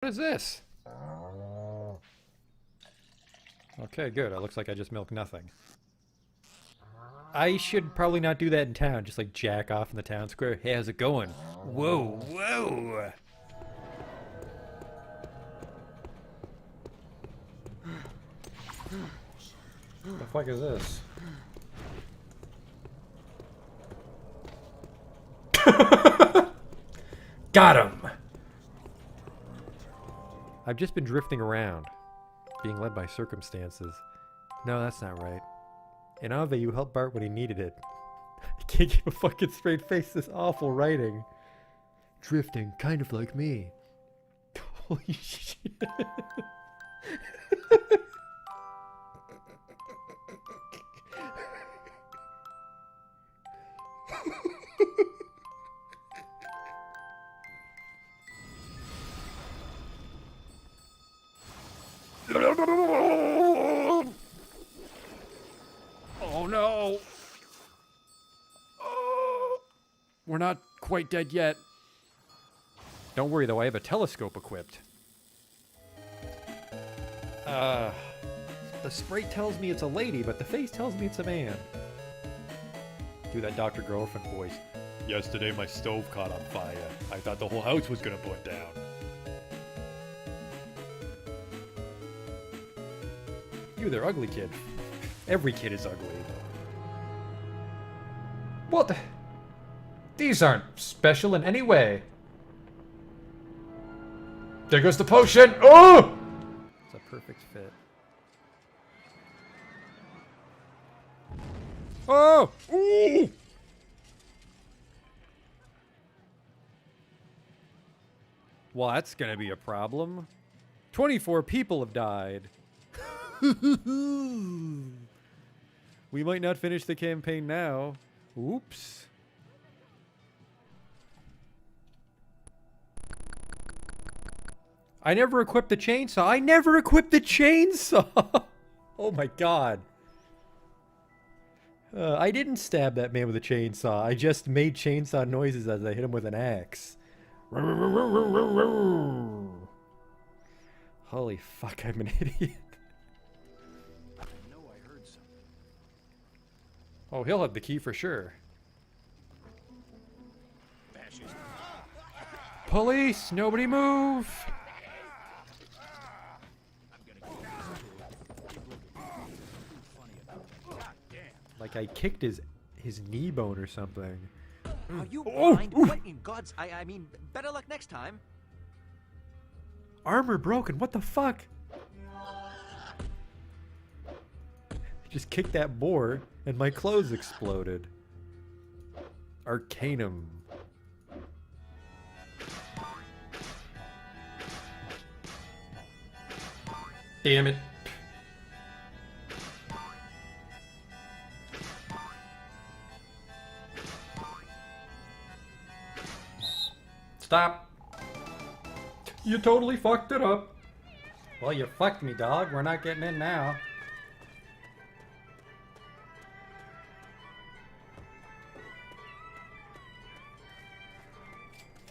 What is this? Okay, good. It looks like I just milked nothing. I should probably not do that in town. Just like jack off in the town square. Hey, how's it going? Whoa, whoa! What the fuck is this? Got him! I've just been drifting around, being led by circumstances. No, that's not right. In Ave, you helped Bart when he needed it. I can't keep a fucking straight face, this awful writing. Drifting, kind of like me. Holy shit. Oh no! Oh, we're not quite dead yet. Don't worry though, I have a telescope equipped. The sprite tells me it's a lady, but the face tells me it's a man. Do that Dr. Girlfriend voice. Yesterday my stove caught on fire. I thought the whole house was gonna burn down. You there, ugly kid. Every kid is ugly. What? These aren't special in any way. There goes the potion! Oh! It's a perfect fit. Oh! Ooh! Well, that's gonna be a problem. 24 people have died. We might not finish the campaign now. Oops. I never equipped the chainsaw. I never equipped the chainsaw! Oh my god. I didn't stab that man with a chainsaw. I just made chainsaw noises as I hit him with an axe. Holy fuck, I'm an idiot. Oh, he'll have the key for sure. Police! Nobody move! Like I kicked his knee bone or something. Are you blind? What in God's... I mean, better luck next time. Armor broken, what the fuck? Just kicked that boar and my clothes exploded. Arcanum. Damn it. Stop. You totally fucked it up. Well, you fucked me, dog. We're not getting in now.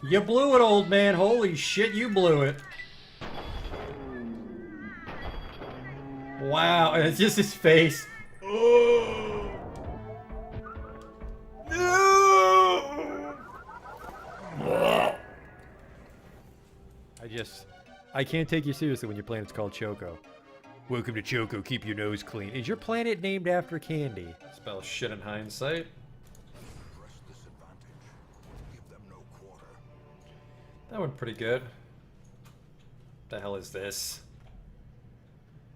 You blew it, old man. Holy shit, you blew it. Wow, and it's just his face. Oh. No. I can't take you seriously when your planet's called Choco. Welcome to Choco, keep your nose clean. Is your planet named after candy? Spell shit in hindsight. That went pretty good. The hell is this?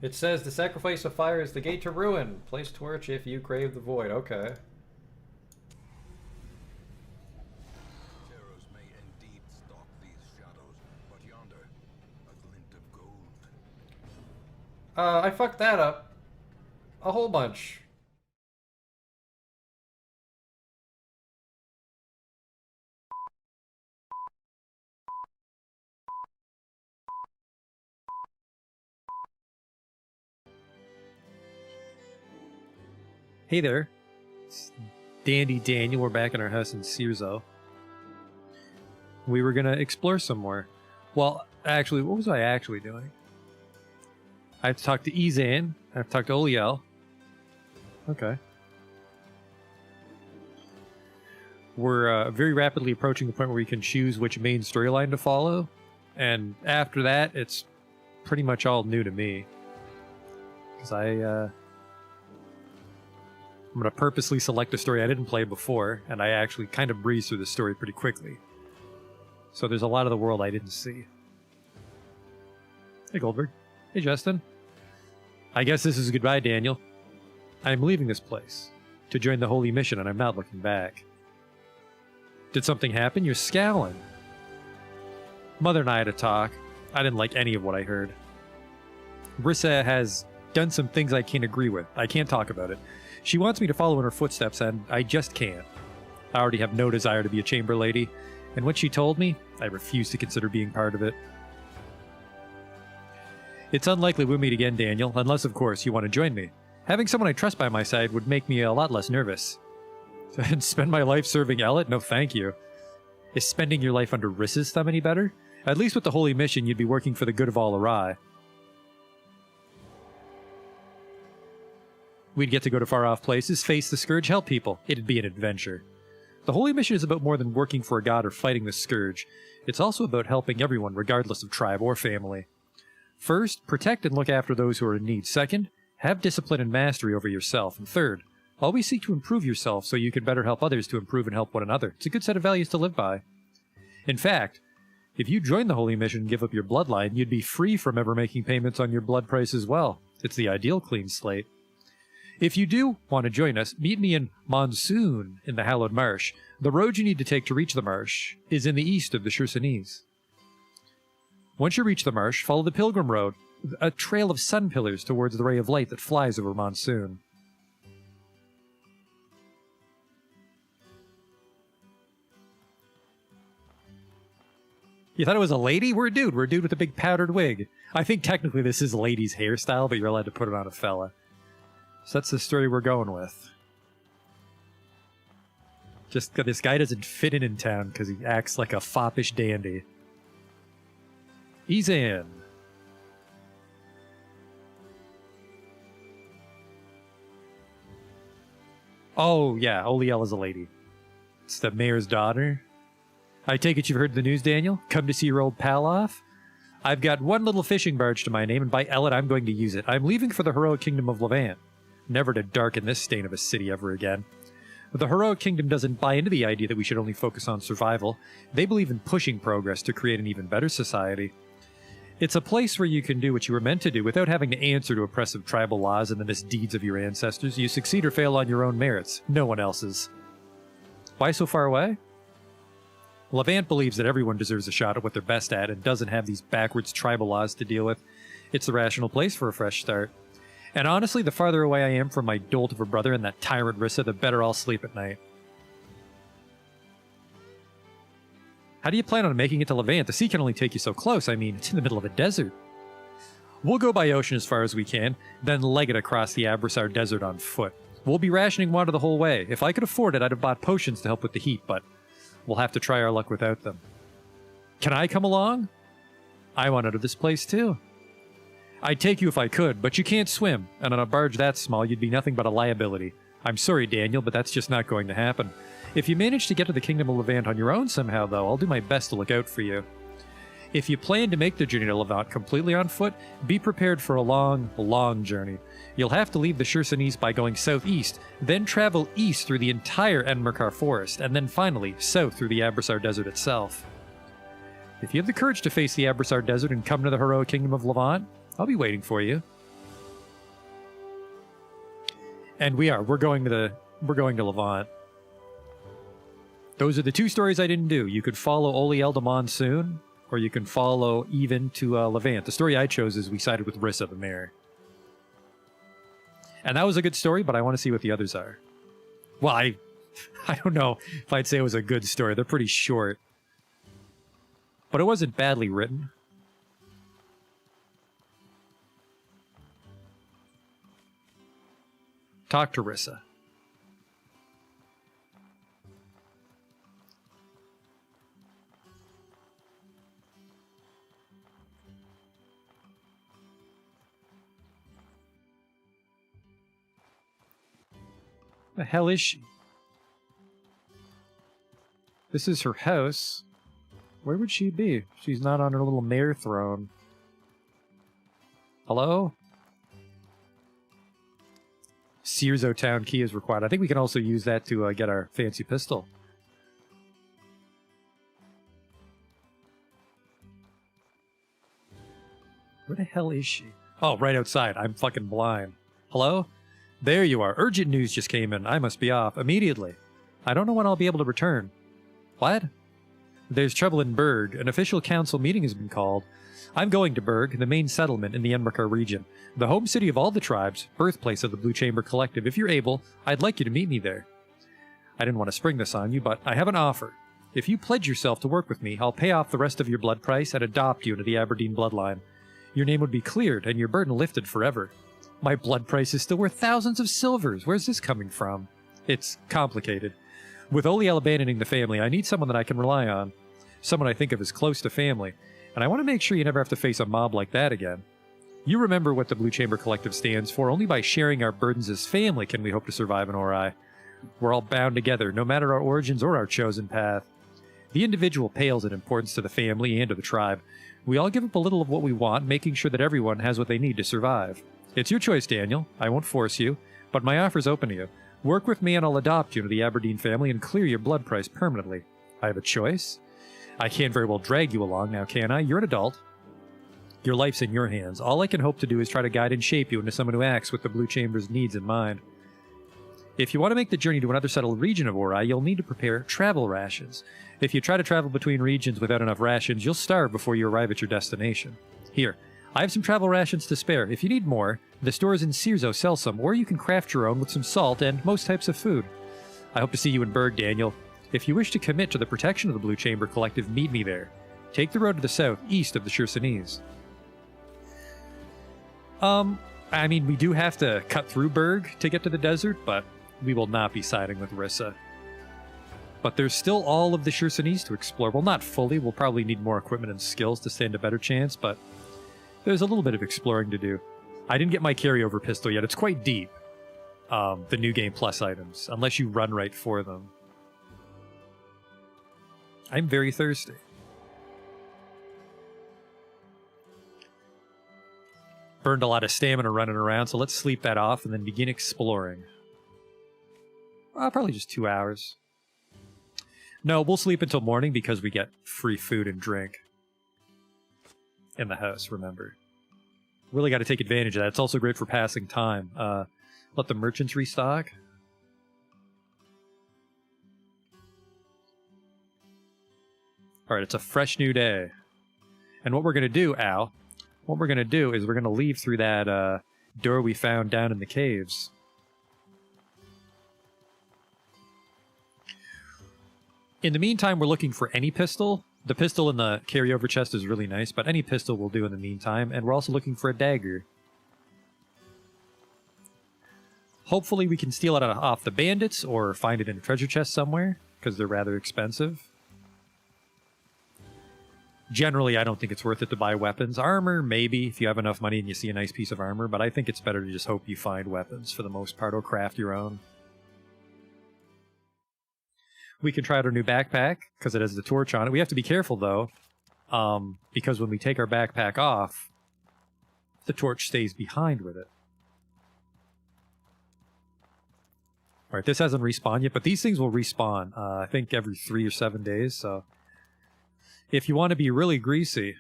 It says the sacrifice of fire is the gate to ruin. Place torch if you crave the void. Okay. Terrors may indeed stalk these shadows, but yonder, a glint of gold. I fucked that up. A whole bunch. Hey there. It's Dandy Daniel. We're back in our house in Searzo. We were gonna explore some more. Well, Actually, what was I actually doing? I have to talk to Izan. I have to talk to Oliel. Okay. We're very rapidly approaching the point where we can choose which main storyline to follow. And after that, it's pretty much all new to me. Because I'm going to purposely select a story I didn't play before, and I actually kind of breeze through the story pretty quickly. So there's a lot of the world I didn't see. Hey, Goldberg. Hey, Justin. I guess this is goodbye, Daniel. I'm leaving this place to join the Holy Mission, and I'm not looking back. Did something happen? You're scowling. Mother and I had a talk. I didn't like any of what I heard. Rissa has done some things I can't agree with. I can't talk about it. She wants me to follow in her footsteps, and I just can't. I already have no desire to be a chamber lady, and what she told me, I refuse to consider being part of it. It's unlikely we'll meet again, Daniel, unless, of course, you want to join me. Having someone I trust by my side would make me a lot less nervous. And spend my life serving Ellet? No, thank you. Is spending your life under Rissa's thumb any better? At least with the Holy Mission, you'd be working for the good of all Arai. We'd get to go to far-off places, face the Scourge, help people. It'd be an adventure. The Holy Mission is about more than working for a god or fighting the Scourge. It's also about helping everyone, regardless of tribe or family. First, protect and look after those who are in need. Second, have discipline and mastery over yourself. And third, always seek to improve yourself so you can better help others to improve and help one another. It's a good set of values to live by. In fact, if you join the Holy Mission and give up your bloodline, you'd be free from ever making payments on your blood price as well. It's the ideal clean slate. If you do want to join us, meet me in Monsoon in the Hallowed Marsh. The road you need to take to reach the marsh is in the east of the Shursanese. Once you reach the marsh, follow the Pilgrim Road, a trail of sun pillars towards the ray of light that flies over Monsoon. You thought it was a lady? We're a dude. We're a dude with a big powdered wig. I think technically this is a lady's hairstyle, but you're allowed to put it on a fella. So that's the story we're going with. Just this guy doesn't fit in town because he acts like a foppish dandy. Izan. Oh, yeah, Oliel is a lady. It's the mayor's daughter. I take it you've heard the news, Daniel? Come to see your old pal off? I've got one little fishing barge to my name, and by Ellet, I'm going to use it. I'm leaving for the heroic kingdom of Levant. Never to darken this stain of a city ever again. But the heroic kingdom doesn't buy into the idea that we should only focus on survival. They believe in pushing progress to create an even better society. It's a place where you can do what you were meant to do without having to answer to oppressive tribal laws and the misdeeds of your ancestors. You succeed or fail on your own merits, no one else's. Why so far away? Levant believes that everyone deserves a shot at what they're best at and doesn't have these backwards tribal laws to deal with. It's the rational place for a fresh start. And honestly, the farther away I am from my dolt of a brother and that tyrant Rissa, the better I'll sleep at night. How do you plan on making it to Levant? The sea can only take you so close. I mean, it's in the middle of a desert. We'll go by ocean as far as we can, then leg it across the Abrasar Desert on foot. We'll be rationing water the whole way. If I could afford it, I'd have bought potions to help with the heat, but we'll have to try our luck without them. Can I come along? I want out of this place too. I'd take you if I could, but you can't swim, and on a barge that small, you'd be nothing but a liability. I'm sorry, Daniel, but that's just not going to happen. If you manage to get to the Kingdom of Levant on your own somehow, though, I'll do my best to look out for you. If you plan to make the journey to Levant completely on foot, be prepared for a long, long journey. You'll have to leave the Shursanese by going southeast, then travel east through the entire Enmerkar Forest, and then finally south through the Abrasar Desert itself. If you have the courage to face the Abrasar Desert and come to the heroic Kingdom of Levant, I'll be waiting for you. And we're going to Levant. Those are the two stories I didn't do. You could follow Oliel to Monsoon, or you can follow Even to Levant. The story I chose is we sided with Rissa, the mayor. And that was a good story, but I want to see what the others are. Well, I don't know if I'd say it was a good story. They're pretty short. But it wasn't badly written. Talk to Rissa. The hell is she? This is her house. Where would she be? She's not on her little mare throne. Hello? Searzo Town key is required. I think we can also use that to get our fancy pistol. Where the hell is she? Oh, right outside. I'm fucking blind. Hello? There you are. Urgent news just came in. I must be off immediately. I don't know when I'll be able to return. What? There's trouble in Berg. An official council meeting has been called. I'm going to Berg, the main settlement in the Enmerkar region, the home city of all the tribes, birthplace of the Blue Chamber Collective. If you're able, I'd like you to meet me there. I didn't want to spring this on you, but I have an offer. If you pledge yourself to work with me, I'll pay off the rest of your blood price and adopt you into the Aberdeen bloodline. Your name would be cleared and your burden lifted forever. My blood price is still worth thousands of silvers. Where's this coming from? It's complicated. With Oliel abandoning the family, I need someone that I can rely on. Someone I think of as close to family. And I want to make sure you never have to face a mob like that again. You remember what the Blue Chamber Collective stands for. Only by sharing our burdens as family can we hope to survive in Ori. We're all bound together, no matter our origins or our chosen path. The individual pales in importance to the family and to the tribe. We all give up a little of what we want, making sure that everyone has what they need to survive. It's your choice, Daniel. I won't force you, but my offer's open to you. Work with me and I'll adopt you into the Aberdeen family and clear your blood price permanently. I have a choice. I can't very well drag you along now, can I? You're an adult. Your life's in your hands. All I can hope to do is try to guide and shape you into someone who acts with the Blue Chamber's needs in mind. If you want to make the journey to another settled region of Ori, you'll need to prepare travel rations. If you try to travel between regions without enough rations, you'll starve before you arrive at your destination. Here, I have some travel rations to spare. If you need more, the stores in Searzo sell some, or you can craft your own with some salt and most types of food. I hope to see you in Berg, Daniel. If you wish to commit to the protection of the Blue Chamber Collective, meet me there. Take the road to the south, east of the Shursanese. I mean, we do have to cut through Berg to get to the desert, but we will not be siding with Rissa. But there's still all of the Shursanese to explore. Well, not fully. We'll probably need more equipment and skills to stand a better chance, but there's a little bit of exploring to do. I didn't get my carryover pistol yet. It's quite deep, the New Game Plus items, unless you run right for them. I'm very thirsty. Burned a lot of stamina running around, so let's sleep that off and then begin exploring. Probably just 2 hours. No, we'll sleep until morning because we get free food and drink in the house, remember. Really got to take advantage of that. It's also great for passing time. Let the merchants restock. Alright, it's a fresh new day. And what we're going to do, Al, what we're going to do is we're going to leave through that door we found down in the caves. In the meantime, we're looking for any pistol. The pistol in the carryover chest is really nice, but any pistol will do in the meantime. And we're also looking for a dagger. Hopefully we can steal it off the bandits or find it in a treasure chest somewhere, because they're rather expensive. Generally, I don't think it's worth it to buy weapons. Armor, maybe, if you have enough money and you see a nice piece of armor, but I think it's better to just hope you find weapons for the most part, or craft your own. We can try out our new backpack, because it has the torch on it. We have to be careful, though, because when we take our backpack off, the torch stays behind with it. Alright, this hasn't respawned yet, but these things will respawn, I think every 3 or 7 days, so if you want to be really greasy,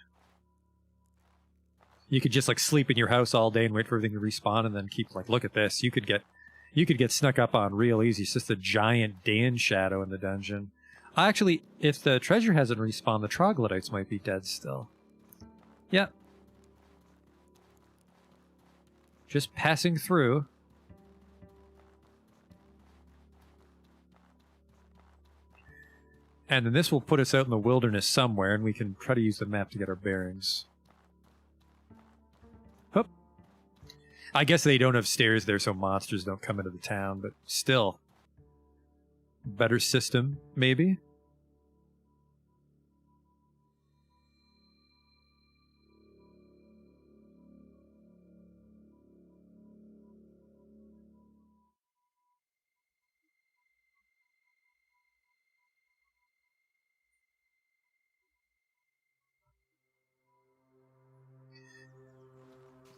you could just, like, sleep in your house all day and wait for everything to respawn, and then keep, like, look at this. You could get snuck up on real easy. It's just a giant Dan shadow in the dungeon. Actually, if the treasure hasn't respawned, the troglodytes might be dead still. Yep. Just passing through. And then this will put us out in the wilderness somewhere, and we can try to use the map to get our bearings. Hup. I guess they don't have stairs there, so monsters don't come into the town, but still. Better system, maybe?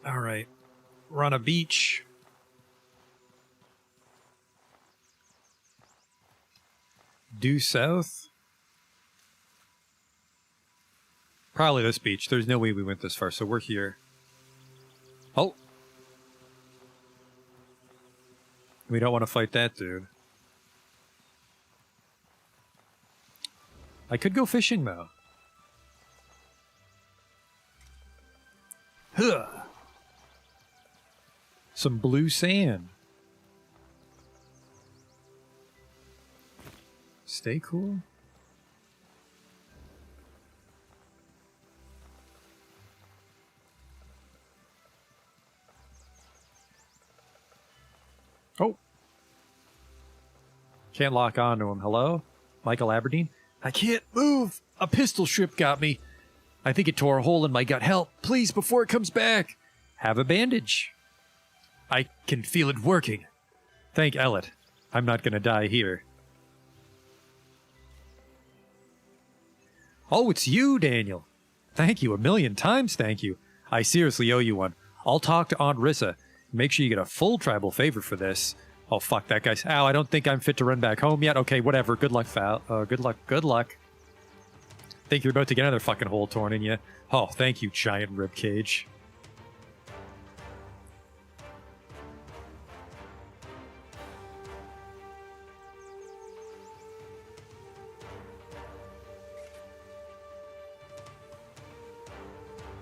All right. We're on a beach. Due south? Probably this beach. There's no way we went this far, so we're here. Oh! We don't want to fight that dude. I could go fishing, though. Huh. Some blue sand. Stay cool. Oh. Can't lock onto him. Hello? Michael Aberdeen? I can't move. A pistol strip got me. I think it tore a hole in my gut. Help, please, before it comes back. Have a bandage. I can feel it working. Thank Ellet. I'm not gonna die here. Oh, it's you, Daniel. Thank you a million times, thank you. I seriously owe you one. I'll talk to Aunt Rissa. Make sure you get a full tribal favor for this. Oh, fuck that guy's... Ow, I don't think I'm fit to run back home yet. Okay, whatever. Good luck, Fal. Good luck. Think you're about to get another fucking hole torn in you. Oh, thank you, giant ribcage.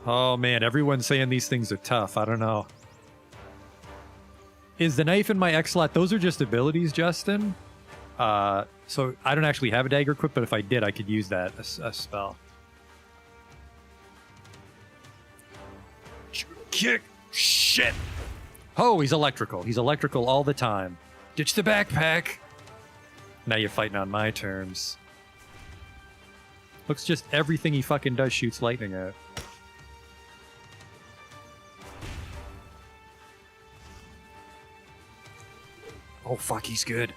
Oh man, everyone's saying these things are tough. I don't know. Is the knife in my X-Slot, those are just abilities, Justin? So I don't actually have a dagger equipped, but if I did, I could use that, a spell. Kick! Shit! Oh, he's electrical. He's electrical all the time. Ditch the backpack! Now you're fighting on my terms. Looks just everything he fucking does shoots lightning at. Oh fuck, he's good.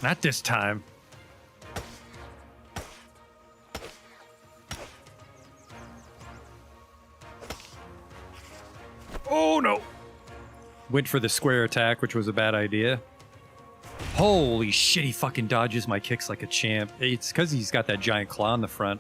Not this time. Oh no! Went for the square attack, which was a bad idea. Holy shit, he fucking dodges my kicks like a champ. It's because he's got that giant claw in the front.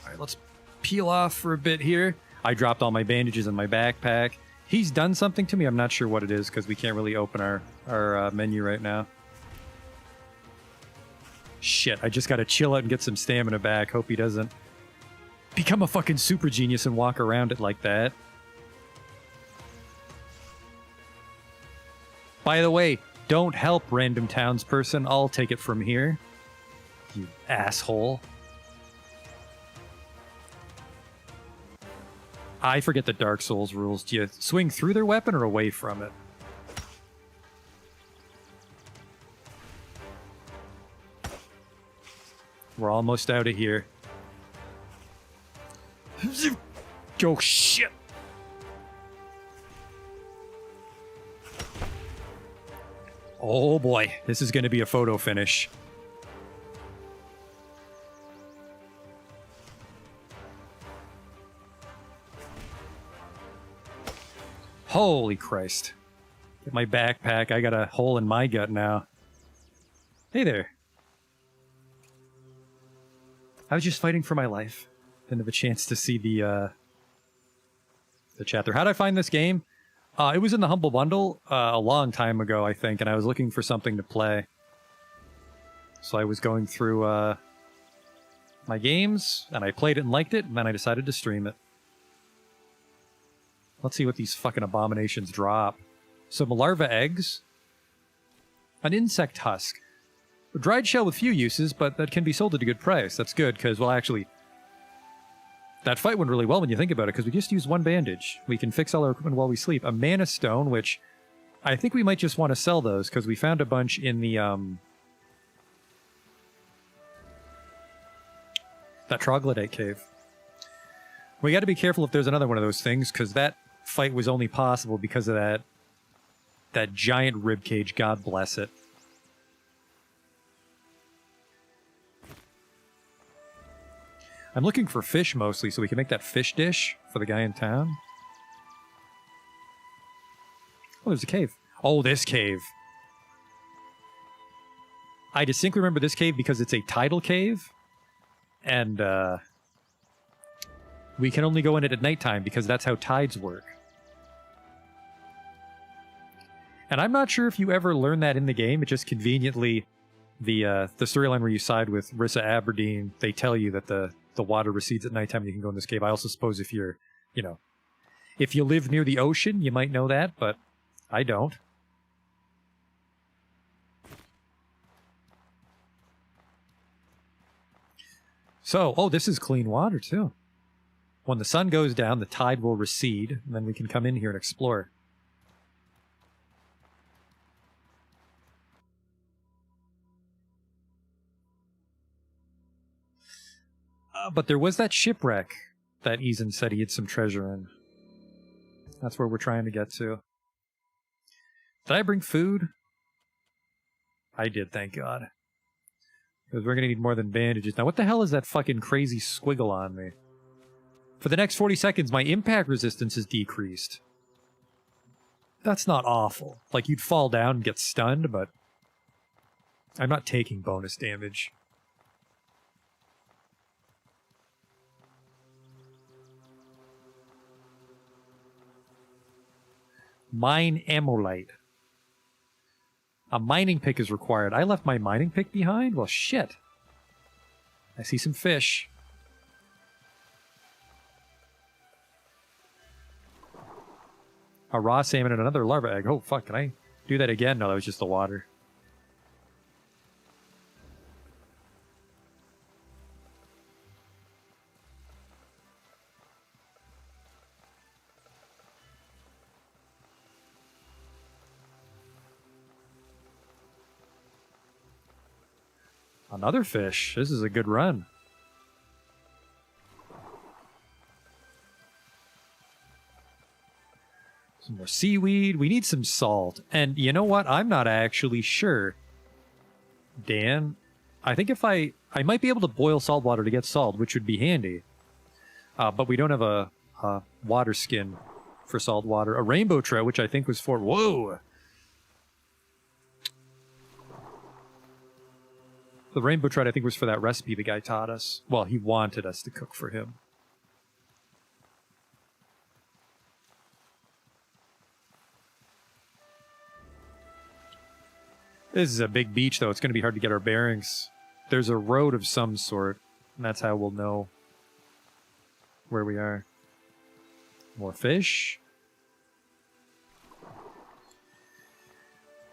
Alright, let's peel off for a bit here. I dropped all my bandages in my backpack. He's done something to me. I'm not sure what it is because we can't really open our menu right now. Shit, I just gotta chill out and get some stamina back. Hope he doesn't become a fucking super genius and walk around it like that. By the way, don't help, random townsperson. I'll take it from here. You asshole. I forget the Dark Souls rules. Do you swing through their weapon or away from it? We're almost out of here. Oh, shit! Oh boy, this is going to be a photo finish. Holy Christ. Get my backpack. I got a hole in my gut now. Hey there. I was just fighting for my life. Didn't have a chance to see the chat there. How'd I find this game? It was in the Humble Bundle a long time ago, I think, and I was looking for something to play. So I was going through my games, and I played it and liked it, and then I decided to stream it. Let's see what these fucking abominations drop. Some larva eggs. An insect husk. A dried shell with few uses, but that can be sold at a good price. That's good, because, well, actually, that fight went really well when you think about it, because we just used one bandage. We can fix all our equipment while we sleep. A mana stone, which I think we might just want to sell those, because we found a bunch in the, that troglodyte cave. We got to be careful if there's another one of those things, because that fight was only possible because of that giant rib cage. God bless it. I'm looking for fish mostly, so we can make that fish dish for the guy in town. Oh, there's a cave. Oh, this cave. I distinctly remember this cave because it's a tidal cave. And we can only go in it at nighttime because that's how tides work. And I'm not sure if you ever learn that in the game. It just conveniently, the storyline where you side with Rissa Aberdeen, they tell you that the water recedes at nighttime and you can go in this cave. I also suppose if you're, if you live near the ocean, you might know that, but I don't. So, oh, this is clean water too. When the sun goes down, the tide will recede, and then we can come in here and explore. But there was that shipwreck that Eason said he had some treasure in. That's where we're trying to get to. Did I bring food? I did, thank God. Because we're going to need more than bandages. Now, what the hell is that fucking crazy squiggle on me? For the next 40 seconds, my impact resistance is decreased. That's not awful. Like, you'd fall down and get stunned, but I'm not taking bonus damage. Mine Amolite. A mining pick is required. I left my mining pick behind? Well, shit. I see some fish. A raw salmon and another larva egg. Oh, fuck. Can I do that again? No, that was just the water. Another fish. This is a good run. Some more seaweed. We need some salt. And you know what? I'm not actually sure. Dan, I think if I might be able to boil salt water to get salt, which would be handy. But we don't have a water skin for salt water. A rainbow trout, which I think was for... Whoa! The rainbow trout, I think, was for that recipe the guy taught us. Well, he wanted us to cook for him. This is a big beach, though. It's going to be hard to get our bearings. There's a road of some sort, and that's how we'll know where we are. More fish.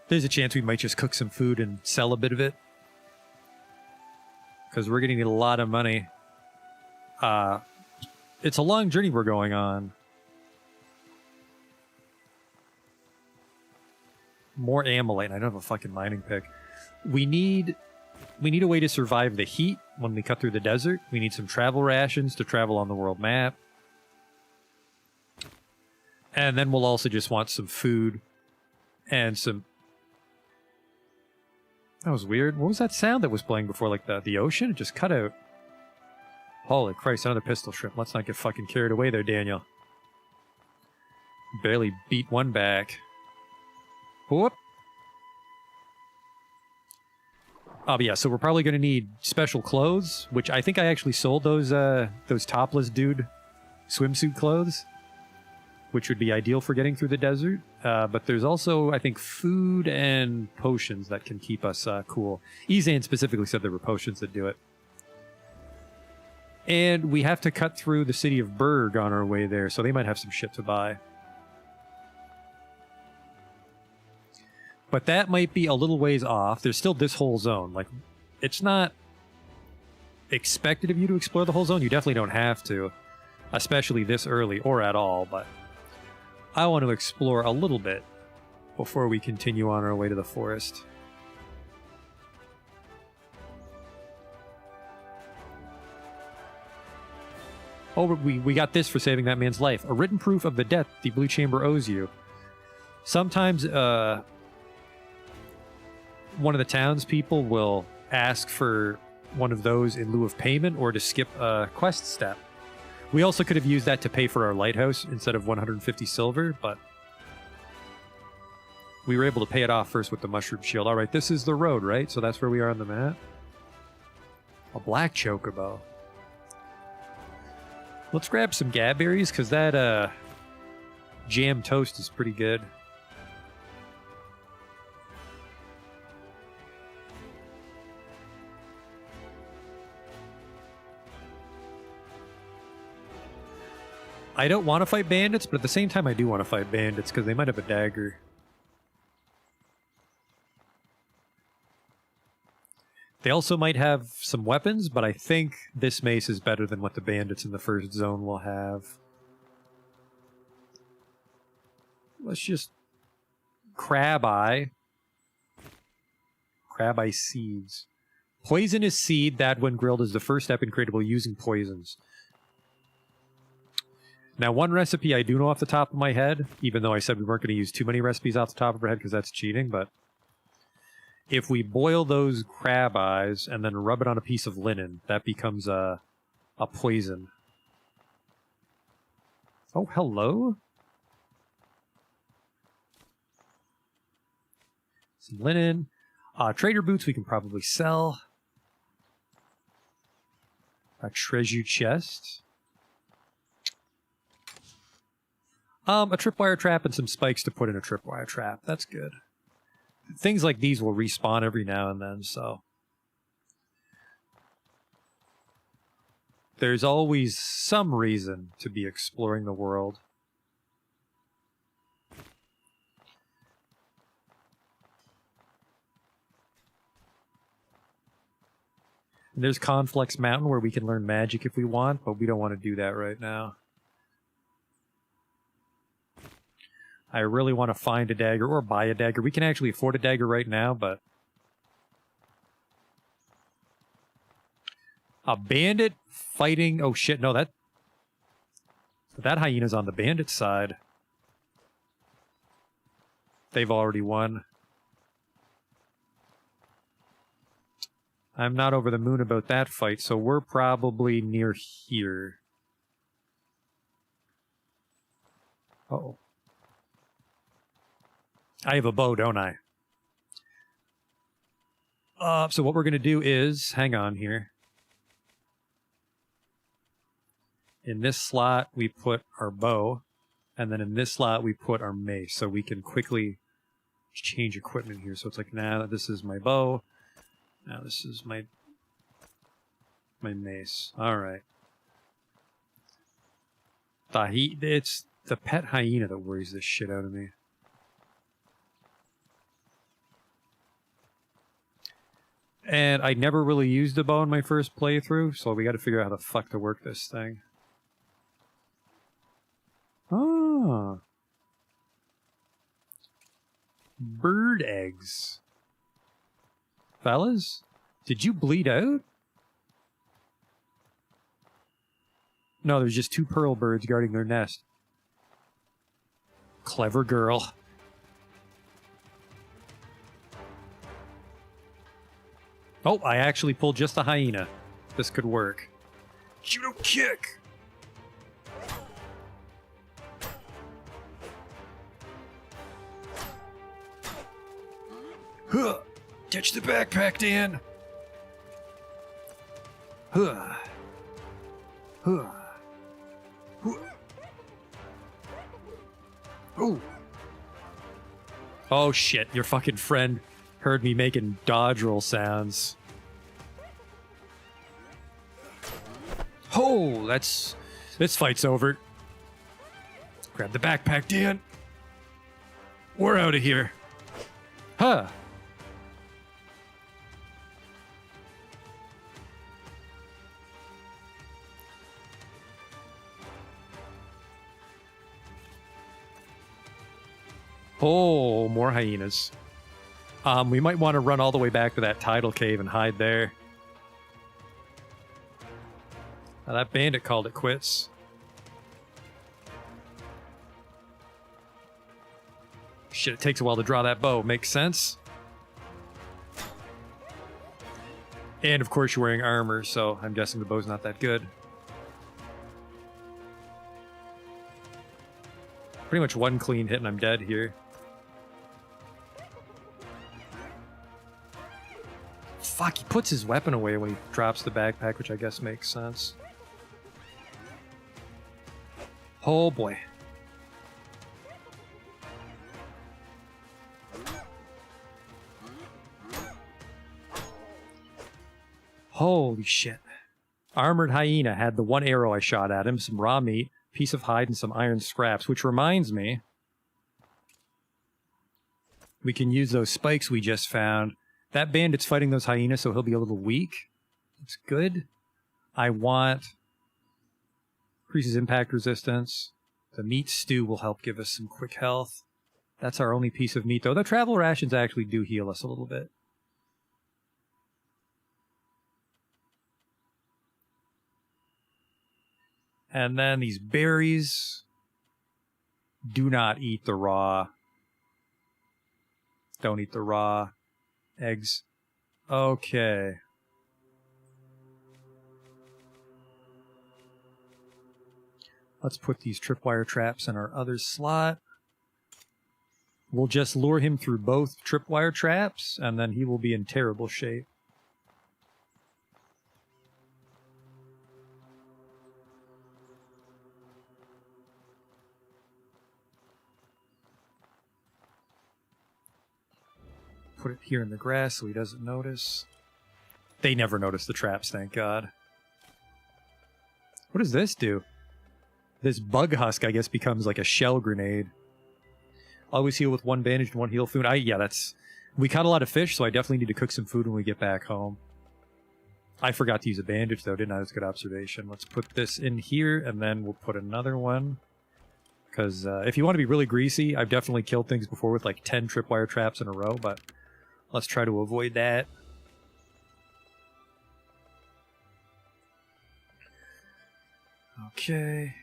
There's a chance we might just cook some food and sell a bit of it. Because we're going to need a lot of money. It's a long journey we're going on. More amylite. I don't have a fucking mining pick. We need a way to survive the heat when we cut through the desert. We need some travel rations to travel on the world map. And then we'll also just want some food and some... That was weird. What was that sound that was playing before? Like the ocean? It just cut out. Holy Christ, another pistol shrimp. Let's not get fucking carried away there, Daniel. Barely beat one back. Whoop. Oh, yeah, so we're probably going to need special clothes, which I think I actually sold those topless dude swimsuit clothes, which would be ideal for getting through the desert. But there's also, I think, food and potions that can keep us cool. Ezan specifically said there were potions that do it. And we have to cut through the city of Berg on our way there, so they might have some shit to buy. But that might be a little ways off. There's still this whole zone. Like, it's not expected of you to explore the whole zone. You definitely don't have to, especially this early or at all, but I want to explore a little bit before we continue on our way to the forest. Oh, we got this for saving that man's life. A written proof of the debt the Blue Chamber owes you. Sometimes one of the townspeople will ask for one of those in lieu of payment or to skip a quest step. We also could have used that to pay for our lighthouse instead of 150 silver, but we were able to pay it off first with the mushroom shield. All right, this is the road, right? So that's where we are on the map. A black chocobo. Let's grab some gab berries, because that jam toast is pretty good. I don't want to fight bandits, but at the same time I do want to fight bandits, because they might have a dagger. They also might have some weapons, but I think this mace is better than what the bandits in the first zone will have. Let's just... Crab Eye. Crab Eye seeds. Poisonous seed, that when grilled is the first step in creatable using poisons. Now, one recipe I do know off the top of my head, even though I said we weren't going to use too many recipes off the top of our head because that's cheating, but if we boil those crab eyes and then rub it on a piece of linen, that becomes a poison. Oh, hello? Some linen. Trader boots we can probably sell. A treasure chest. A tripwire trap and some spikes to put in a tripwire trap. That's good. Things like these will respawn every now and then, so... There's always some reason to be exploring the world. And there's Conflux Mountain where we can learn magic if we want, but we don't want to do that right now. I really want to find a dagger or buy a dagger. We can actually afford a dagger right now, but... A bandit fighting... Oh shit, no, that hyena's on the bandit side. They've already won. I'm not over the moon about that fight, so we're probably near here. Uh-oh. I have a bow, don't I? So what we're going to do is... Hang on here. In this slot, we put our bow. And then in this slot, we put our mace. So we can quickly change equipment here. So it's like, now this is my bow. Now this is my mace. All right. It's the pet hyena that worries this shit out of me. And I never really used a bow in my first playthrough, so we got to figure out how the fuck to work this thing. Ah. Bird eggs. Fellas, did you bleed out? No, there's just 2 pearl birds guarding their nest. Clever girl. Oh, I actually pulled just a hyena. This could work. Judo kick! Huh! Catch the backpack, Dan! Huh! Huh! Oh! Oh shit, your fucking friend heard me making dodge roll sounds. Oh, this fight's over. Grab the backpack, Dan. We're out of here. Huh. Oh, more hyenas. We might want to run all the way back to that tidal cave and hide there. Now that bandit called it quits. Shit, it takes a while to draw that bow. Makes sense. And of course you're wearing armor, so I'm guessing the bow's not that good. Pretty much one clean hit and I'm dead here. Fuck, he puts his weapon away when he drops the backpack, which I guess makes sense. Oh boy. Holy shit. Armored Hyena had the one arrow I shot at him, some raw meat, piece of hide, and some iron scraps, which reminds me, we can use those spikes we just found. That bandit's fighting those hyenas, so he'll be a little weak. It's good. I want increases impact resistance. The meat stew will help give us some quick health. That's our only piece of meat, though. The travel rations actually do heal us a little bit. And then these berries. Do not eat the raw. Don't eat the raw eggs. Okay. Let's put these tripwire traps in our other slot. We'll just lure him through both tripwire traps, and then he will be in terrible shape. Put it here in the grass so he doesn't notice. They never notice the traps, thank God. What does this do? This bug husk, I guess, becomes like a shell grenade. Always heal with one bandage and one heal food. Yeah, that's... We caught a lot of fish, so I definitely need to cook some food when we get back home. I forgot to use a bandage, though, didn't I? That's a good observation. Let's put this in here, and then we'll put another one. Because if you want to be really greasy, I've definitely killed things before with like 10 tripwire traps in a row, but let's try to avoid that. Okay.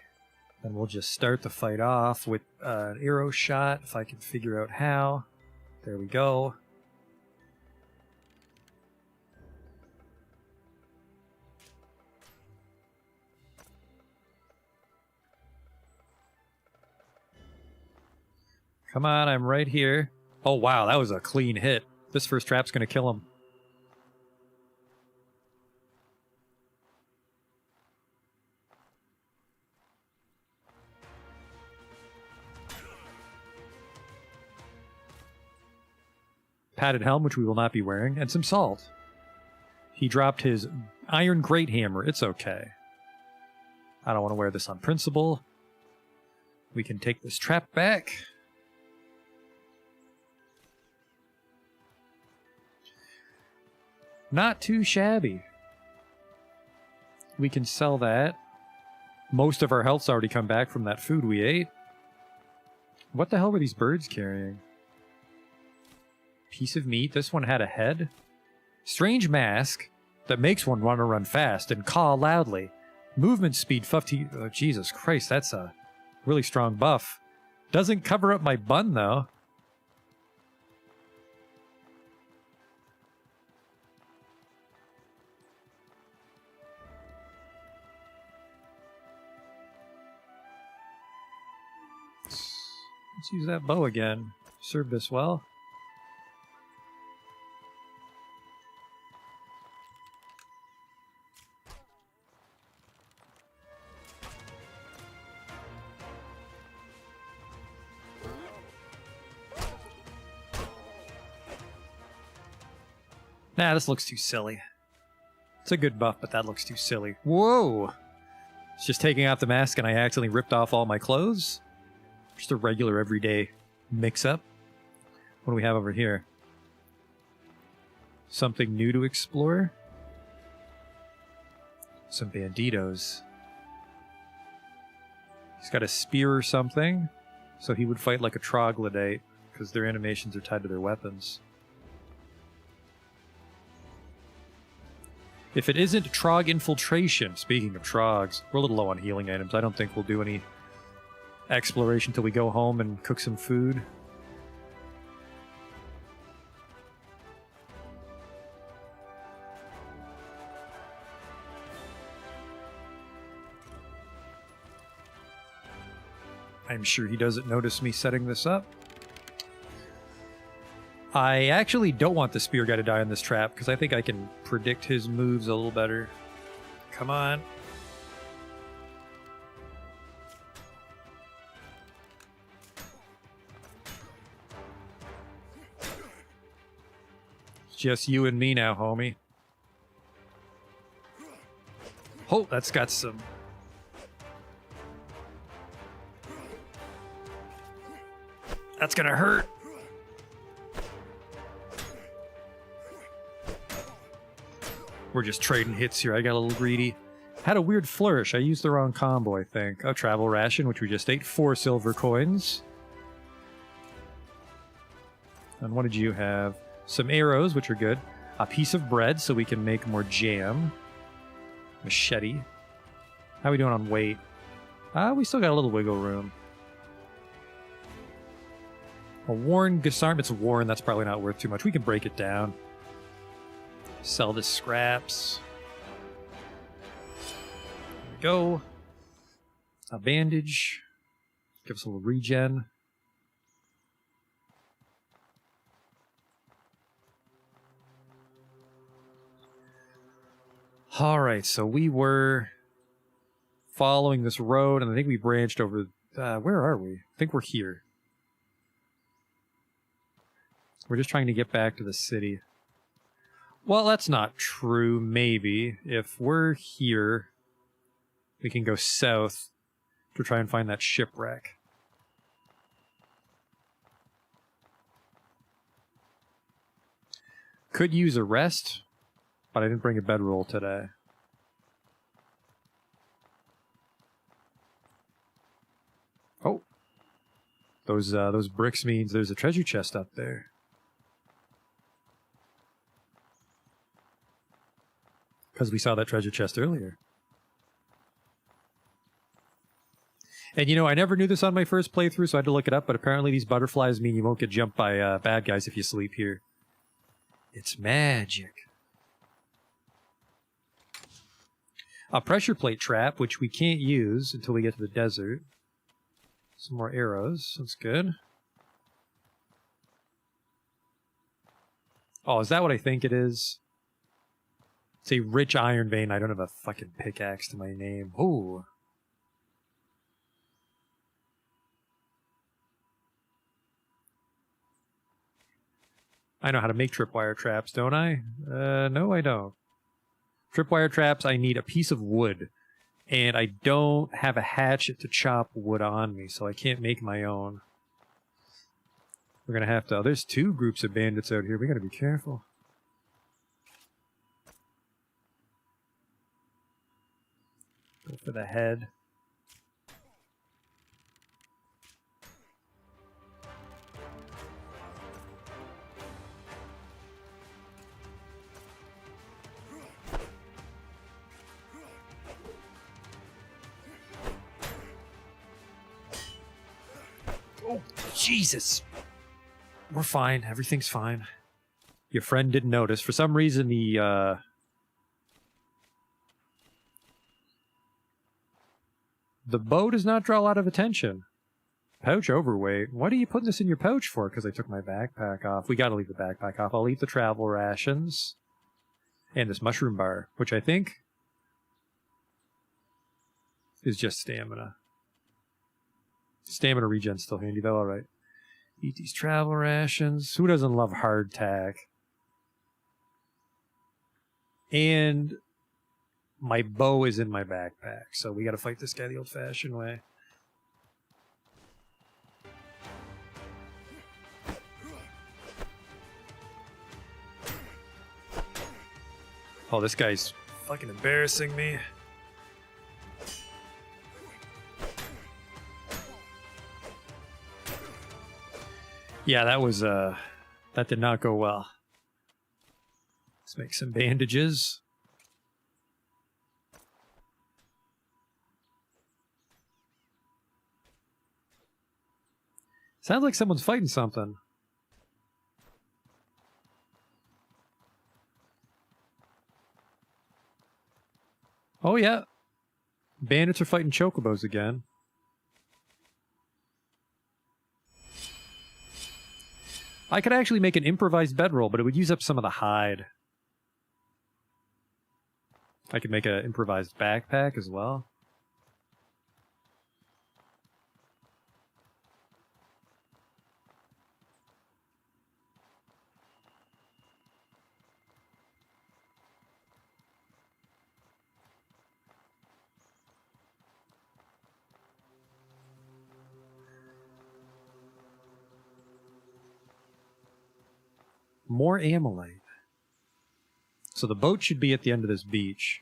Then we'll just start the fight off with an arrow shot, if I can figure out how. There we go. Come on, I'm right here. Oh wow, that was a clean hit. This first trap's gonna kill him. Padded helm, which we will not be wearing, and some salt. He dropped his iron great hammer. It's okay. I don't want to wear this on principle. We can take this trap back. Not too shabby. We can sell that. Most of our health's already come back from that food we ate. What the hell were these birds carrying? Piece of meat. This one had a head. Strange mask that makes one want to run fast and caw loudly. Movement speed 50. Oh, Jesus Christ, that's a really strong buff. Doesn't cover up my bun, though. Let's use that bow again. Served us well. Nah, this looks too silly. It's a good buff, but that looks too silly. Whoa! It's just taking out the mask and I accidentally ripped off all my clothes. Just a regular everyday mix-up. What do we have over here? Something new to explore? Some banditos. He's got a spear or something, so he would fight like a troglodyte, because their animations are tied to their weapons. If it isn't Trog infiltration, speaking of Trogs, we're a little low on healing items. I don't think we'll do any exploration till we go home and cook some food. I'm sure he doesn't notice me setting this up. I actually don't want the spear guy to die on this trap because I think I can predict his moves a little better. Come on. It's just you and me now, homie. Oh, that's got some... That's gonna hurt. We're just trading hits here. I got a little greedy. Had a weird flourish. I used the wrong combo, I think. A travel ration, which we just ate. 4 silver coins. And what did you have? Some arrows, which are good. A piece of bread, so we can make more jam. Machete. How are we doing on weight? We still got a little wiggle room. A worn disarm. It's worn. That's probably not worth too much. We can break it down. Sell the scraps. There we go. A bandage. Give us a little regen. Alright, so we were following this road, and I think we branched over... where are we? I think we're here. We're just trying to get back to the city. Well, that's not true, maybe. If we're here, we can go south to try and find that shipwreck. Could use a rest, but I didn't bring a bedroll today. Oh. Those bricks means there's a treasure chest up there. Because we saw that treasure chest earlier. And you know, I never knew this on my first playthrough, so I had to look it up, but apparently these butterflies mean you won't get jumped by bad guys if you sleep here. It's magic. A pressure plate trap, which we can't use until we get to the desert. Some more arrows. That's good. Oh, is that what I think it is? It's a rich iron vein. I don't have a fucking pickaxe to my name. Ooh. I know how to make tripwire traps, don't I? No, I don't. Tripwire traps, I need a piece of wood. And I don't have a hatchet to chop wood on me, so I can't make my own. We're gonna have to... There's 2 groups of bandits out here. We gotta be careful. Go for the head. Oh, Jesus. We're fine. Everything's fine. Your friend didn't notice. For some reason, the bow does not draw a lot of attention. Pouch overweight. What are you putting this in your pouch for? Because I took my backpack off. We gotta leave the backpack off. I'll eat the travel rations. And this mushroom bar, which I think is just stamina. Stamina regen's still handy though, alright. Eat these travel rations. Who doesn't love hardtack? And my bow is in my backpack, so we gotta fight this guy the old-fashioned way. Oh, this guy's fucking embarrassing me. Yeah, that was, that did not go well. Let's make some bandages. Sounds like someone's fighting something. Oh, yeah. Bandits are fighting chocobos again. I could actually make an improvised bedroll, but it would use up some of the hide. I could make an improvised backpack as well. More amylite. So the boat should be at the end of this beach.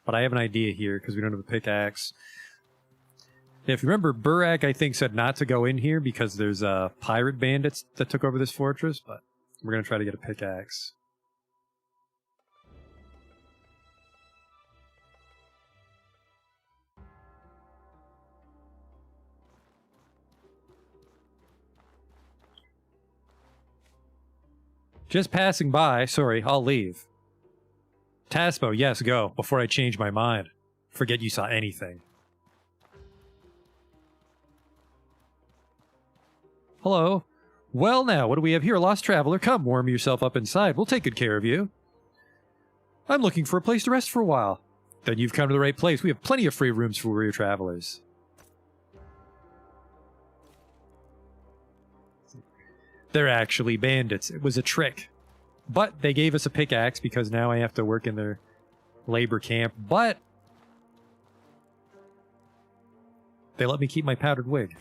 But I have an idea here because we don't have a pickaxe. If you remember, Burak, I think, said not to go in here because there's pirate bandits that took over this fortress, but we're going to try to get a pickaxe. Just passing by. Sorry, I'll leave. Taspo, yes, go, before I change my mind. Forget you saw anything. Hello. Well now, what do we have here? Lost traveler, come, warm yourself up inside. We'll take good care of you. I'm looking for a place to rest for a while. Then you've come to the right place. We have plenty of free rooms for weary travelers. They're actually bandits. It was a trick. But they gave us a pickaxe because now I have to work in their labor camp. But they let me keep my powdered wig.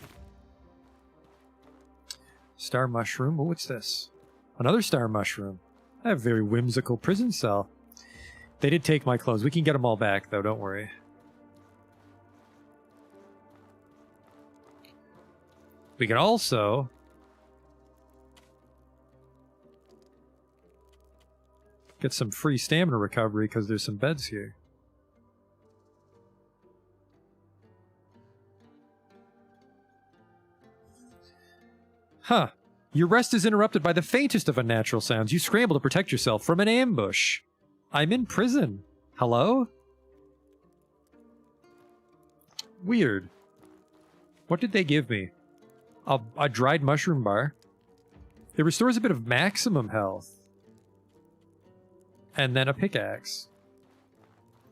Star mushroom. Oh, what's this? Another star mushroom. I have a very whimsical prison cell. They did take my clothes. We can get them all back, though. Don't worry. We can also get some free stamina recovery because there's some beds here. Huh. Your rest is interrupted by the faintest of unnatural sounds. You scramble to protect yourself from an ambush. I'm in prison. Hello? Weird. What did they give me? A dried mushroom bar. It restores a bit of maximum health. And then a pickaxe.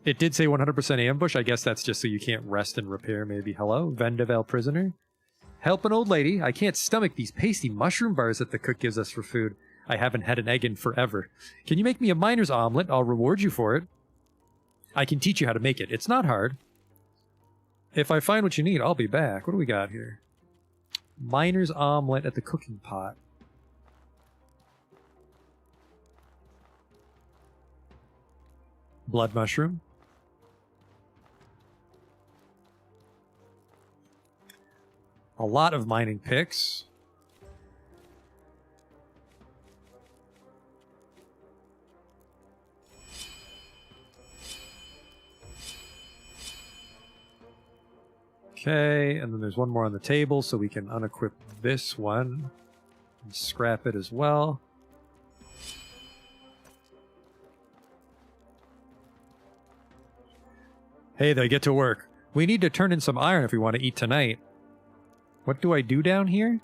It did say 100% ambush. I guess that's just so you can't rest and repair, maybe. Hello? Vendavel prisoner? Help an old lady. I can't stomach these pasty mushroom bars that the cook gives us for food. I haven't had an egg in forever. Can you make me a miner's omelet? I'll reward you for it. I can teach you how to make it. It's not hard. If I find what you need, I'll be back. What do we got here? Miner's omelet at the cooking pot. Blood mushroom. A lot of mining picks. Okay, and then there's one more on the table, so we can unequip this one and scrap it as well. Hey there, get to work. We need to turn in some iron if we want to eat tonight. What do I do down here?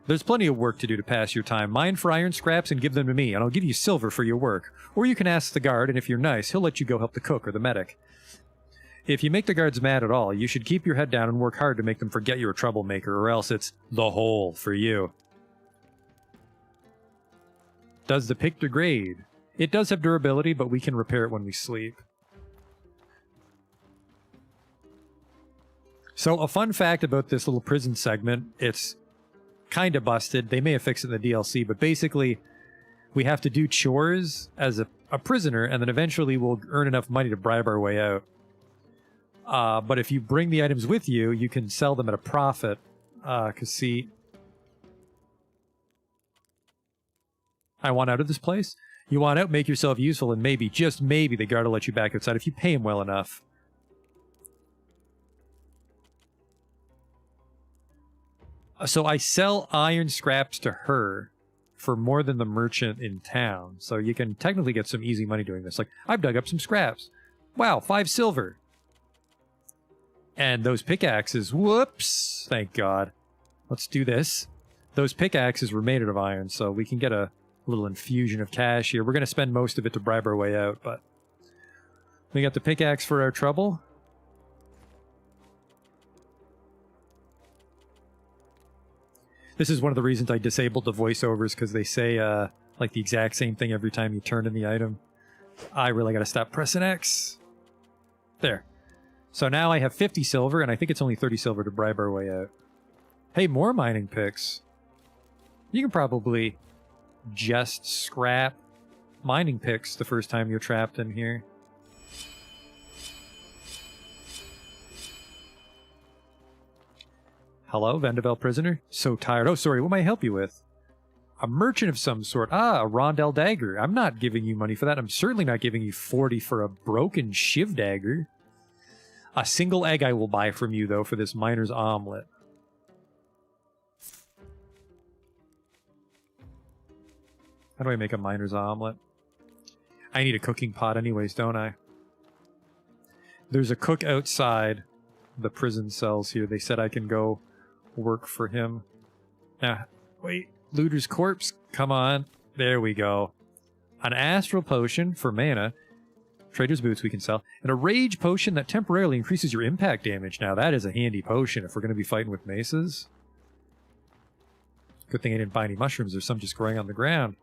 There's plenty of work to do to pass your time. Mine for iron scraps and give them to me, and I'll give you silver for your work. Or you can ask the guard, and if you're nice, he'll let you go help the cook or the medic. If you make the guards mad at all, you should keep your head down and work hard to make them forget you're a troublemaker, or else it's the hole for you. Does the pick degrade? It does have durability, but we can repair it when we sleep. So a fun fact about this little prison segment, it's kind of busted. They may have fixed it in the DLC, but basically we have to do chores as a prisoner, and then eventually we'll earn enough money to bribe our way out. But if you bring the items with you, you can sell them at a profit. Because see, I want out of this place. You want out, make yourself useful, and maybe, just maybe, the guard will let you back outside if you pay him well enough. So I sell iron scraps to her for more than the merchant in town. So you can technically get some easy money doing this. Like, I've dug up some scraps. Wow, 5 silver. And those pickaxes, whoops, thank God. Let's do this. Those pickaxes were made out of iron, so we can get a little infusion of cash here. We're going to spend most of it to bribe our way out, but we got the pickaxe for our trouble. This is one of the reasons I disabled the voiceovers, because they say like the exact same thing every time you turn in the item. I really got to stop pressing X. There. So now I have 50 silver, and I think it's only 30 silver to bribe our way out. Hey, more mining picks. You can probably just scrap mining picks the first time you're trapped in here. Hello, Vendavel prisoner? So tired. Oh, sorry, what may I help you with? A merchant of some sort. Ah, a Rondel dagger. I'm not giving you money for that. I'm certainly not giving you 40 for a broken shiv dagger. A single egg I will buy from you, though, for this miner's omelet. How do I make a miner's omelet? I need a cooking pot anyways, don't I? There's a cook outside the prison cells here. They said I can go work for him. Ah, wait. Looter's corpse? Come on. There we go. An astral potion for mana. Trader's boots we can sell. And a rage potion that temporarily increases your impact damage. Now that is a handy potion if we're going to be fighting with maces. Good thing I didn't buy any mushrooms. There's some just growing on the ground.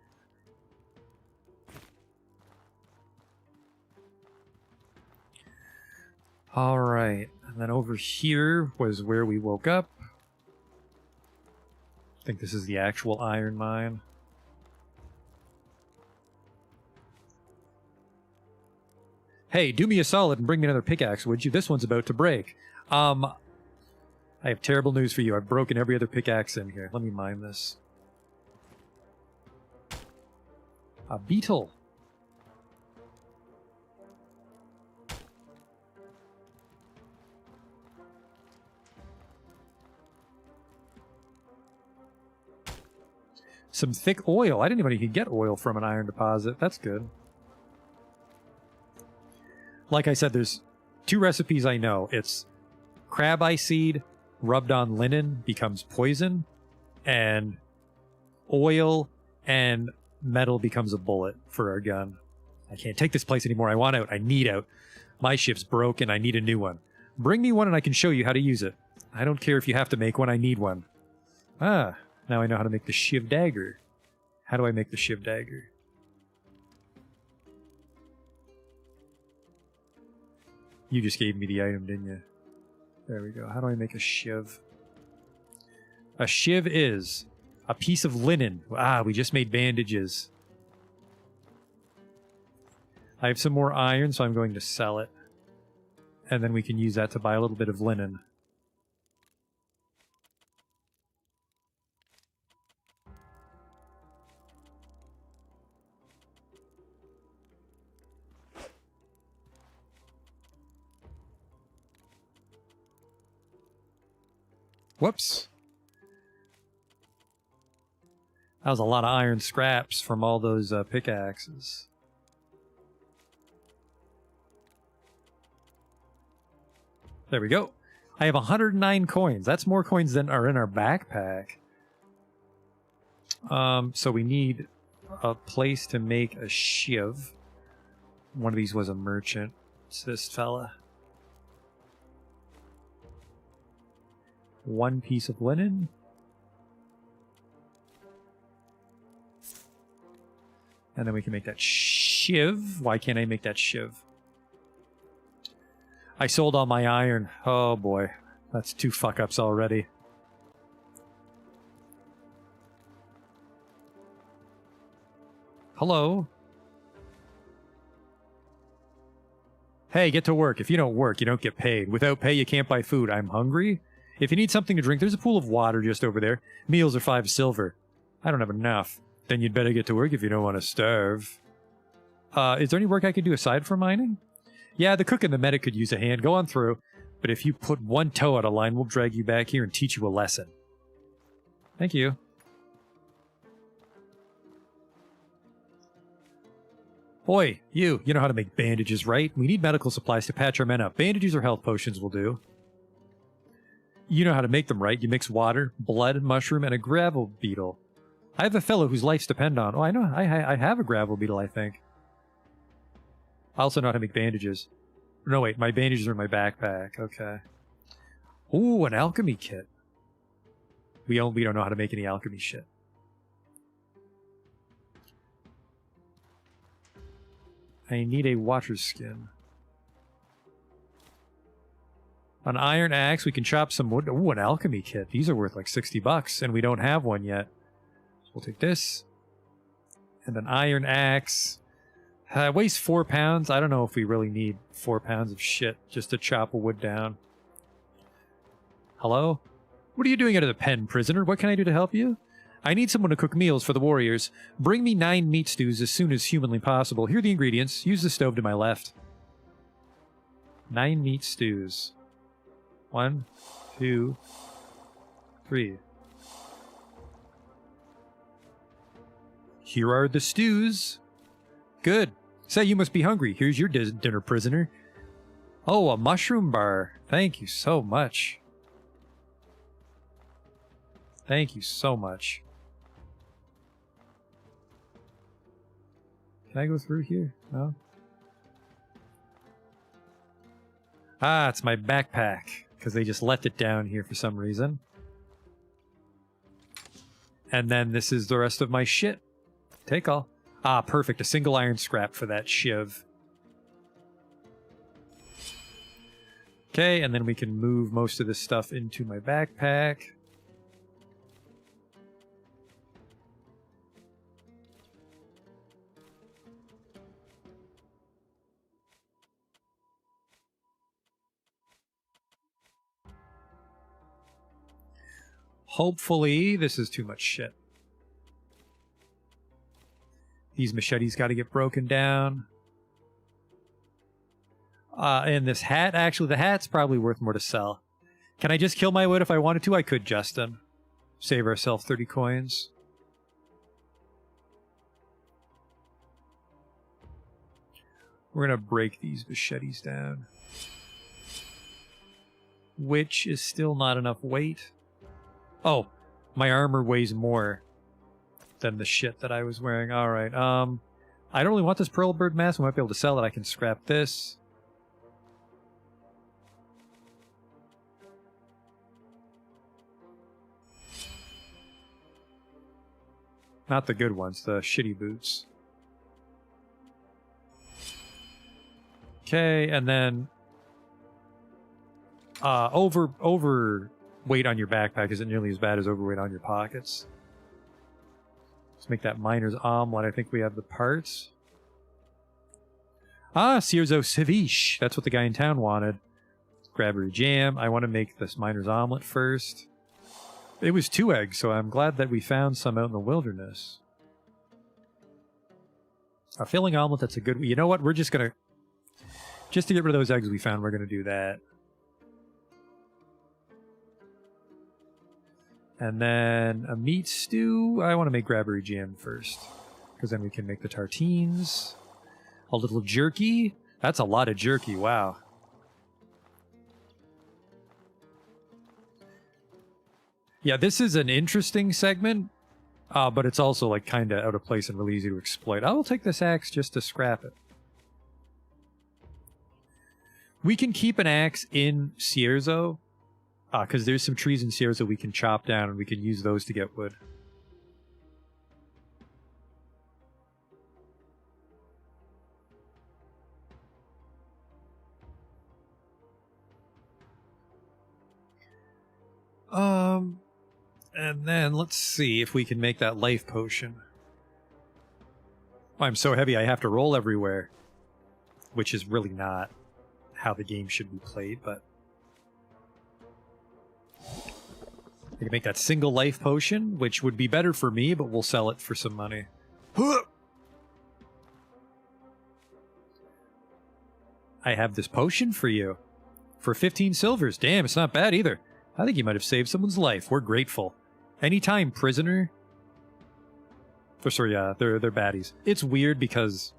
Alright. And then over here was where we woke up. I think this is the actual iron mine. Hey, do me a solid and bring me another pickaxe, would you? This one's about to break. I have terrible news for you. I've broken every other pickaxe in here. Let me mine this. A beetle. Some thick oil. I didn't even know you could get oil from an iron deposit. That's good. Like I said, there's 2 recipes I know. It's crab eye seed rubbed on linen becomes poison, and oil and metal becomes a bullet for our gun. I can't take this place anymore. I want out. I need out. My ship's broken. I need a new one. Bring me one and I can show you how to use it. I don't care if you have to make one. I need one. Ah, now I know how to make the shiv dagger. How do I make the shiv dagger? You just gave me the item, didn't you? There we go. How do I make a shiv? A shiv is a piece of linen. Ah, we just made bandages. I have some more iron, so I'm going to sell it. And then we can use that to buy a little bit of linen. Whoops. That was a lot of iron scraps from all those pickaxes. There we go. I have 109 coins. That's more coins than are in our backpack. So we need a place to make a shiv. One of these was a merchant. It's this fella. 1 piece of linen. And then we can make that shiv. Why can't I make that shiv? I sold all my iron. Oh boy. That's 2 fuck-ups already. Hello? Hey, get to work. If you don't work, you don't get paid. Without pay, you can't buy food. I'm hungry. If you need something to drink, there's a pool of water just over there. Meals are 5 silver. I don't have enough. Then you'd better get to work if you don't want to starve. Is there any work I could do aside from mining? Yeah, the cook and the medic could use a hand. Go on through. But if you put 1 toe out of line, we'll drag you back here and teach you a lesson. Thank you. Boy, you know how to make bandages, right? We need medical supplies to patch our men up. Bandages or health potions will do. You know how to make them, right? You mix water, blood, mushroom, and a gravel beetle. I have a fellow whose lives depend on... Oh, I know. I have a gravel beetle, I think. I also know how to make bandages. No, wait. My bandages are in my backpack. Okay. Ooh, an alchemy kit. We don't know how to make any alchemy shit. I need a water skin. An iron axe. We can chop some wood. Ooh, an alchemy kit. These are worth like $60, and we don't have one yet. So we'll take this. And an iron axe. It weighs 4 pounds. I don't know if we really need 4 pounds of shit just to chop a wood down. Hello? What are you doing out of the pen, prisoner? What can I do to help you? I need someone to cook meals for the warriors. Bring me 9 meat stews as soon as humanly possible. Here are the ingredients. Use the stove to my left. 9 meat stews. 1, 2, 3. Here are the stews. Good. Say, you must be hungry. Here's your dinner, prisoner. Oh, a mushroom bar. Thank you so much. Thank you so much. Can I go through here? No? Ah, it's my backpack. Because they just left it down here for some reason. And then this is the rest of my shit. Take all. Ah, perfect. A single iron scrap for that shiv. Okay, and then we can move most of this stuff into my backpack. Hopefully, this is too much shit. These machetes got to get broken down. And this hat, actually, the hat's probably worth more to sell. Can I just kill my wood if I wanted to? I could, Justin. Save ourselves 30 coins. We're going to break these machetes down. Which is still not enough weight. Oh, my armor weighs more than the shit that I was wearing. Alright, I don't really want this pearl bird mask. I might be able to sell it. I can scrap this. Not the good ones, the shitty boots. Okay, and then overweight on your backpack isn't nearly as bad as overweight on your pockets. Let's make that miner's omelet. I think we have the parts. Ah, Cierzo Ceviche. That's what the guy in town wanted. Grabbery jam. I want to make this miner's omelet first. It was 2 eggs, so I'm glad that we found some out in the wilderness. A filling omelet, that's a good... You know what? We're just going to... Just to get rid of those eggs we found, we're going to do that. And then a meat stew. I want to make grabbery jam first, because then we can make the tartines. A little jerky. That's a lot of jerky. Wow. Yeah, this is an interesting segment, but it's also like kind of out of place and really easy to exploit. I will take this axe just to scrap it. We can keep an axe in Cierzo, because there's some trees in Cierzo we can chop down, and we can use those to get wood. And then let's see if we can make that life potion. I'm so heavy I have to roll everywhere, which is really not how the game should be played, but I can make that single life potion, which would be better for me, but we'll sell it for some money. I have this potion for you. For 15 silvers. Damn, it's not bad either. I think you might have saved someone's life. We're grateful. Anytime prisoner... Or sorry, yeah, they're baddies. It's weird because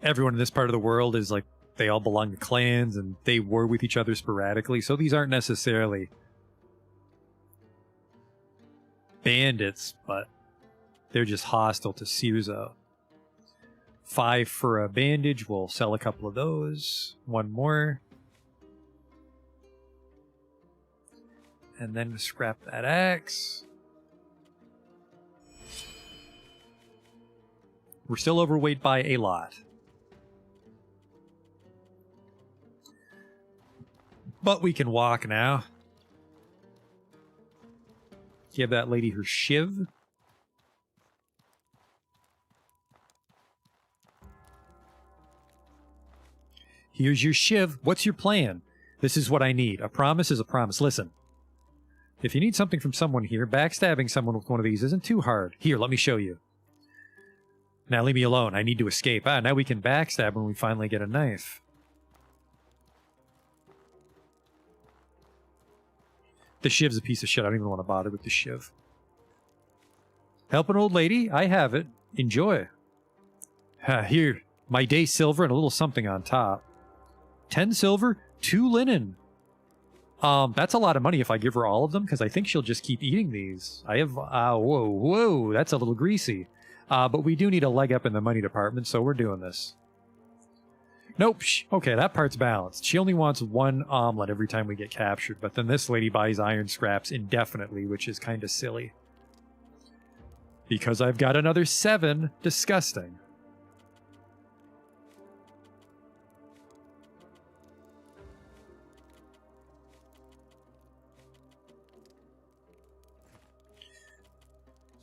everyone in this part of the world is like, they all belong to clans and they war with each other sporadically, so these aren't necessarily bandits, but they're just hostile to Suzo. 5 for a bandage, we'll sell a couple of those. 1 more. And then scrap that axe. We're still overweight by a lot. But we can walk now. Give that lady her shiv. Here's your shiv. What's your plan? This is what I need. A promise is a promise. Listen. If you need something from someone here, backstabbing someone with one of these isn't too hard. Here, let me show you. Now leave me alone. I need to escape. Ah, now we can backstab when we finally get a knife. The shiv's a piece of shit. I don't even want to bother with the shiv. Help an old lady? I have it. Enjoy. Here, my day silver and a little something on top. 10 silver, 2 linen. That's a lot of money if I give her all of them, because I think she'll just keep eating these. I have, whoa, that's a little greasy. But we do need a leg up in the money department, so we're doing this. Nope. Okay, that part's balanced. She only wants 1 omelet every time we get captured, but then this lady buys iron scraps indefinitely, which is kind of silly. Because I've got another 7. Disgusting.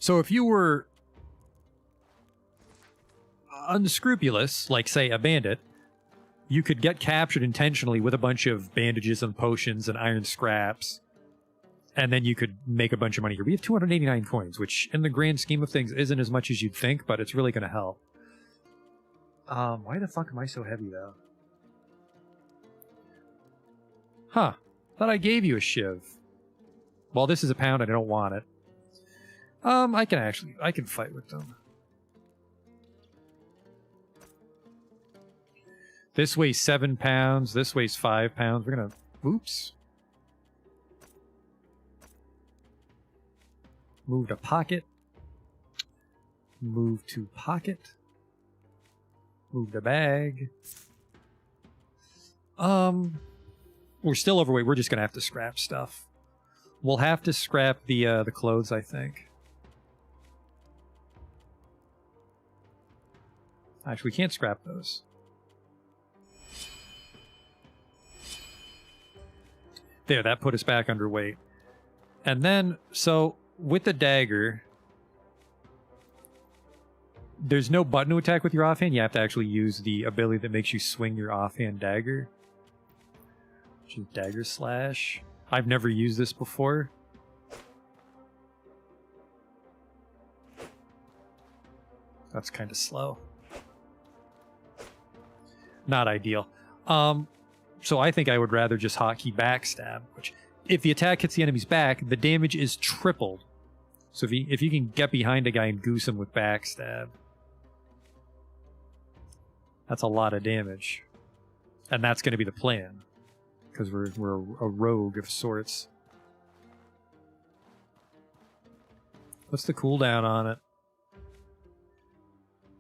So if you were unscrupulous, like, say, a bandit, you could get captured intentionally with a bunch of bandages and potions and iron scraps, and then you could make a bunch of money here. We have 289 coins, which in the grand scheme of things isn't as much as you'd think, but it's really going to help. Why the fuck am I so heavy, though? Huh. Thought I gave you a shiv. Well, this is a pound and I don't want it. I can fight with them. This weighs 7 pounds. This weighs 5 pounds. We're gonna... Oops. Move to pocket. Move to pocket. Move to bag. We're still overweight. We're just gonna have to scrap stuff. We'll have to scrap the clothes, I think. Actually, we can't scrap those. There, that put us back underweight. And then, so, with the dagger, there's no button to attack with your offhand. You have to actually use the ability that makes you swing your offhand dagger. Which is Dagger Slash. I've never used this before. That's kind of slow. Not ideal. So I think I would rather just hotkey backstab, which if the attack hits the enemy's back, the damage is tripled. So if you can get behind a guy and goose him with backstab, that's a lot of damage. And that's going to be the plan, because we're a rogue of sorts. What's the cooldown on it?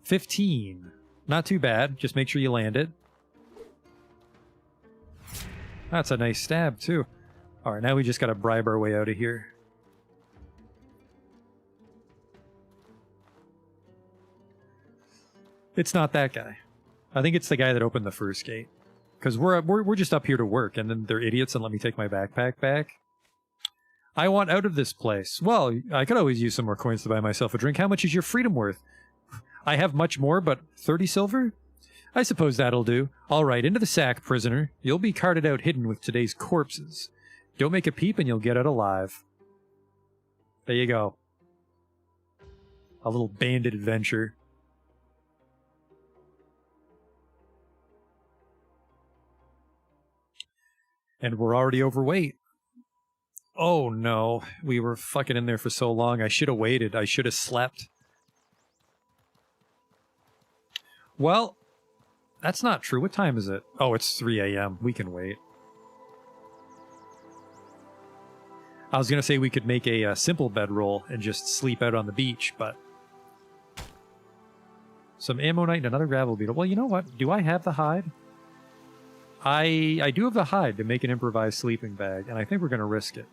15. Not too bad. Just make sure you land it. That's a nice stab, too. Alright, now we just gotta bribe our way out of here. It's not that guy. I think it's the guy that opened the first gate. Because we're just up here to work, and then they're idiots and let me take my backpack back. I want out of this place. Well, I could always use some more coins to buy myself a drink. How much is your freedom worth? I have much more, but 30 silver? I suppose that'll do. All right, into the sack, prisoner. You'll be carted out hidden with today's corpses. Don't make a peep and you'll get out alive. There you go. A little bandit adventure. And we're already overweight. Oh no, we were fucking in there for so long. I should have waited. I should have slept. Well, that's not true. What time is it? Oh, it's 3 a.m. We can wait. I was going to say we could make a simple bedroll and just sleep out on the beach, but... Some ammonite and another gravel beetle. Well, you know what? Do I have the hide? I do have the hide to make an improvised sleeping bag, and I think we're going to risk it.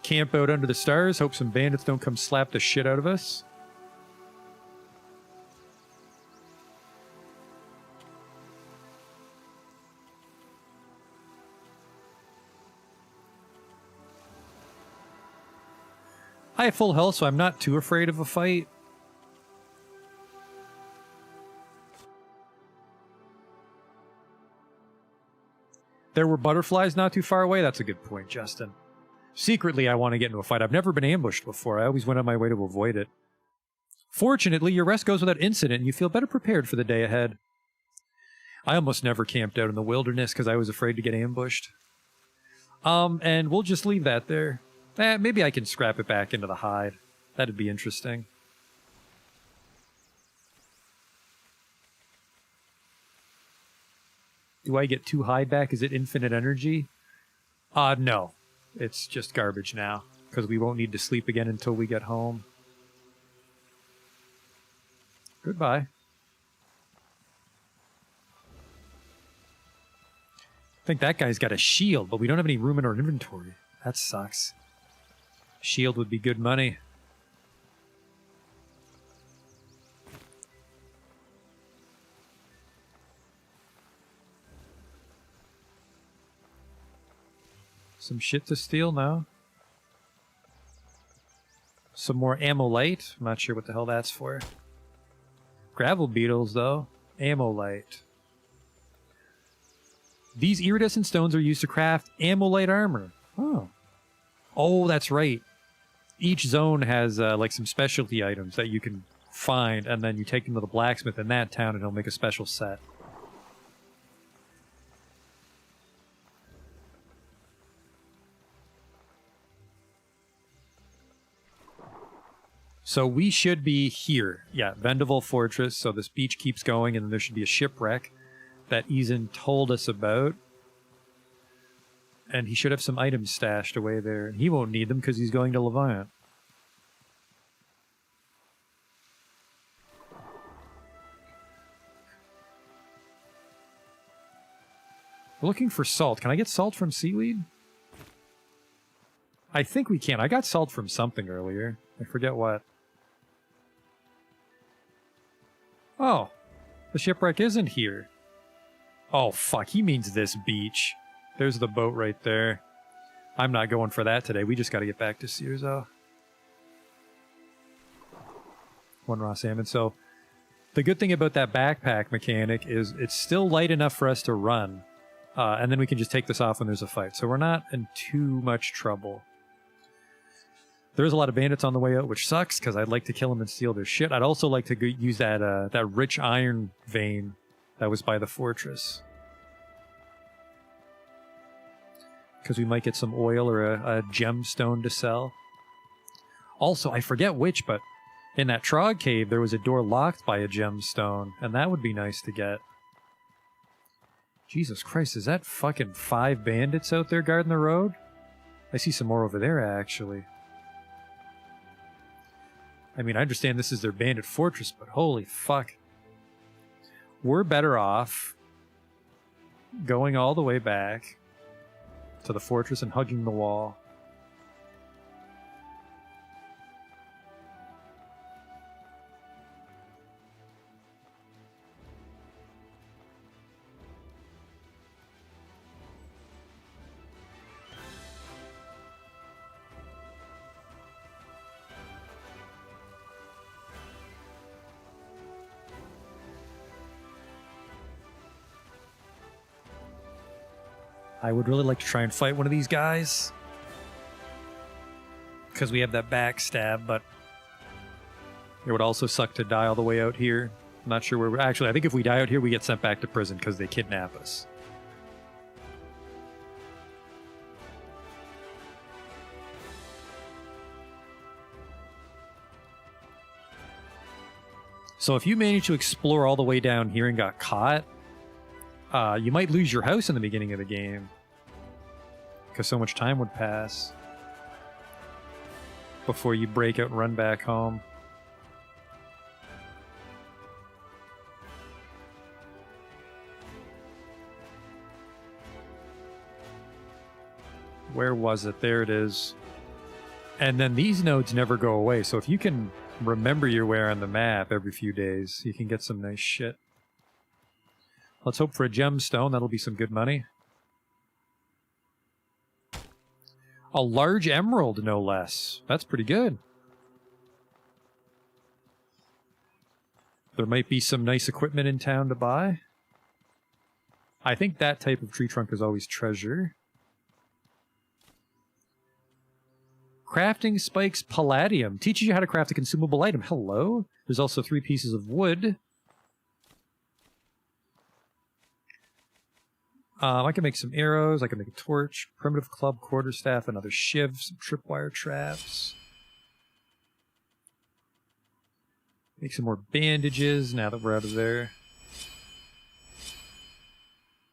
Camp out under the stars, hope some bandits don't come slap the shit out of us. I have full health, so I'm not too afraid of a fight. There were butterflies not too far away. That's a good point, Justin. Secretly, I want to get into a fight. I've never been ambushed before. I always went on my way to avoid it. Fortunately, your rest goes without incident, and you feel better prepared for the day ahead. I almost never camped out in the wilderness because I was afraid to get ambushed. And we'll just leave that there. Maybe I can scrap it back into the hide. That'd be interesting. Do I get 2 hide back? Is it infinite energy? No. It's just garbage now, because we won't need to sleep again until we get home. Goodbye. I think that guy's got a shield, but we don't have any room in our inventory. That sucks. Shield would be good money. Some shit to steal now. Some more ammo-lite. I'm not sure what the hell that's for. Gravel beetles, though. Ammo-lite. These iridescent stones are used to craft ammo-lite armor. Oh. Oh, that's right. Each zone has like some specialty items that you can find, and then you take them to the blacksmith in that town and he'll make a special set. So we should be here. Yeah, Vendaval Fortress. So this beach keeps going, and then there should be a shipwreck that Eason told us about. And he should have some items stashed away there. He won't need them because he's going to Levant. We're looking for salt. Can I get salt from seaweed? I think we can. I got salt from something earlier. I forget what. Oh, the shipwreck isn't here. Oh, fuck. He means this beach. There's the boat right there. I'm not going for that today. We just got to get back to Searzo. One raw salmon. So the good thing about that backpack mechanic is it's still light enough for us to run. And then we can just take this off when there's a fight. So we're not in too much trouble. There's a lot of bandits on the way out, which sucks, because I'd like to kill them and steal their shit. I'd also like to use that rich iron vein that was by the fortress. Because we might get some oil or a gemstone to sell. Also, I forget which, but in that Trog cave, there was a door locked by a gemstone, and that would be nice to get. Jesus Christ, is that fucking 5 bandits out there guarding the road? I see some more over there, actually. I mean, I understand this is their bandit fortress, but holy fuck. We're better off going all the way back to the fortress and hugging the wall. I would really like to try and fight one of these guys. Because we have that backstab, but it would also suck to die all the way out here. I'm not sure where we're... Actually, I think if we die out here, we get sent back to prison because they kidnap us. So if you manage to explore all the way down here and got caught, you might lose your house in the beginning of the game. Because so much time would pass before you break out and run back home. Where was it? There it is. And then these nodes never go away, so if you can remember your way on the map every few days, you can get some nice shit. Let's hope for a gemstone. That'll be some good money. A large emerald, no less. That's pretty good. There might be some nice equipment in town to buy. I think that type of tree trunk is always treasure. Crafting spikes palladium. Teaches you how to craft a consumable item. Hello. There's also 3 pieces of wood. I can make some arrows. I can make a torch, primitive club, quarterstaff, another shiv, some tripwire traps. Make some more bandages now that we're out of there.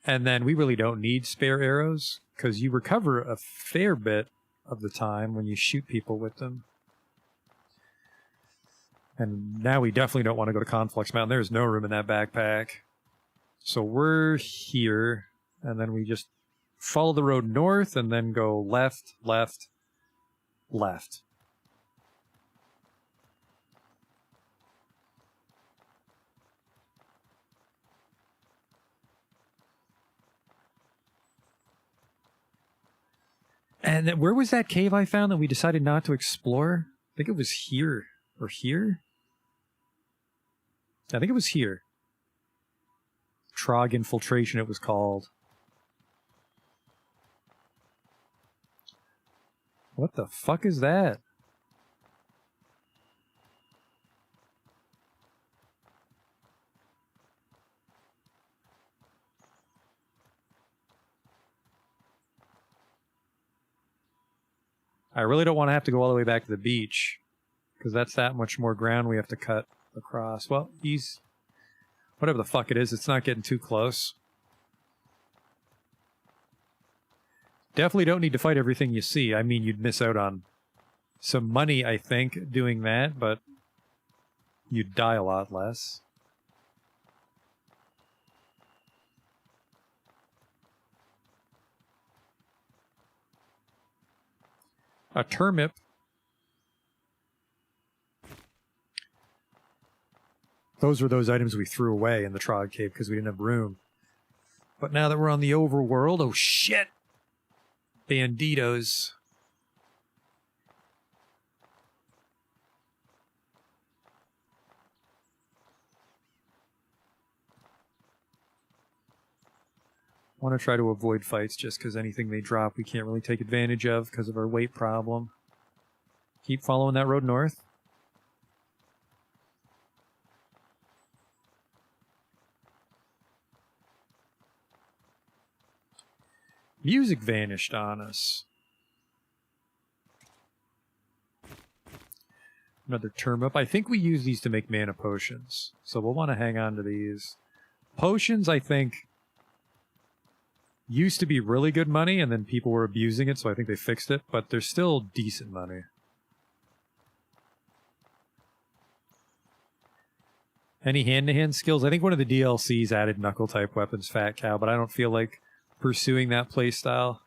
And then we really don't need spare arrows because you recover a fair bit of the time when you shoot people with them. And now we definitely don't want to go to Conflux Mountain. There's no room in that backpack. So we're here. And then we just follow the road north and then go left, left, left. And then where was that cave I found that we decided not to explore? I think it was here. Or here? I think it was here. Trog Infiltration it was called. What the fuck is that? I really don't want to have to go all the way back to the beach, because that's that much more ground we have to cut across. Well, whatever the fuck it is, it's not getting too close. Definitely don't need to fight everything you see. I mean, you'd miss out on some money, I think, doing that, but you'd die a lot less. A turnip. Those were those items we threw away in the Trog Cave because we didn't have room. But now that we're on the overworld, oh shit! Banditos. Want to try to avoid fights just because anything they drop we can't really take advantage of because of our weight problem. Keep following that road north. Music vanished on us. Another turnip. I think we use these to make mana potions, so we'll want to hang on to these. Potions, I think, used to be really good money, and then people were abusing it, so I think they fixed it, but they're still decent money. Any hand-to-hand skills? I think one of the DLCs added knuckle-type weapons, Fat Cow, but I don't feel like pursuing that playstyle.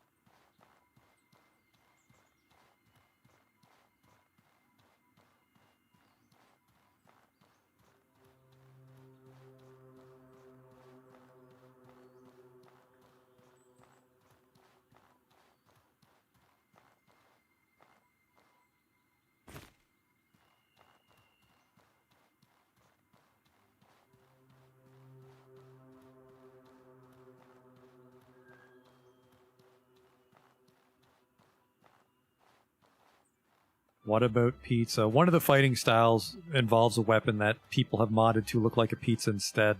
What about pizza? One of the fighting styles involves a weapon that people have modded to look like a pizza instead.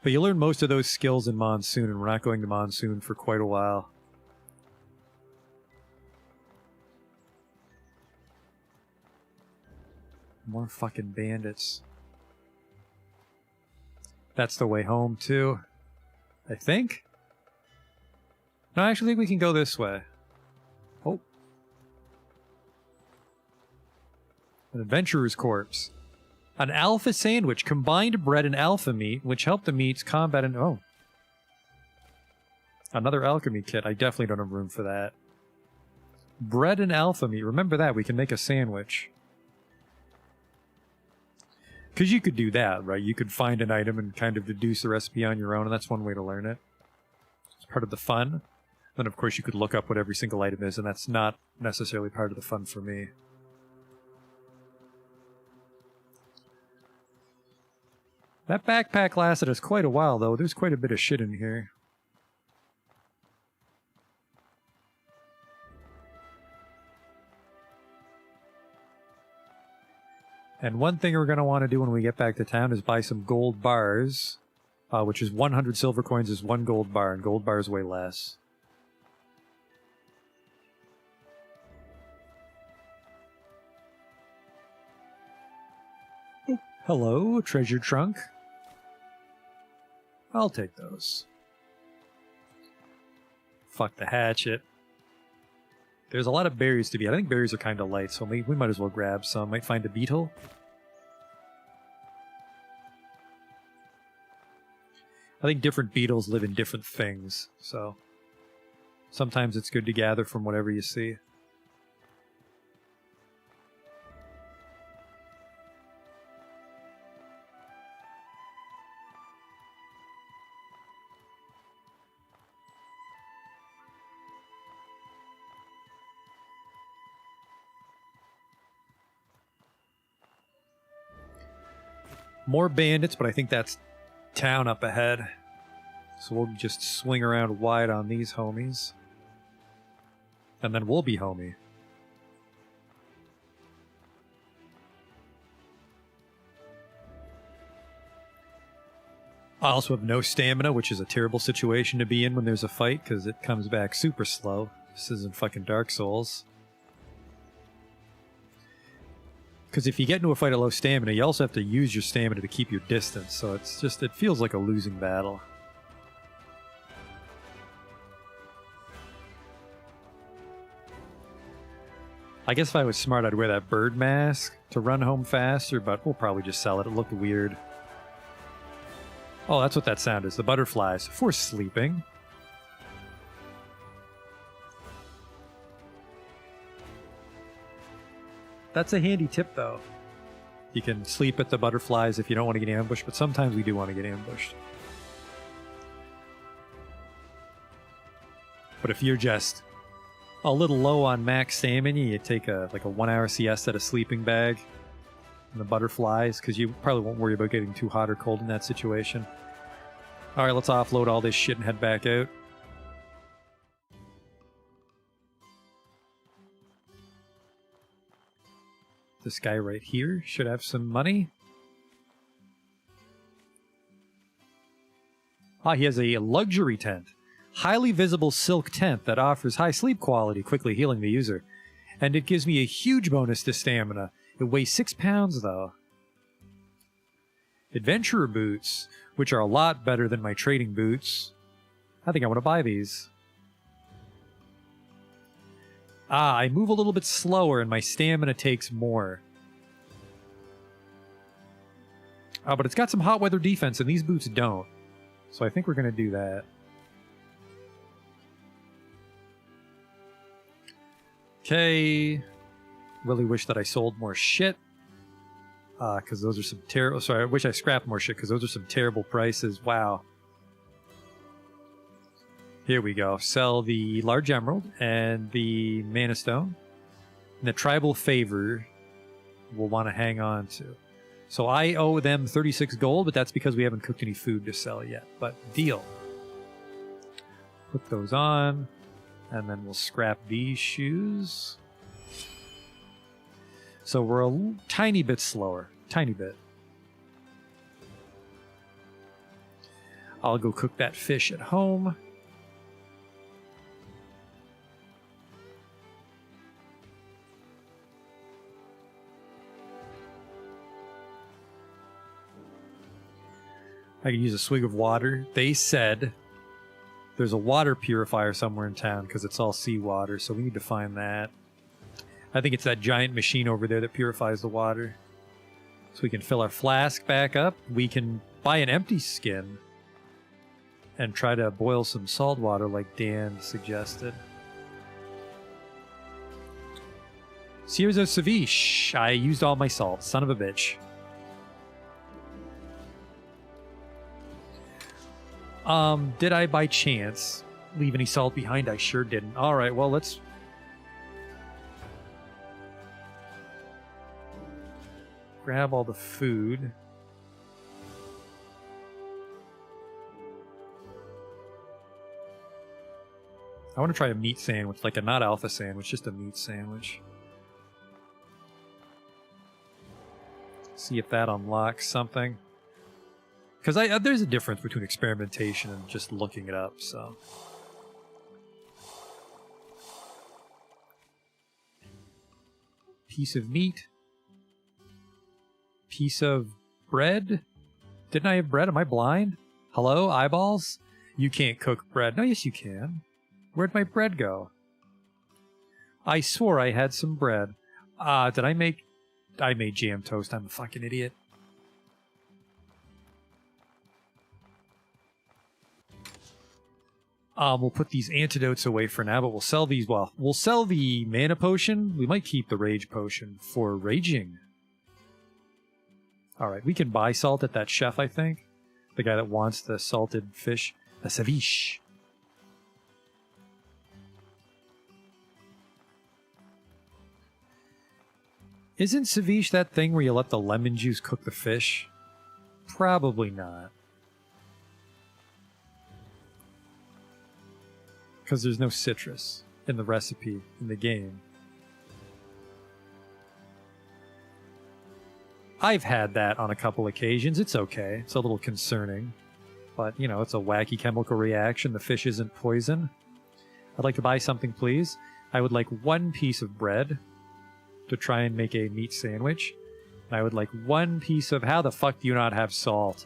But you learn most of those skills in Monsoon, and we're not going to Monsoon for quite a while. More fucking bandits. That's the way home, too. I think? No, I actually think we can go this way. Oh. An adventurer's corpse. An alpha sandwich, combined bread and alpha meat, which help the meats combat and... Oh. Another alchemy kit. I definitely don't have room for that. Bread and alpha meat. Remember that. We can make a sandwich. Because you could do that, right? You could find an item and kind of deduce the recipe on your own, and that's one way to learn it. It's part of the fun. Then, of course, you could look up what every single item is, and that's not necessarily part of the fun for me. That backpack lasted us quite a while, though. There's quite a bit of shit in here. And one thing we're going to want to do when we get back to town is buy some gold bars, which is 100 silver coins is 1 gold bar, and gold bars way less. Oh, hello, treasure trunk. I'll take those. Fuck the hatchet. There's a lot of berries to be. I think berries are kind of light, so we might as well grab some. Might find a beetle. I think different beetles live in different things, so sometimes it's good to gather from whatever you see. More bandits, but I think that's town up ahead. So we'll just swing around wide on these homies. And then we'll be homie. I also have no stamina, which is a terrible situation to be in when there's a fight, because it comes back super slow. This isn't fucking Dark Souls. Because if you get into a fight at low stamina, you also have to use your stamina to keep your distance, so it's just, it feels like a losing battle. I guess if I was smart, I'd wear that bird mask to run home faster, but we'll probably just sell it. It looked weird. Oh, that's what that sound is. The butterflies. For sleeping. That's a handy tip, though. You can sleep at the butterflies if you don't want to get ambushed, but sometimes we do want to get ambushed. But if you're just a little low on max stamina, you take a 1 hour siesta at a sleeping bag and the butterflies, because you probably won't worry about getting too hot or cold in that situation. Alright, let's offload all this shit and head back out. This guy right here should have some money. Ah, he has a luxury tent. Highly visible silk tent that offers high sleep quality, quickly healing the user. And it gives me a huge bonus to stamina. It weighs 6 pounds, though. Adventurer boots, which are a lot better than my trading boots. I think I want to buy these. Ah, I move a little bit slower and my stamina takes more. Oh, but it's got some hot weather defense and these boots don't. So I think we're going to do that. Okay. Really wish that I sold more shit. Because those are some terrible... Sorry, I wish I scrapped more shit because those are some terrible prices. Wow. Here we go. Sell the large emerald and the mana stone. And the tribal favor we'll want to hang on to. So I owe them 36 gold, but that's because we haven't cooked any food to sell yet. But deal. Put those on. And then we'll scrap these shoes. So we're a tiny bit slower. Tiny bit. I'll go cook that fish at home. I can use a swig of water. They said there's a water purifier somewhere in town because it's all seawater, so we need to find that. I think it's that giant machine over there that purifies the water. So we can fill our flask back up. We can buy an empty skin and try to boil some salt water like Dan suggested. Cierzo Ceviche. I used all my salt. Son of a bitch. Did I by chance leave any salt behind? I sure didn't. Alright, well, let's... grab all the food. I want to try a meat sandwich, like a not alpha sandwich, just a meat sandwich. See if that unlocks something. Because there's a difference between experimentation and just looking it up, so... Piece of meat. Piece of bread? Didn't I have bread? Am I blind? Hello, eyeballs? You can't cook bread. No, yes you can. Where'd my bread go? I swore I had some bread. Did I make... I made jam toast. I'm a fucking idiot. We'll put these antidotes away for now, but we'll sell these... Well, we'll sell the mana potion. We might keep the rage potion for raging. Alright, we can buy salt at that chef, I think. The guy that wants the salted fish. The ceviche. Isn't ceviche that thing where you let the lemon juice cook the fish? Probably not. Because there's no citrus in the recipe in the game. I've had that on a couple occasions. It's okay. It's a little concerning. But, you know, it's a wacky chemical reaction. The fish isn't poison. I'd like to buy something, please. I would like 1 piece of bread to try and make a meat sandwich. And I would like 1 piece of... How the fuck do you not have salt?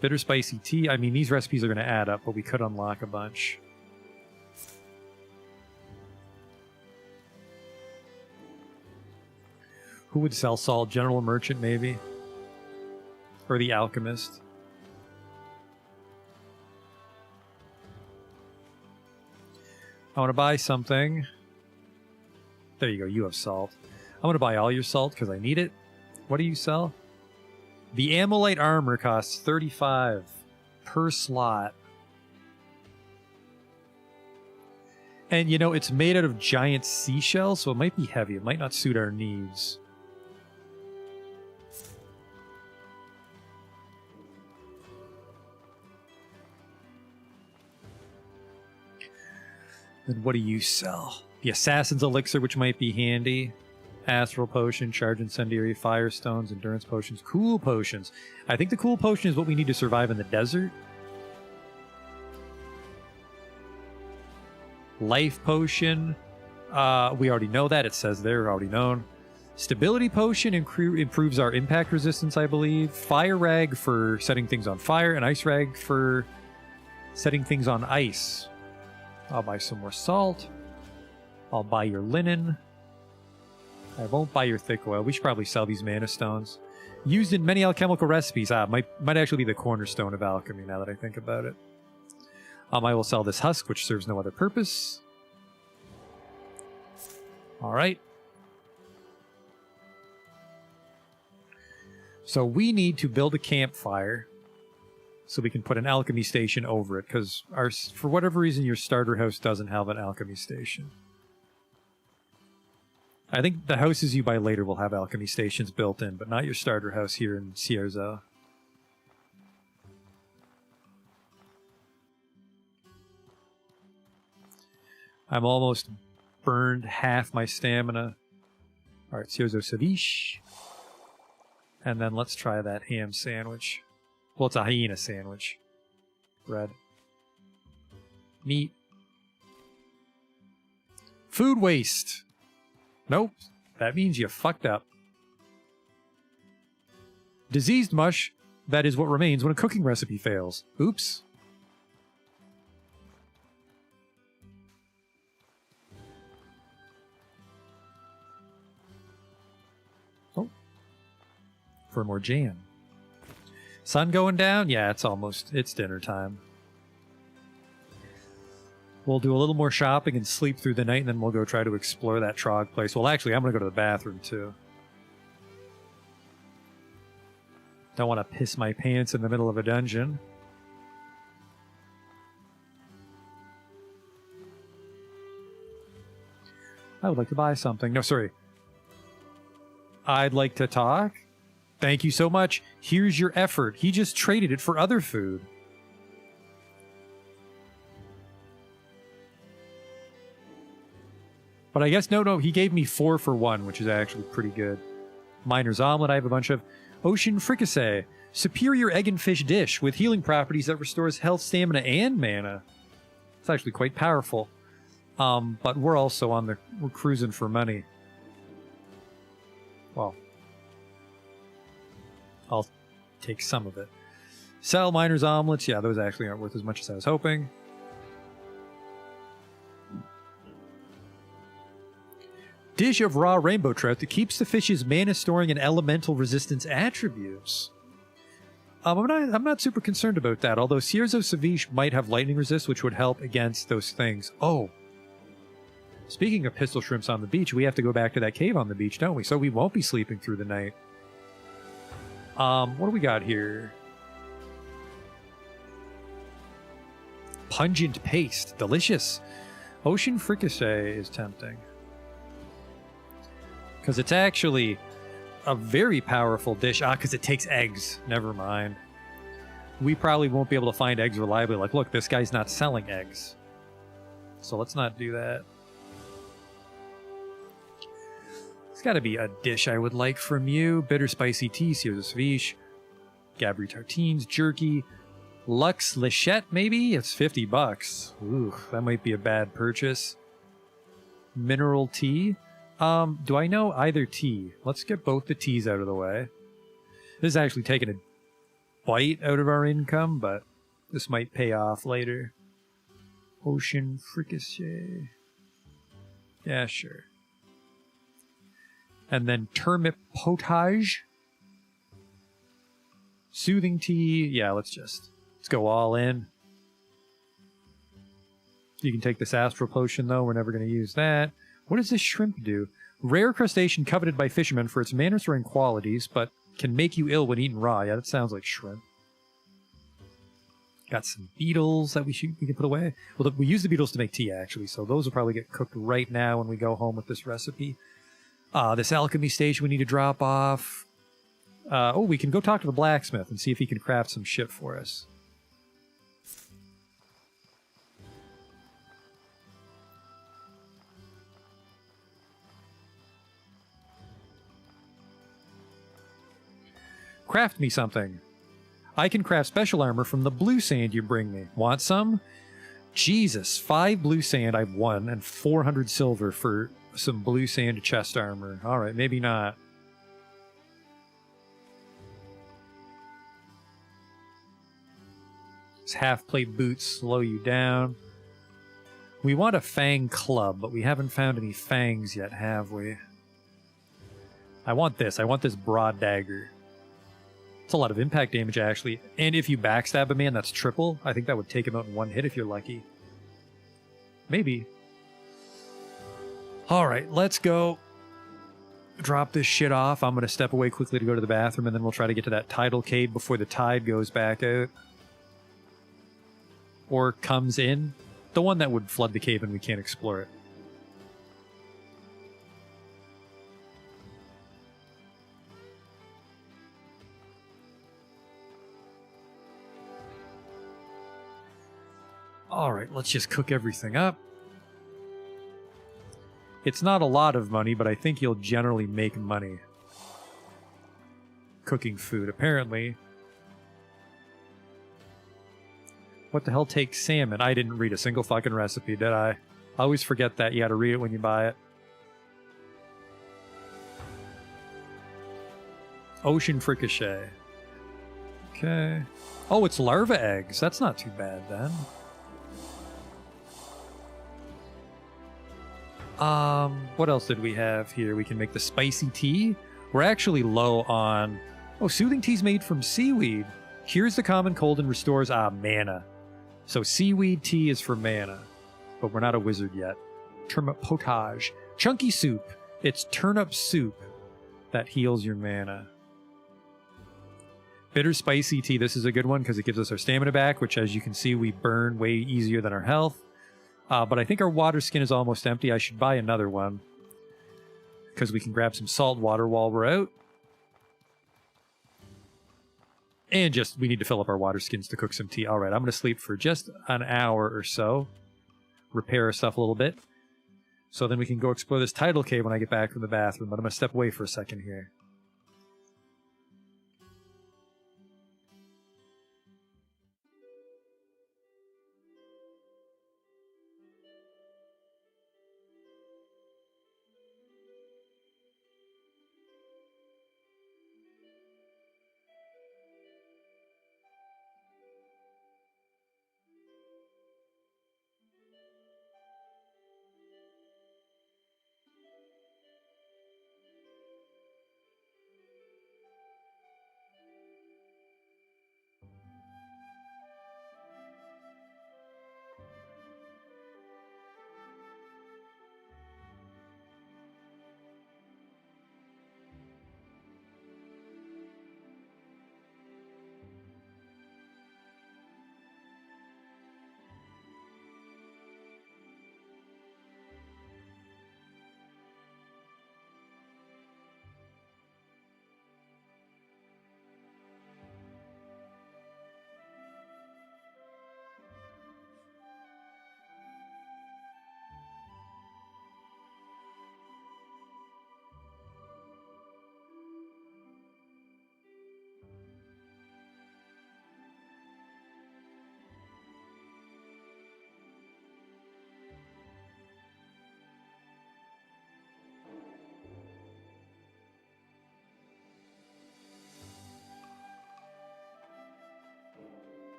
Bitter spicy tea. I mean, these recipes are going to add up, but we could unlock a bunch. Who would sell salt? General Merchant, maybe? Or the Alchemist? I want to buy something. There you go, you have salt. I'm going to buy all your salt because I need it. What do you sell? The Amolite armor costs 35 per slot. And you know, it's made out of giant seashells, so it might be heavy. It might not suit our needs. Then what do you sell? The Assassin's Elixir, which might be handy. Astral Potion, Charge Incendiary, Firestones, Endurance Potions, Cool Potions. I think the Cool Potion is what we need to survive in the desert. Life Potion. We already know that. It says there, already known. Stability Potion improves our impact resistance, I believe. Fire Rag for setting things on fire, and Ice Rag for setting things on ice. I'll buy some more salt. I'll buy your linen. I won't buy your thick oil. We should probably sell these mana stones. Used in many alchemical recipes. Might actually be the cornerstone of alchemy now that I think about it. I will sell this husk, which serves no other purpose. Alright. So we need to build a campfire so we can put an alchemy station over it, because for whatever reason your starter house doesn't have an alchemy station. I think the houses you buy later will have alchemy stations built in, but not your starter house here in Cierzo. I'm almost burned half my stamina. Alright, Cierzo Ceviche. And then let's try that ham sandwich. Well, it's a hyena sandwich. Bread. Meat. Food waste. Nope. That means you fucked up. Diseased mush. That is what remains when a cooking recipe fails. Oops. Oh. For more jam. Sun going down? Yeah, it's dinner time. We'll do a little more shopping and sleep through the night, and then we'll go try to explore that Trog place. Well, actually, I'm going to go to the bathroom, too. Don't want to piss my pants in the middle of a dungeon. I would like to buy something. No, sorry. I'd like to talk. Thank you so much. Here's your effort. He just traded it for other food. But I guess, no, he gave me 4 for 1, which is actually pretty good. Miner's Omelet, I have a bunch of. Ocean Fricassee. Superior egg and fish dish with healing properties that restores health, stamina, and mana. It's actually quite powerful. But we're also we're cruising for money. Well, I'll take some of it. Sell Miner's Omelets. Yeah, those actually aren't worth as much as I was hoping. Dish of raw rainbow trout that keeps the fish's mana storing and elemental resistance attributes. I'm not super concerned about that, although Cierzo Ceviche might have lightning resist, which would help against those things. Oh. Speaking of pistol shrimps on the beach, we have to go back to that cave on the beach, don't we? So we won't be sleeping through the night. What do we got here? Pungent paste. Delicious. Ocean Fricassee is tempting. Because it's actually a very powerful dish. Because it takes eggs. Never mind. We probably won't be able to find eggs reliably. Like, look, this guy's not selling eggs. So let's not do that. It's got to be a dish I would like from you. Bitter spicy tea, Cierzo Ceviche, Gabri tartines, jerky, Lux Lichette, maybe? It's $50. Ooh, that might be a bad purchase. Mineral tea. Do I know either tea? Let's get both the teas out of the way. This is actually taking a bite out of our income, but this might pay off later. Ocean Fricassee. Yeah, sure. And then Turnip Potage. Soothing tea. Yeah, let's go all in. You can take this Astral Potion, though. We're never going to use that. What does this shrimp do? Rare crustacean coveted by fishermen for its mana-storing qualities, but can make you ill when eaten raw. Yeah, that sounds like shrimp. Got some beetles that we can put away. Well, we use the beetles to make tea, actually, so those will probably get cooked right now when we go home with this recipe. This alchemy station we need to drop off. We can go talk to the blacksmith and see if he can craft some shit for us. Craft me something. I can craft special armor from the blue sand you bring me. Want some? Jesus, 5 blue sand I've won and 400 silver for some blue sand chest armor. Alright, maybe not. These half-plate boots slow you down. We want a fang club, but we haven't found any fangs yet, have we? I want this. I want this broad dagger. It's a lot of impact damage, actually. And if you backstab a man, that's triple. I think that would take him out in one hit if you're lucky. Maybe. Alright, let's go. Drop this shit off. I'm going to step away quickly to go to the bathroom, and then we'll try to get to that tidal cave before the tide goes back out. Or comes in. The one that would flood the cave and we can't explore it. Alright, let's just cook everything up. It's not a lot of money, but I think you'll generally make money cooking food, apparently. What the hell takes salmon? I didn't read a single fucking recipe, did I? I always forget that. You gotta read it when you buy it. Ocean fricassee. Okay. Oh, it's larva eggs. That's not too bad then. What else did we have here? We can make the spicy tea. We're actually low on... Oh, soothing tea's made from seaweed. Cures the common cold and restores mana. So seaweed tea is for mana. But we're not a wizard yet. Turnip potage. Chunky soup. It's turnip soup that heals your mana. Bitter spicy tea. This is a good one because it gives us our stamina back, which as you can see, we burn way easier than our health. But I think our water skin is almost empty. I should buy another one because we can grab some salt water while we're out. And just, we need to fill up our water skins to cook some tea. All right, I'm going to sleep for just an hour or so. Repair our stuff a little bit. So then we can go explore this tidal cave when I get back from the bathroom. But I'm going to step away for a second here.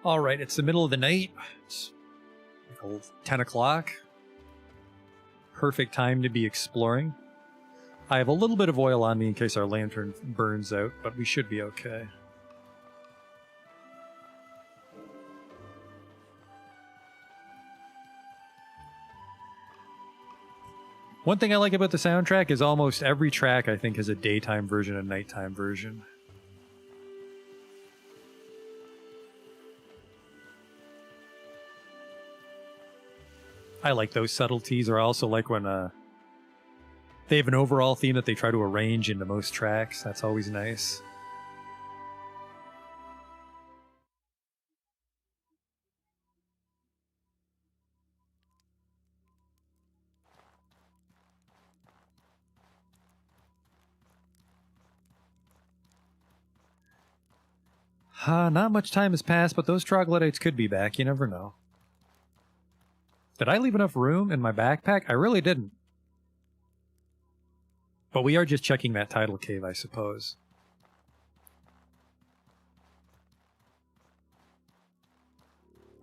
All right, it's the middle of the night. It's like 10 o'clock. Perfect time to be exploring. I have a little bit of oil on me in case our lantern burns out, but we should be okay. One thing I like about the soundtrack is almost every track, I think, has a daytime version and nighttime version. I like those subtleties, or I also like when they have an overall theme that they try to arrange into most tracks. That's always nice. Not much time has passed, but those troglodytes could be back. You never know. Did I leave enough room in my backpack? I really didn't. But we are just checking that tidal cave, I suppose.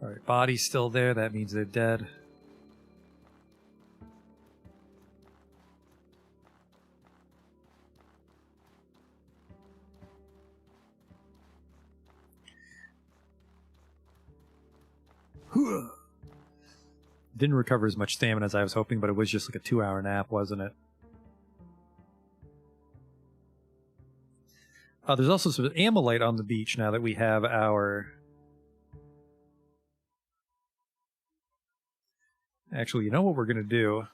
Alright, body's still there. That means they're dead. Didn't recover as much stamina as I was hoping, but it was just like a 2-hour nap, wasn't it? There's also some amylite on the beach now that we have our... Actually, you know what we're going to do?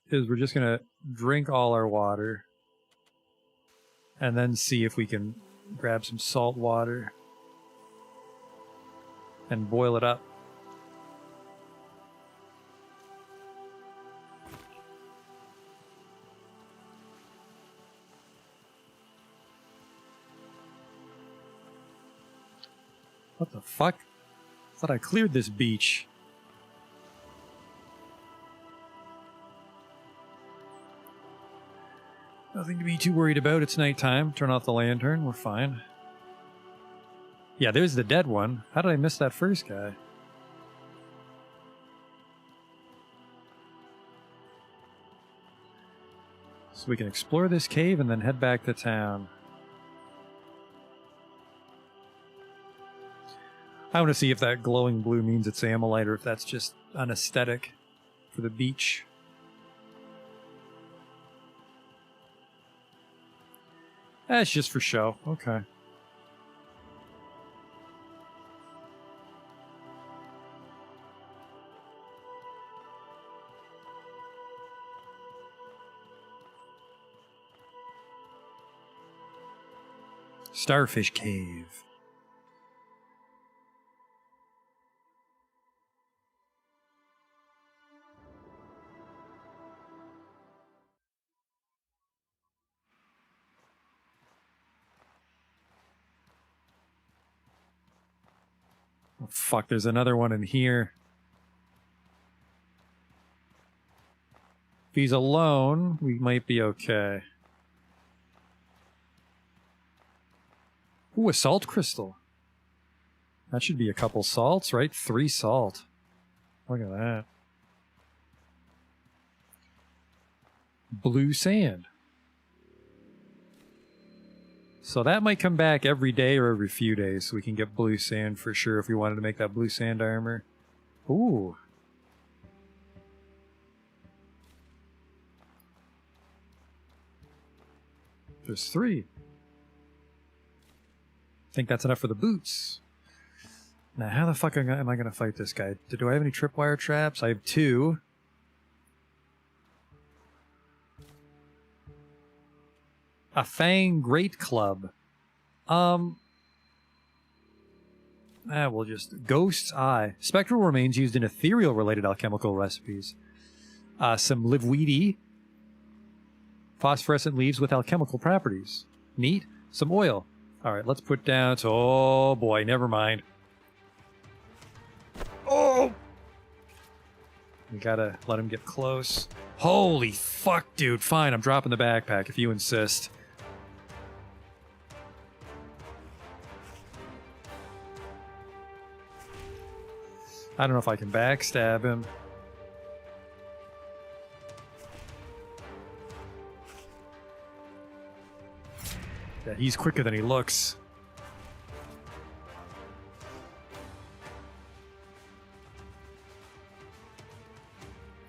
is we're just gonna drink all our water and then see if we can grab some salt water and boil it up. What the fuck? I thought I cleared this beach. Nothing to be too worried about. It's nighttime. Turn off the lantern. We're fine. Yeah, there's the dead one. How did I miss that first guy? So we can explore this cave and then head back to town. I want to see if that glowing blue means it's Ammonite or if that's just an aesthetic for the beach. That's just for show. Okay. Starfish Cave. Oh, fuck, there's another one in here. If he's alone, we might be okay. Ooh, a salt crystal. That should be a couple salts, right? 3 salt. Look at that. Blue sand. So that might come back every day or every few days, so we can get blue sand for sure if we wanted to make that blue sand armor. Ooh. There's 3. I think that's enough for the boots. Now, how the fuck am I going to fight this guy? Do I have any tripwire traps? I have 2. A Fang Great Club. We'll just... Ghost's Eye. Spectral remains used in ethereal-related alchemical recipes. Some liveweedy. Phosphorescent leaves with alchemical properties. Neat. Some oil. Alright, let's put down... Oh, boy, never mind. Oh! We gotta let him get close. Holy fuck, dude. Fine, I'm dropping the backpack if you insist. I don't know if I can backstab him. Yeah, he's quicker than he looks.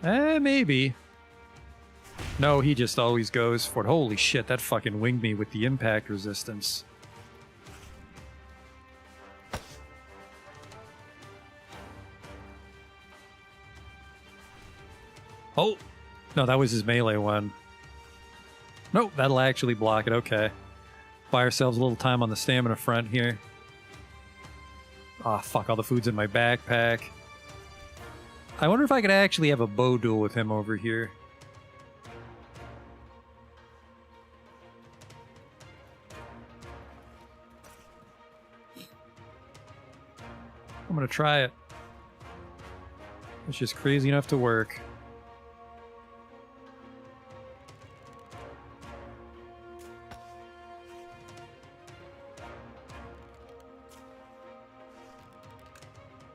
Maybe. No, he just always goes for it. Holy shit, that fucking winged me with the impact resistance. Oh! No, that was his melee one. Nope, that'll actually block it. Okay. Buy ourselves a little time on the stamina front here. Ah, fuck, all the food's in my backpack. I wonder if I could actually have a bow duel with him over here. I'm gonna try it. It's just crazy enough to work.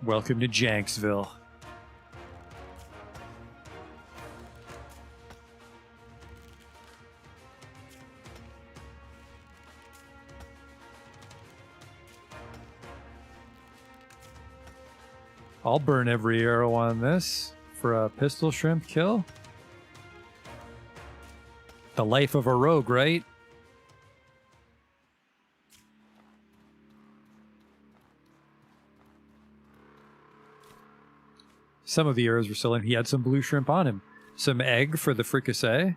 Welcome to Janksville. I'll burn every arrow on this for a pistol shrimp kill. The life of a rogue, right? Some of the arrows were still in. He had some blue shrimp on him. Some egg for the fricassee.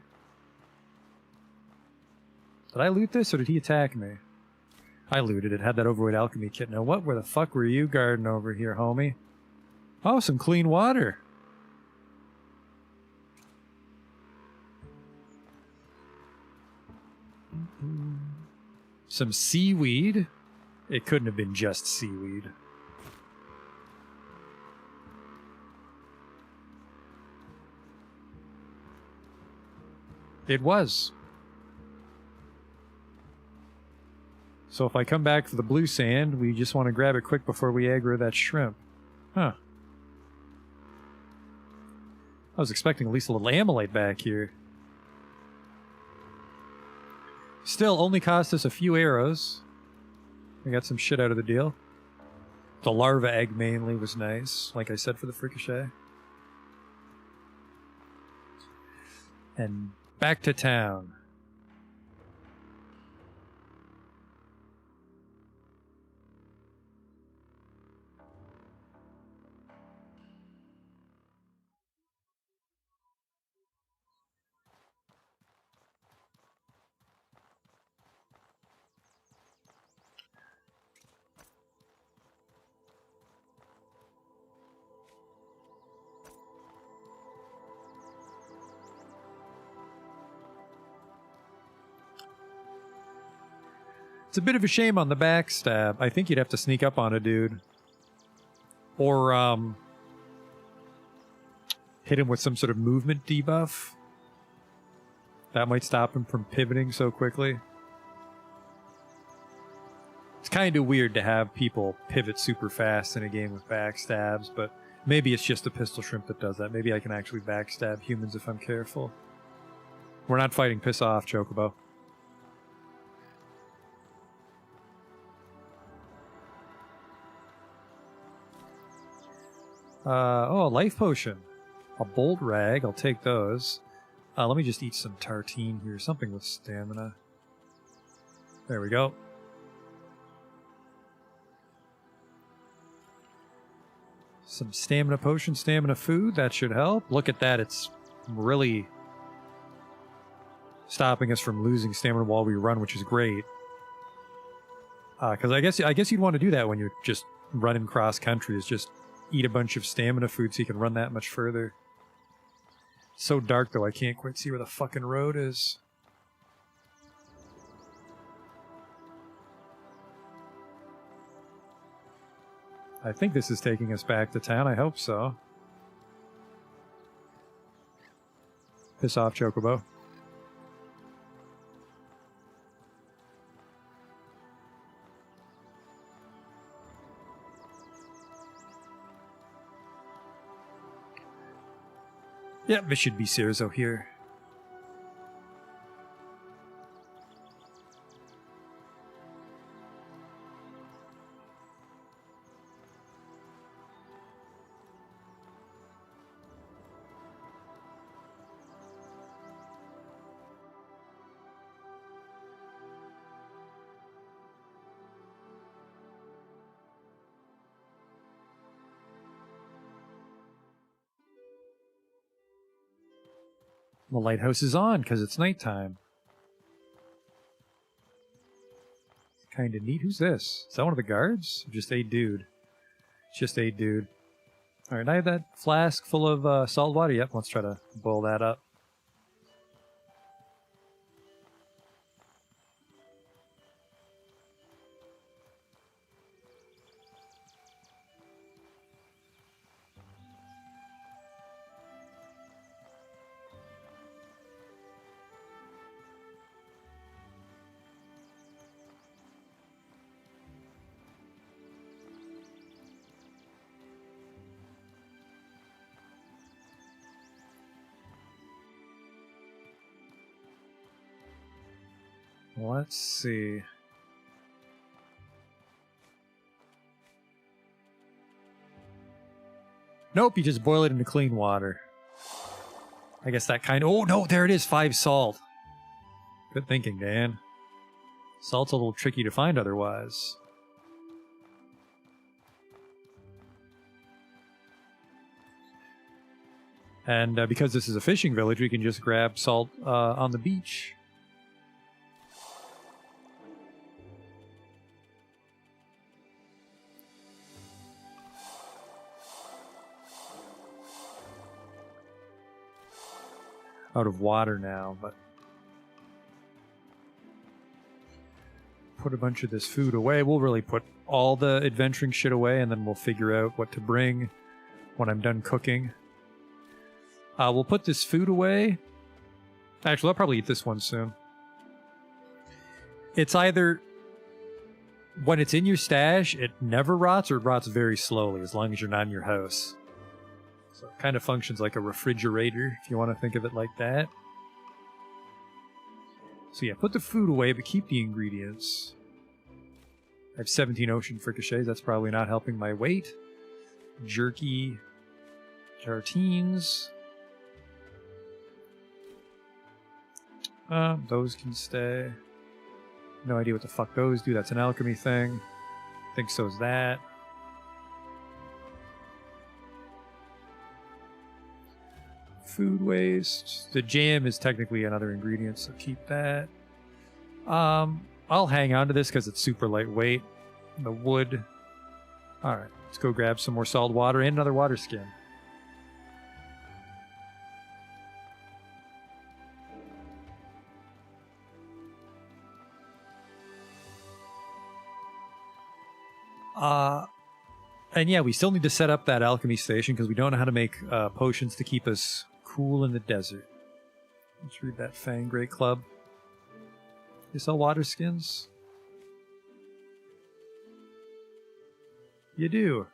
Did I loot this or did he attack me? I looted it. Had that overweight alchemy kit. Now what where the fuck were you guarding over here, homie? Oh, some clean water. Some seaweed. It couldn't have been just seaweed. It was. So if I come back for the blue sand, we just want to grab it quick before we aggro that shrimp. Huh. I was expecting at least a little amylite back here. Still, only cost us a few arrows. We got some shit out of the deal. The larva egg mainly was nice, like I said, for the fricassee. And back to town. It's a bit of a shame on the backstab. I think you'd have to sneak up on a dude. Or, hit him with some sort of movement debuff. That might stop him from pivoting so quickly. It's kind of weird to have people pivot super fast in a game with backstabs, but maybe it's just the pistol shrimp that does that. Maybe I can actually backstab humans if I'm careful. We're not fighting piss off, Chocobo. Oh, a life potion. A bold rag, I'll take those. Let me just eat some tartine here, something with stamina. There we go. Some stamina potion, stamina food, that should help. Look at that, it's really stopping us from losing stamina while we run, which is great. Because I guess you'd want to do that when you're just running cross country, is just eat a bunch of stamina food so you can run that much further. It's so dark though, I can't quite see where the fucking road is. I think this is taking us back to town, I hope so. Piss off, Chocobo. Yep, this should be Cerzo here. The lighthouse is on because it's nighttime. Kind of neat. Who's this? Is that one of the guards? Or just a dude? It's just a dude. Alright, I have that flask full of salt water. Yep, let's try to boil that up. Let's see. Nope, you just boil it into clean water. I guess that kind of... Oh, no, there it is, 5 salt. Good thinking, Dan. Salt's a little tricky to find otherwise. And because this is a fishing village, we can just grab salt on the beach. Out of water now, but put a bunch of this food away. We'll really put all the adventuring shit away, and then we'll figure out what to bring when I'm done cooking. We'll put this food away. Actually, I'll probably eat this one soon. It's either when it's in your stash, it never rots, or it rots very slowly as long as you're not in your house. So it kind of functions like a refrigerator, if you want to think of it like that. So yeah, put the food away, but keep the ingredients. I have 17 ocean fricassées. That's probably not helping my weight. Jerky. Tartines. Those can stay. No idea what the fuck those do. That's an alchemy thing. I think so is that. Food waste. The jam is technically another ingredient, so keep that. I'll hang on to this because it's super lightweight. The wood. Alright, let's go grab some more salt water and another water skin. And yeah, we still need to set up that alchemy station because we don't know how to make potions to keep us cool in the desert. Let's read that Fang Great Club. You sell water skins? You do.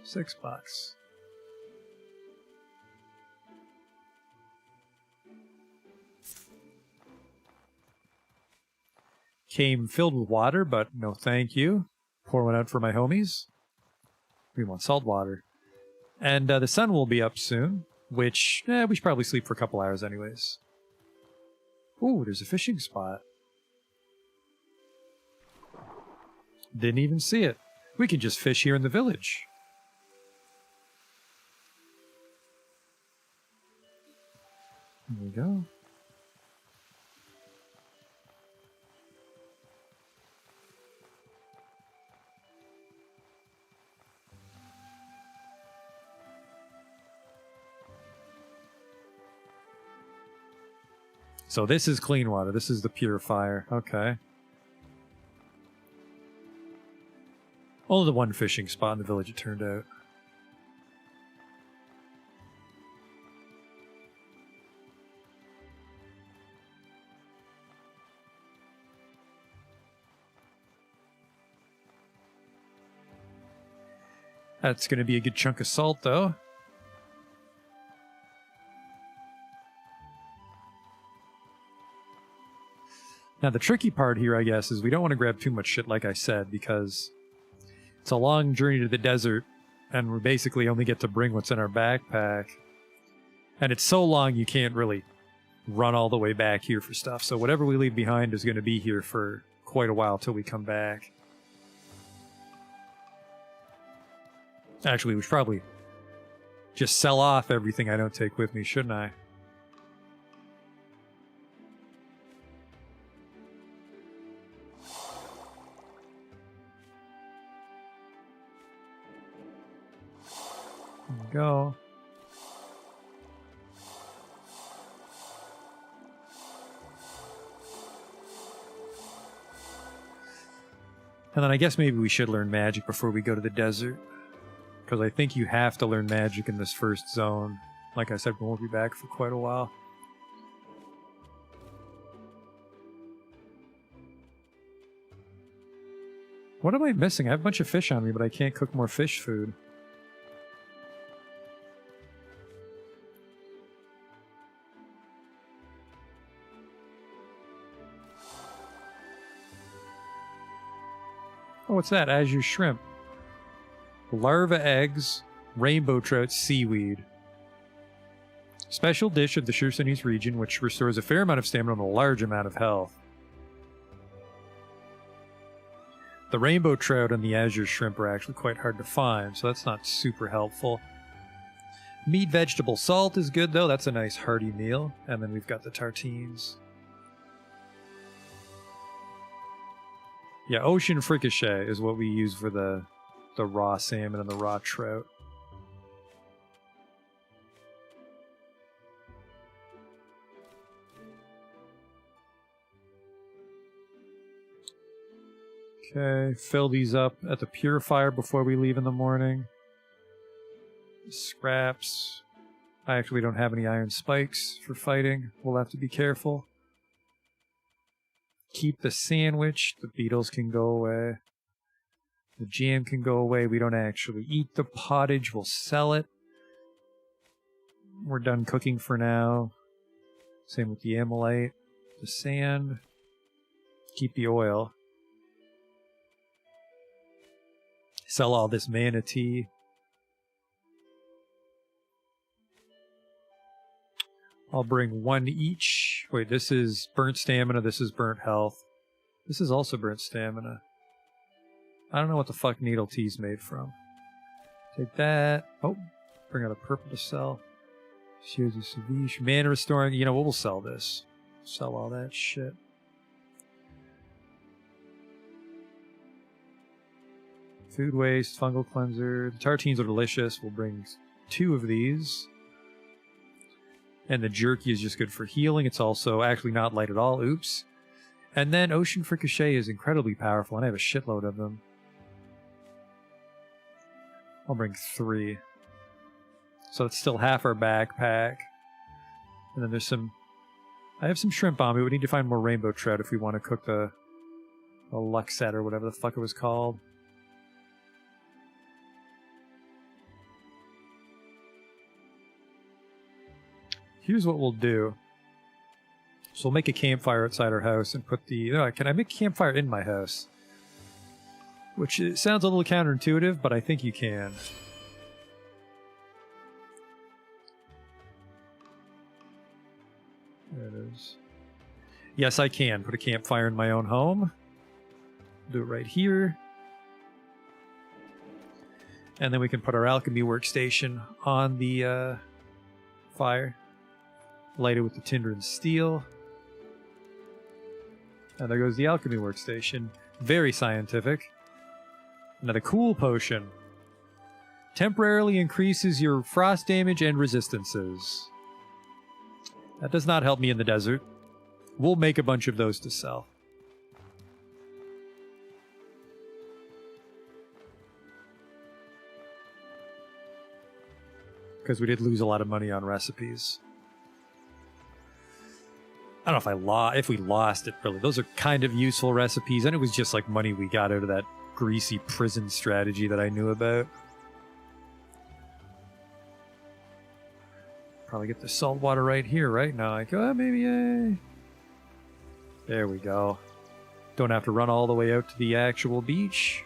$6. Came filled with water, but no thank you. Pour one out for my homies. We want salt water. And the sun will be up soon, which we should probably sleep for a couple hours anyways. Ooh, there's a fishing spot. Didn't even see it. We can just fish here in the village. There we go. So this is clean water. This is the purifier. Okay. Only the one fishing spot in the village, it turned out. That's going to be a good chunk of salt, though. Now, the tricky part here, I guess, is we don't want to grab too much shit, like I said, because it's a long journey to the desert, and we basically only get to bring what's in our backpack. And it's so long you can't really run all the way back here for stuff. So whatever we leave behind is going to be here for quite a while till we come back. Actually, we should probably just sell off everything I don't take with me, shouldn't I? There we go. And then I guess maybe we should learn magic before we go to the desert. Because I think you have to learn magic in this first zone. Like I said, we won't be back for quite a while. What am I missing? I have a bunch of fish on me, but I can't cook more fish food. Oh, what's that? Azure shrimp. Larva eggs, rainbow trout, seaweed. Special dish of the Shirsanese region, which restores a fair amount of stamina and a large amount of health. The rainbow trout and the azure shrimp are actually quite hard to find, so that's not super helpful. Meat, vegetable, salt is good, though. That's a nice hearty meal. And then we've got the tartines. Yeah, ocean fricassee is what we use for the raw salmon and the raw trout. Okay, fill these up at the purifier before we leave in the morning. Scraps. I actually don't have any iron spikes for fighting. We'll have to be careful. Keep the sandwich. The beetles can go away. The jam can go away. We don't actually eat the pottage. We'll sell it. We're done cooking for now. Same with the amylite. The sand. Keep the oil. Sell all this manatee. I'll bring one each. Wait, this is burnt stamina. This is burnt health. This is also burnt stamina. I don't know what the fuck needle tea's made from. Take that. Oh, bring out a purple to sell. Here's a Savish. Mana restoring. You know what? We'll sell this. Sell all that shit. Food waste, fungal cleanser. The tartines are delicious. We'll bring 2 of these. And the jerky is just good for healing. It's also actually not light at all. Oops. And then ocean fricassee is incredibly powerful, and I have a shitload of them. I'll bring 3. So it's still half our backpack. And then there's some... I have some shrimp on me. We need to find more rainbow trout if we want to cook the luxet or whatever the fuck it was called. Here's what we'll do. So we'll make a campfire outside our house and put the... can I make a campfire in my house? Which it sounds a little counterintuitive, but I think you can. There it is. Yes, I can put a campfire in my own home. Do it right here. And then we can put our alchemy workstation on the fire. Light it with the tinder and steel. And there goes the alchemy workstation. Very scientific. Another cool potion. Temporarily increases your frost damage and resistances. That does not help me in the desert. We'll make a bunch of those to sell. Because we did lose a lot of money on recipes. I don't know if we lost it, really. Those are kind of useful recipes, and it was just like money we got out of that greasy prison strategy that I knew about. Probably get the salt water right here, right? Now I go, maybe, There we go. Don't have to run all the way out to the actual beach.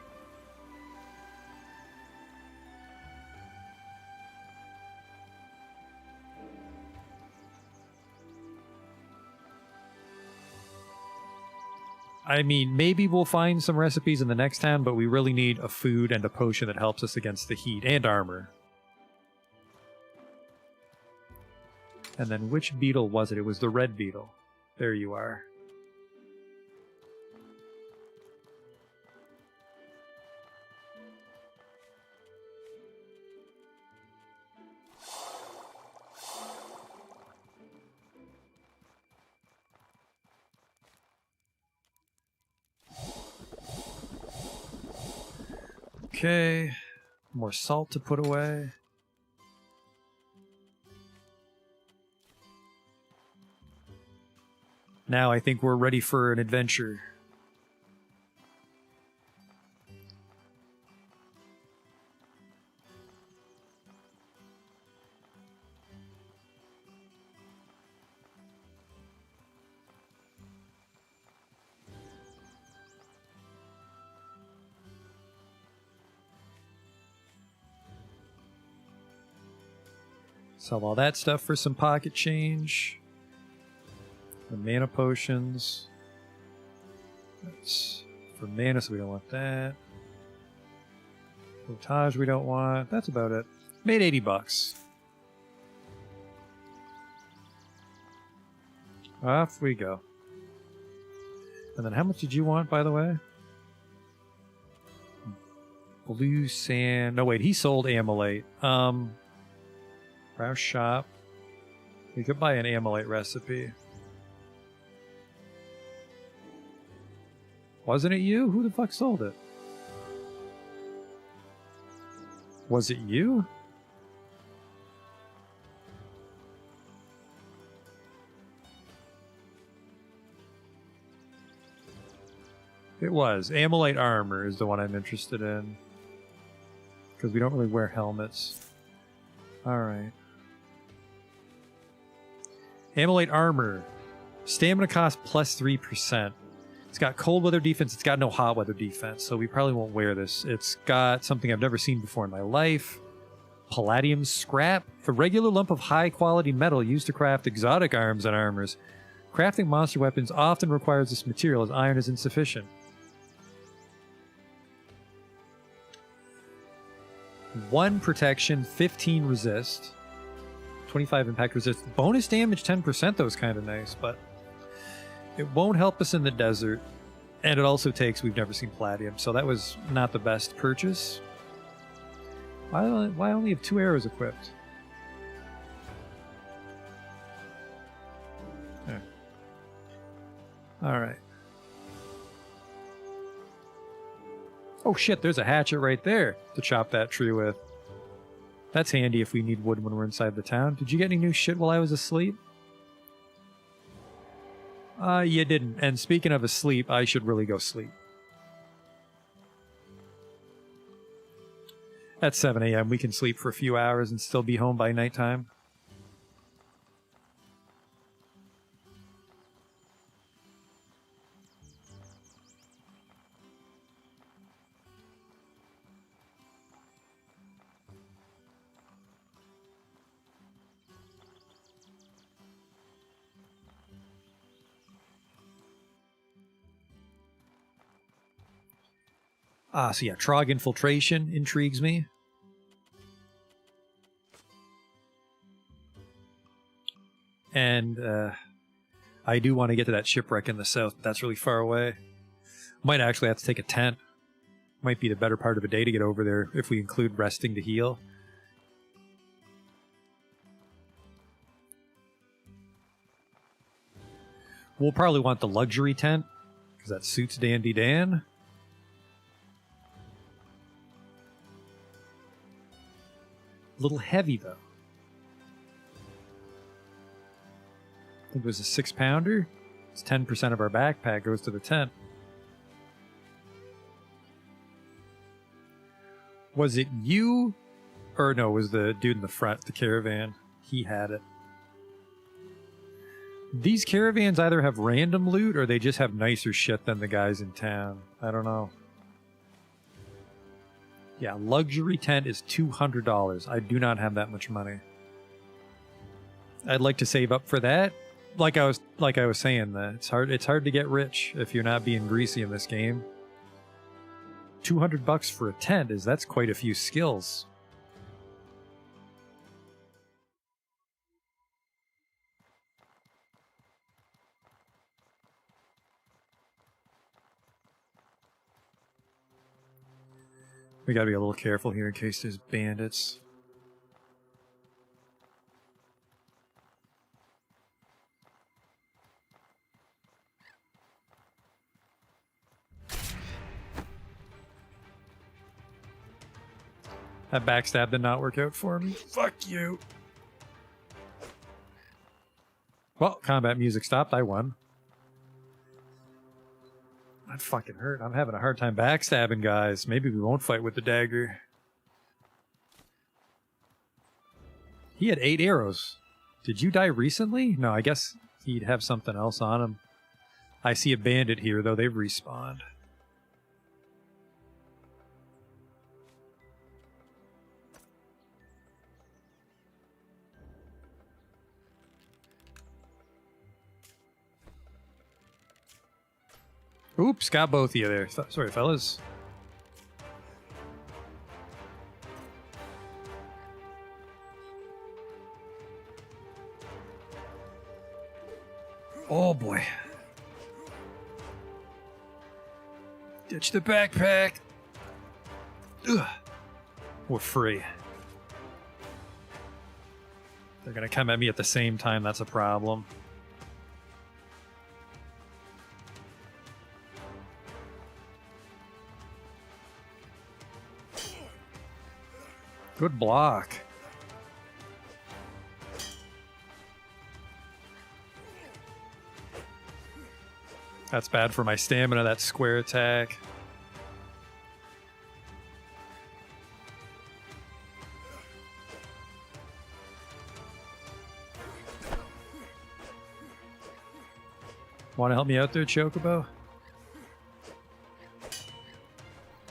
I mean, maybe we'll find some recipes in the next town, but we really need a food and a potion that helps us against the heat, and armor. And then which beetle was it? It was the red beetle. There you are. Okay, more salt to put away. Now I think we're ready for an adventure. Sell all that stuff for some pocket change. The mana potions. That's for mana, so we don't want that. Voltage we don't want. That's about it. Made $80. Off we go. And then how much did you want, by the way? Blue sand. No, wait, he sold amylate. Browse shop. We could buy an amylate recipe. Wasn't it you? Who the fuck sold it? Was it you? It was. Amylate armor is the one I'm interested in. Because we don't really wear helmets. Alright. Amylate armor. Stamina cost plus 3%. It's got cold weather defense. It's got no hot weather defense. So we probably won't wear this. It's got something I've never seen before in my life. Palladium scrap. A regular lump of high quality metal used to craft exotic arms and armors. Crafting monster weapons often requires this material as iron is insufficient. 1 protection, 15 resist, 25 impact resist. Bonus damage 10% though is kind of nice, but it won't help us in the desert. And it also takes, we've never seen palladium, so that was not the best purchase. Why only have 2 arrows equipped? There. Alright. Oh shit, there's a hatchet right there to chop that tree with. That's handy if we need wood when we're inside the town. Did you get any new shit while I was asleep? You didn't. And speaking of asleep, I should really go sleep. At 7 a.m. we can sleep for a few hours and still be home by nighttime. So yeah, Trog infiltration intrigues me. And I do want to get to that shipwreck in the south. That's really far away. Might actually have to take a tent. Might be the better part of a day to get over there if we include resting to heal. We'll probably want the luxury tent, because that suits Dandy Dan. A little heavy, though. I think it was a 6-pounder. It's 10% of our backpack goes to the tent. Was it you? Or no, it was the dude in the front, the caravan. He had it. These caravans either have random loot or they just have nicer shit than the guys in town. I don't know. Yeah, luxury tent is $200. I do not have that much money. I'd like to save up for that. Like I was saying, that it's hard to get rich if you're not being greasy in this game. $200 for a tent that's quite a few skills. We gotta be a little careful here in case there's bandits. That backstab did not work out for me. Fuck you. Well, combat music stopped. I won. That fucking hurt. I'm having a hard time backstabbing guys. Maybe we won't fight with the dagger. He had 8 arrows. Did you die recently? No, I guess he'd have something else on him. I see a bandit here, though. They've respawned. Oops, got both of you there. Sorry, fellas. Oh boy. Ditch the backpack. Ugh. We're free. They're gonna come at me at the same time, that's a problem. Good block. That's bad for my stamina, that square attack. Want to help me out there, Chocobo?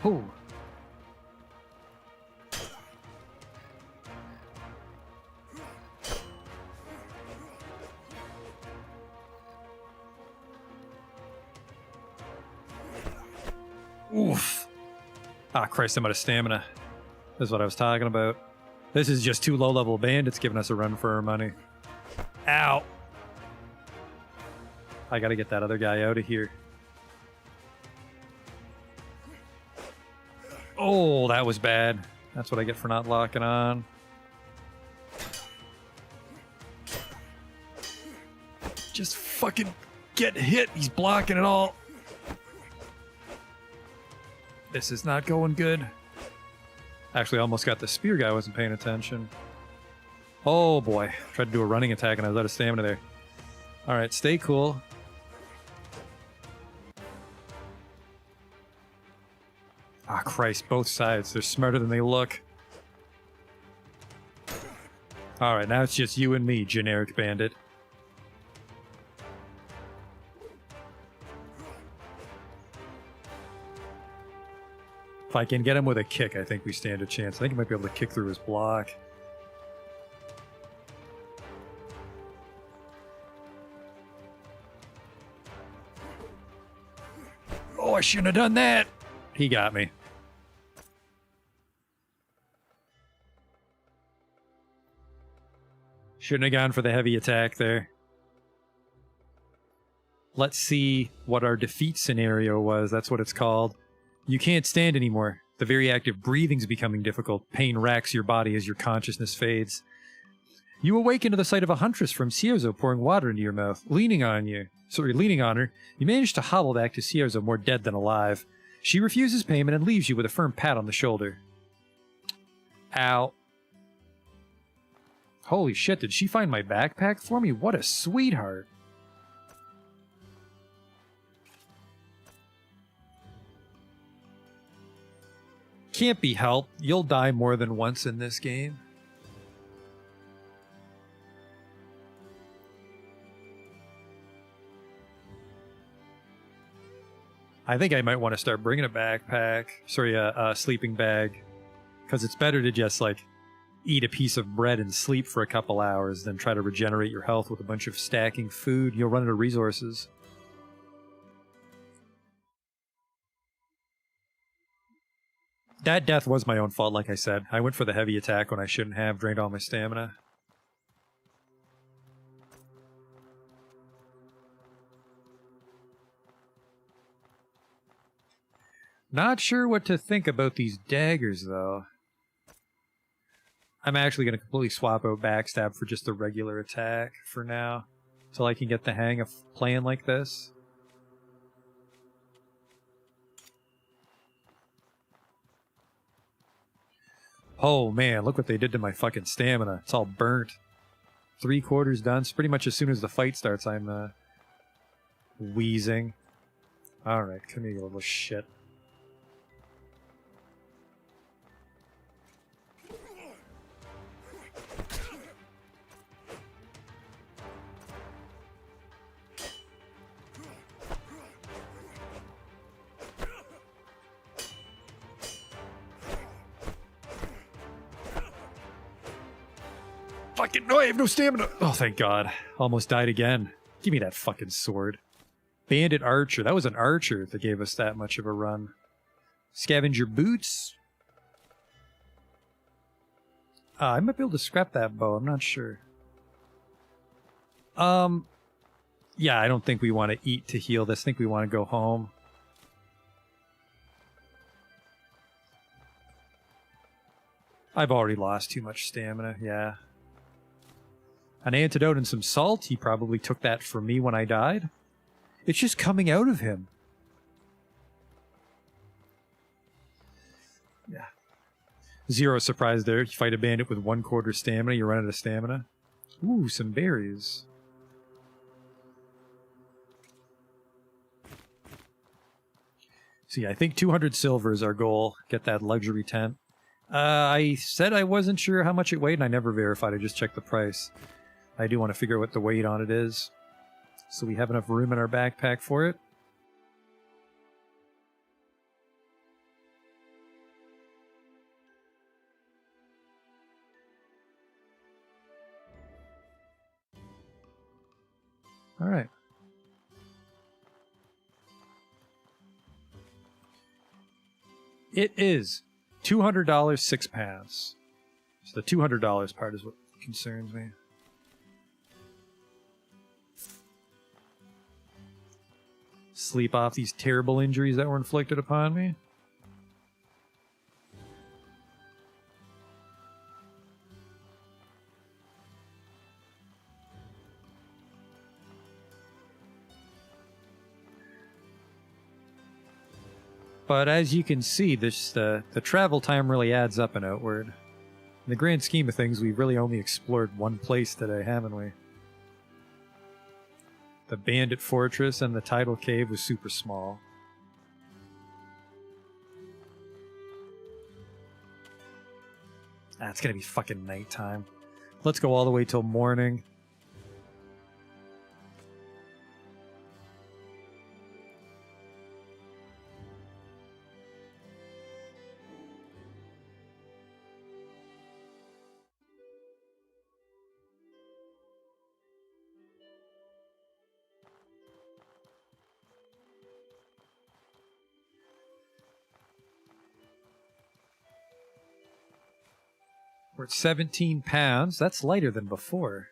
Ooh. Oof. Ah, Christ, I'm out of stamina. That's what I was talking about. This is just two low-level bandits giving us a run for our money. Ow. I gotta get that other guy out of here. Oh, that was bad. That's what I get for not locking on. Just fucking get hit. He's blocking it all. This is not going good. Actually, I almost got the spear guy. I wasn't paying attention. Oh boy. Tried to do a running attack and I was out of stamina there. Alright, stay cool. Ah, Christ, both sides. They're smarter than they look. Alright, now it's just you and me, generic bandit. If I can get him with a kick, I think we stand a chance. I think he might be able to kick through his block. Oh, I shouldn't have done that! He got me. Shouldn't have gone for the heavy attack there. Let's see what our defeat scenario was. That's what it's called. You can't stand anymore. The very act of breathing's becoming difficult. Pain racks your body as your consciousness fades. You awaken to the sight of a huntress from Cierzo pouring water into your mouth, leaning on her. You manage to hobble back to Cierzo more dead than alive. She refuses payment and leaves you with a firm pat on the shoulder. Ow. Holy shit, did she find my backpack for me? What a sweetheart. Can't be helped. You'll die more than once in this game. I think I might want to start bringing a backpack. Sorry, a sleeping bag. Because it's better to just, like, eat a piece of bread and sleep for a couple hours than try to regenerate your health with a bunch of stacking food. You'll run out of resources. That death was my own fault, like I said. I went for the heavy attack when I shouldn't have, drained all my stamina. Not sure what to think about these daggers, though. I'm actually going to completely swap out backstab for just a regular attack for now, till I can get the hang of playing like this. Oh man, look what they did to my fucking stamina. It's all burnt. 3/4 done. So pretty much as soon as the fight starts, I'm wheezing. Alright, come here, you little shit. Fucking no, I have no stamina. Oh, thank God. Almost died again. Give me that fucking sword. Bandit Archer. That was an archer that gave us that much of a run. Scavenger Boots. I might be able to scrap that bow. I'm not sure. Yeah, I don't think we want to eat to heal this. I think we want to go home. I've already lost too much stamina, yeah. An antidote and some salt. He probably took that from me when I died. It's just coming out of him. Yeah. Zero surprise there. You fight a bandit with 1/4 stamina, you run out of stamina. Ooh, some berries. So yeah, I think 200 silver is our goal. Get that luxury tent. I said I wasn't sure how much it weighed, and I never verified. I just checked the price. I do want to figure out what the weight on it is, so we have enough room in our backpack for it. All right. It is $200, 6 paths. So the $200 part is what concerns me. Sleep off these terrible injuries that were inflicted upon me. But as you can see, this the travel time really adds up and outward. In the grand scheme of things, we've really only explored one place today, haven't we? The Bandit Fortress and the Tidal Cave was super small. Ah, it's gonna be fucking nighttime. Let's go all the way till morning. We're at 17 pounds. That's lighter than before.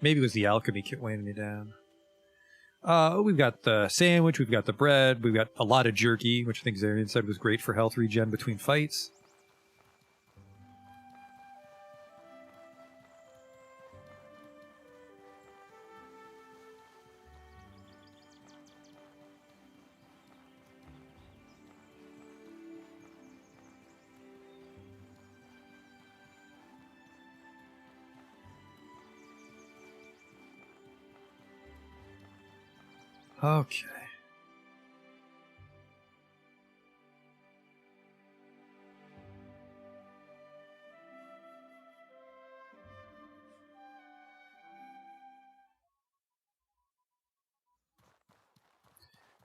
Maybe it was the alchemy kit weighing me down. We've got the sandwich, we've got the bread, we've got a lot of jerky, which I think Zarian said was great for health regen between fights. Okay.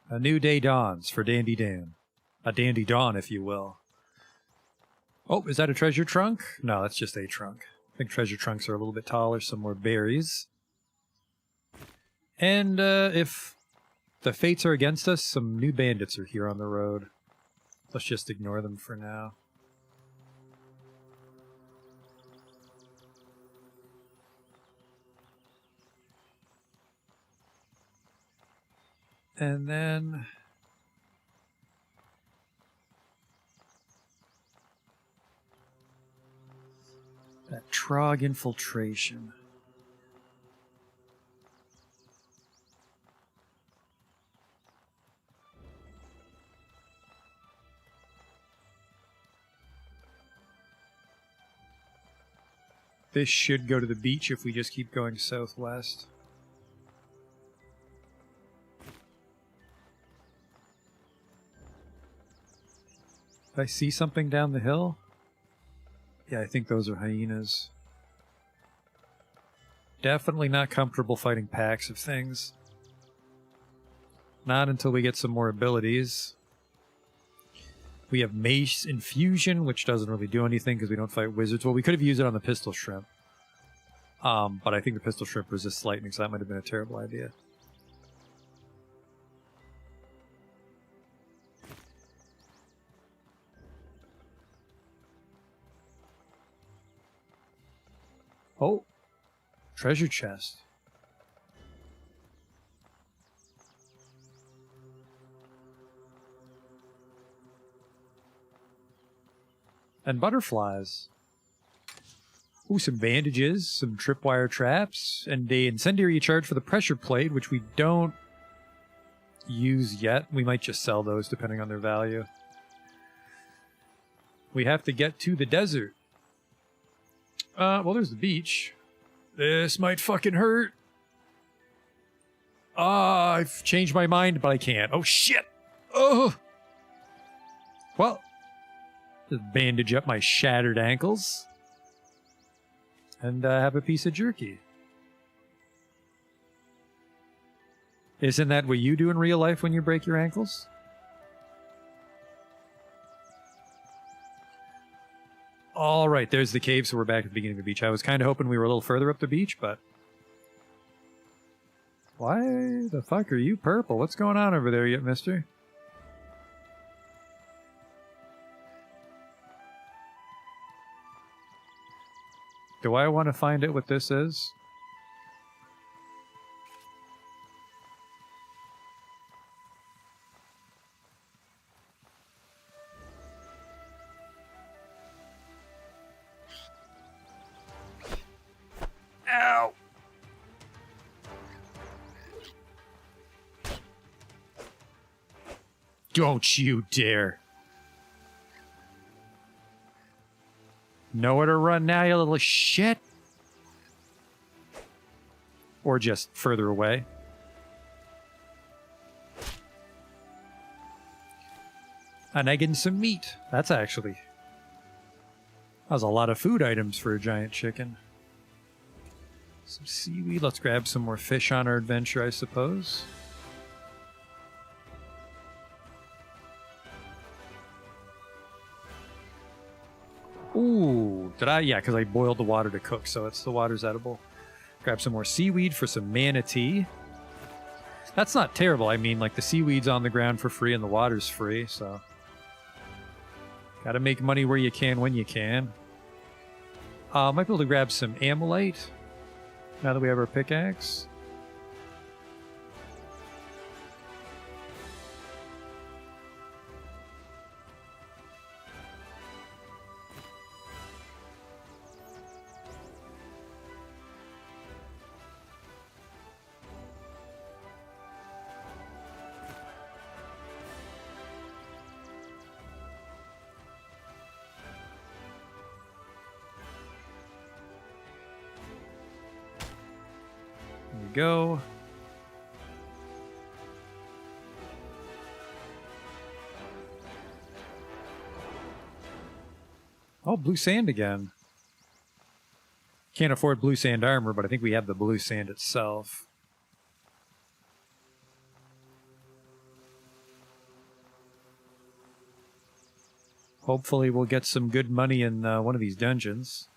A new day dawns for Dandy Dan. A dandy dawn, if you will. Oh, is that a treasure trunk? No, that's just a trunk. I think treasure trunks are a little bit taller, some more berries. And if the fates are against us, some new bandits are here on the road. Let's just ignore them for now. And then... that Trog infiltration. This should go to the beach if we just keep going southwest. Did I see something down the hill? Yeah, I think those are hyenas. Definitely not comfortable fighting packs of things. Not until we get some more abilities. We have Mace Infusion, which doesn't really do anything because we don't fight wizards. Well, we could have used it on the Pistol Shrimp. But I think the Pistol Shrimp resists lightning, so that might have been a terrible idea. Oh! Treasure chest. And butterflies. Ooh, some bandages, some tripwire traps, and a incendiary charge for the pressure plate, which we don't use yet. We might just sell those depending on their value. We have to get to the desert. Well, there's the beach. This might fucking hurt. I've changed my mind, but I can't. Oh, shit! Oh! Well, just bandage up my shattered ankles. And have a piece of jerky. Isn't that what you do in real life when you break your ankles? All right, there's the cave, so we're back at the beginning of the beach. I was kind of hoping we were a little further up the beach, but... Why the fuck are you purple? What's going on over there yet, mister? Do I want to find out what this is? Ow! Don't you dare. Nowhere to run now, you little shit. Or just further away. An egg and some meat. That's actually... That was a lot of food items for a giant chicken. Some seaweed. Let's grab some more fish on our adventure, I suppose. Ooh, did I? Yeah, because I boiled the water to cook, so the water's edible. Grab some more seaweed for some manatee. That's not terrible. I mean, like, the seaweed's on the ground for free and the water's free, so... Gotta make money where you can when you can. Might be able to grab some amylite, now that we have our pickaxe. Go. Oh, blue sand again. Can't afford blue sand armor, but I think we have the blue sand itself. Hopefully we'll get some good money in one of these dungeons.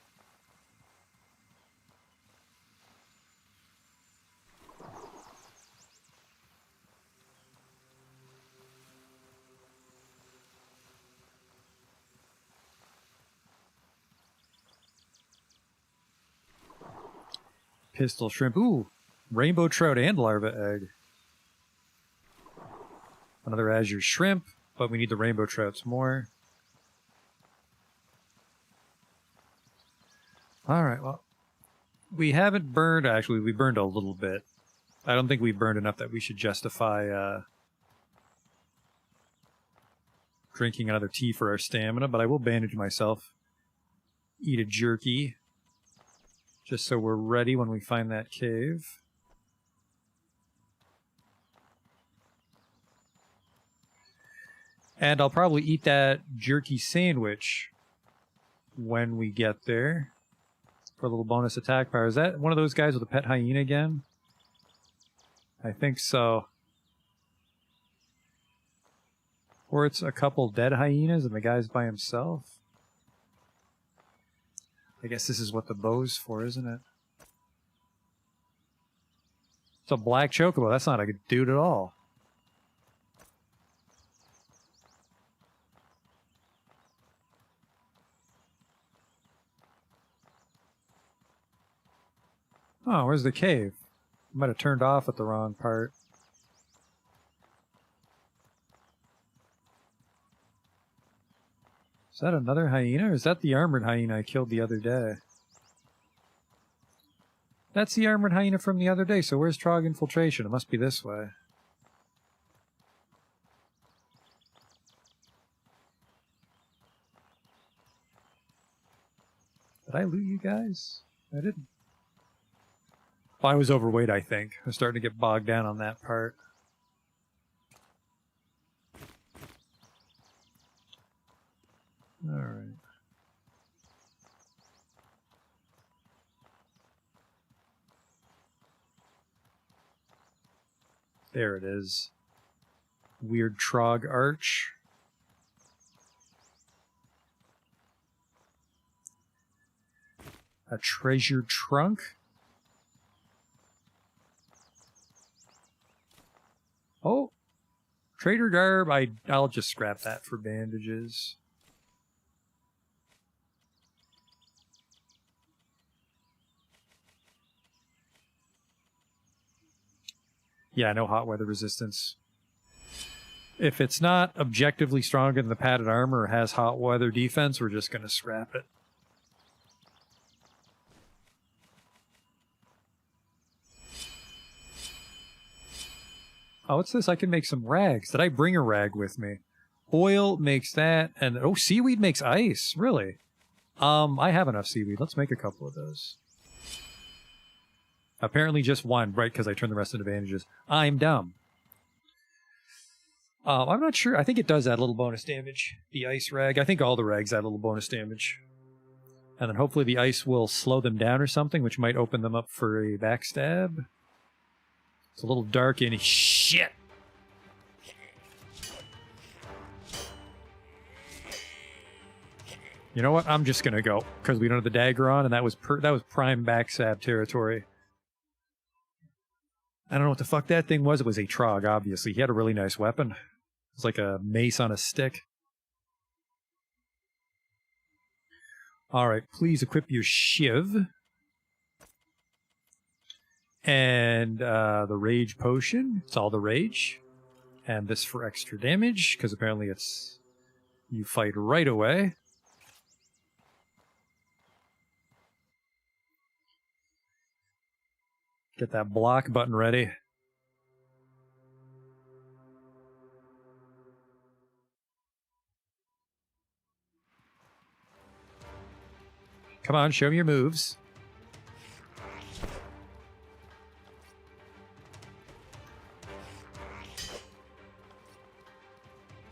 Pistol shrimp. Ooh, rainbow trout and larva egg. Another azure shrimp, but we need the rainbow trouts more. Alright, well, we haven't burned... Actually, we burned a little bit. I don't think we burned enough that we should justify drinking another tea for our stamina, but I will bandage myself. Eat a jerky. Just so we're ready when we find that cave. And I'll probably eat that jerky sandwich when we get there. For a little bonus attack power. Is that one of those guys with a pet hyena again? I think so. Or it's a couple dead hyenas and the guy's by himself. I guess this is what the bow's for, isn't it? It's a black chocobo. That's not a good dude at all. Oh, where's the cave? I might have turned off at the wrong part. Is that another hyena, or is that the armored hyena I killed the other day? That's the armored hyena from the other day, so where's Trog infiltration? It must be this way. Did I loot you guys? I didn't. Well, I was overweight, I think. I was starting to get bogged down on that part. Alright. There it is. Weird Trog arch. A treasure trunk. Oh, Trader Garb. I'll just scrap that for bandages. Yeah, no hot weather resistance. If it's not objectively stronger than the padded armor or has hot weather defense, we're just going to scrap it. Oh, what's this? I can make some rags. Did I bring a rag with me? Oil makes that, and oh, seaweed makes ice. Really? I have enough seaweed. Let's make a couple of those. Apparently just one, right? Because I turned the rest into bandages. I'm dumb. I'm not sure. I think it does add a little bonus damage. The ice rag. I think all the rags add a little bonus damage. And then hopefully the ice will slow them down or something, which might open them up for a backstab. It's a little dark in shit. You know what? I'm just gonna go because we don't have the dagger on, and that was prime backstab territory. I don't know what the fuck that thing was. It was a Trog, obviously. He had a really nice weapon. It was like a mace on a stick. All right, please equip your shiv. And the rage potion. It's all the rage. And this for extra damage, because apparently it's... You fight right away. Get that block button ready. Come on, show me your moves.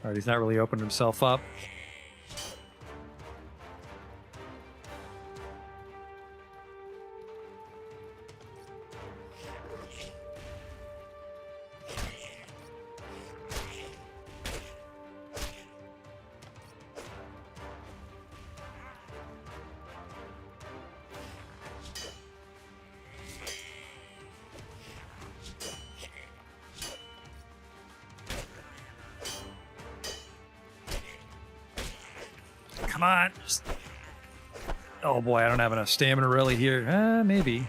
Alright, he's not really opening himself up. Come on. Just... Oh boy, I don't have enough stamina really here. Maybe.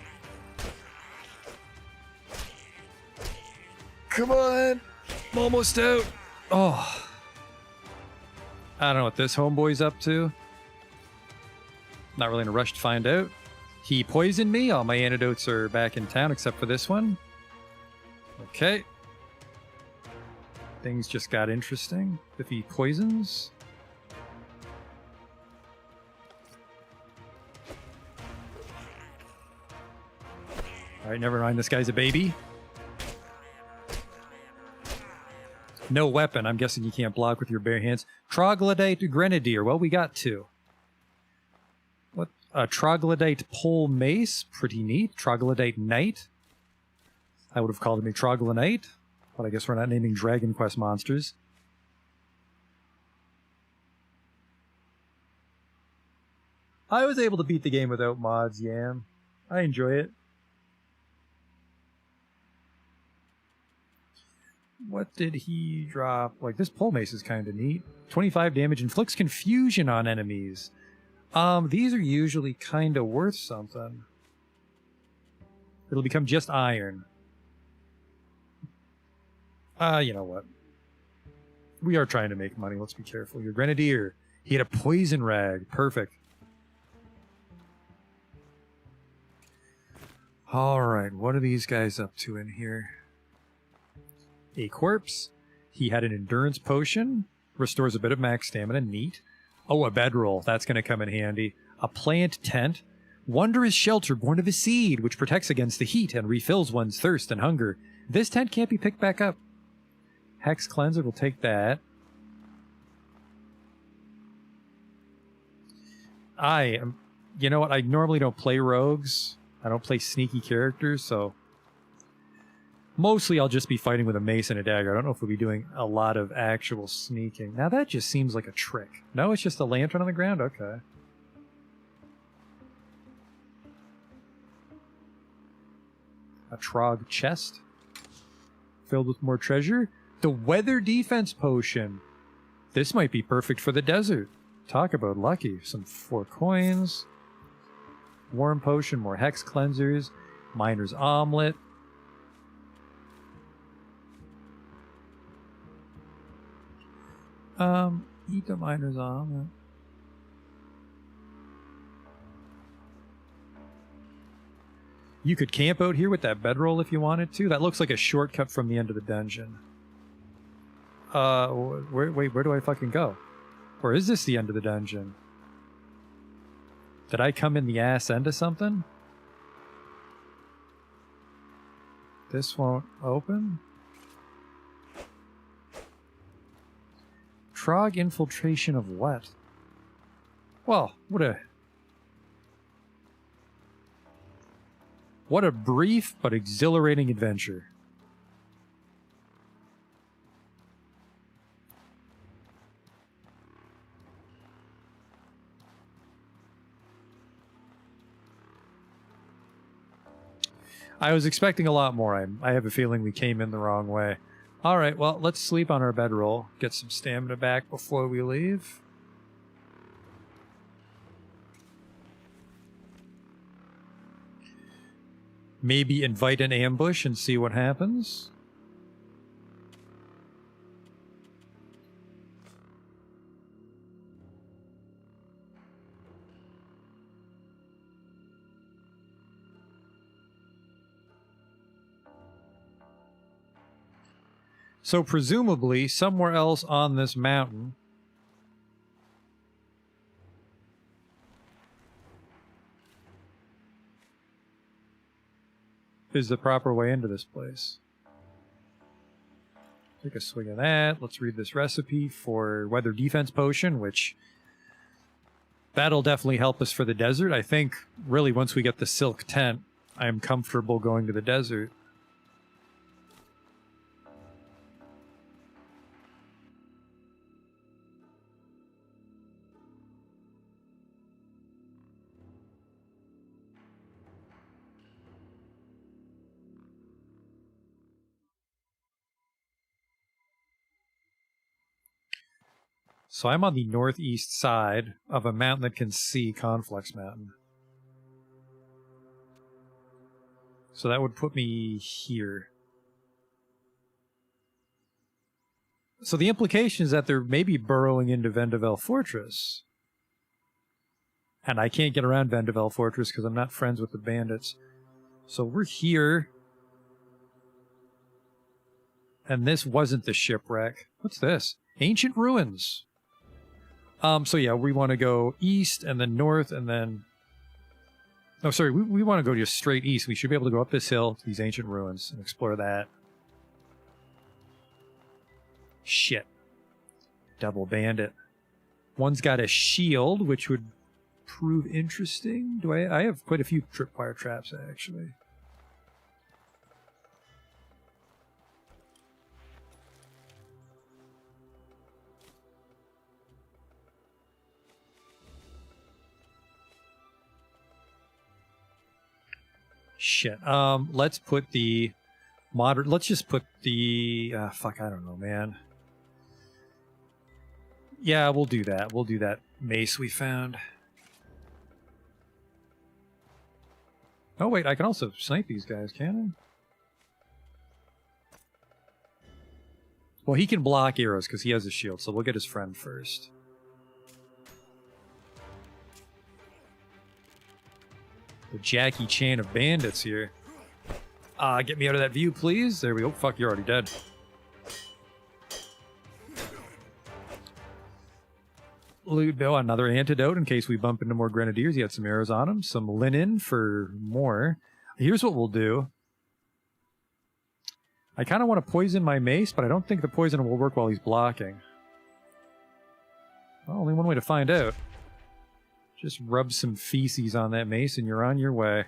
Come on. I'm almost out. Oh. I don't know what this homeboy's up to. Not really in a rush to find out. He poisoned me. All my antidotes are back in town except for this one. Okay. Things just got interesting. If he poisons... Alright, never mind. This guy's a baby. No weapon. I'm guessing you can't block with your bare hands. Troglodyte Grenadier. Well, we got two. What? A Troglodyte Pole Mace. Pretty neat. Troglodyte Knight. I would have called him a Troglodyte, but I guess we're not naming Dragon Quest monsters. I was able to beat the game without mods, Yam. I enjoy it. What did he drop? Like, this pole mace is kind of neat. 25 damage, inflicts confusion on enemies. These are usually kind of worth something. It'll become just iron. You know what? We are trying to make money. Let's be careful. Your Grenadier. He had a poison rag. Perfect. Alright, what are these guys up to in here? A corpse. He had an endurance potion. Restores a bit of max stamina. Neat. Oh, a bedroll. That's going to come in handy. A plant tent. Wondrous shelter born of a seed, which protects against the heat and refills one's thirst and hunger. This tent can't be picked back up. Hex cleanser, we'll take that. You know what? I normally don't play rogues. I don't play sneaky characters, so mostly I'll just be fighting with a mace and a dagger. I don't know if we'll be doing a lot of actual sneaking. Now that just seems like a trick. No, it's just a lantern on the ground? Okay. A Trog chest filled with more treasure. The weather defense potion. This might be perfect for the desert. Talk about lucky. Some 4 coins. Warm potion, more hex cleansers. Miner's omelet. Eat the miner's omelet. You could camp out here with that bedroll if you wanted to. That looks like a shortcut from the end of the dungeon. Where do I fucking go? Or is this the end of the dungeon? Did I come in the ass end of something? This won't open? Trog infiltration of what? Well, what a brief but exhilarating adventure. I was expecting a lot more. I have a feeling we came in the wrong way. Alright, well, let's sleep on our bedroll. Get some stamina back before we leave. Maybe invite an ambush and see what happens. So presumably, somewhere else on this mountain is the proper way into this place. Take a swig of that. Let's read this recipe for weather defense potion, which that'll definitely help us for the desert. I think really once we get the silk tent, I'm comfortable going to the desert. So I'm on the northeast side of a mountain that can see Conflux Mountain. So that would put me here. So the implication is that they're maybe burrowing into Vendavel Fortress. And I can't get around Vendavel Fortress because I'm not friends with the bandits. So we're here. And this wasn't the shipwreck. What's this? Ancient ruins. So yeah, we want to go east and then north and then... Oh, sorry, we want to go just straight east. We should be able to go up this hill to these ancient ruins and explore that. Shit. Double bandit. One's got a shield, which would prove interesting. I have quite a few tripwire traps, actually. Shit. Let's put the modern... Let's just put the... fuck, I don't know, man. Yeah, we'll do that. We'll do that mace we found. Oh, wait, I can also snipe these guys, can I? Well, he can block arrows because he has a shield, so we'll get his friend first. The Jackie Chan of bandits here. Get me out of that view, please. There we go. Fuck, you're already dead. Loot bill, another antidote in case we bump into more grenadiers. He had some arrows on him. Some linen for more. Here's what we'll do. I kind of want to poison my mace, but I don't think the poison will work while he's blocking. Well, only one way to find out. Just rub some feces on that mace and you're on your way.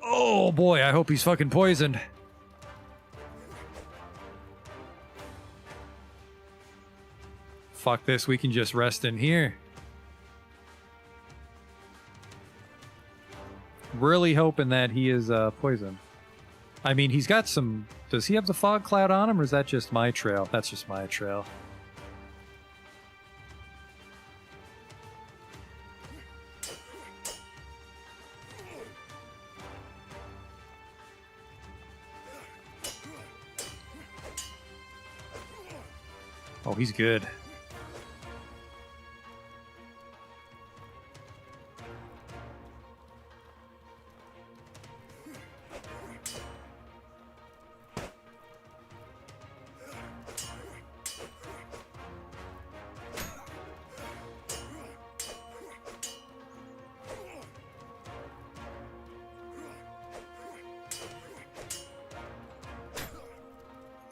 Oh boy, I hope he's fucking poisoned. Fuck this, we can just rest in here. Really hoping that he is poisoned. I mean, he's got some... Does he have the fog cloud on him, or is that just my trail? That's just my trail. Oh, he's good.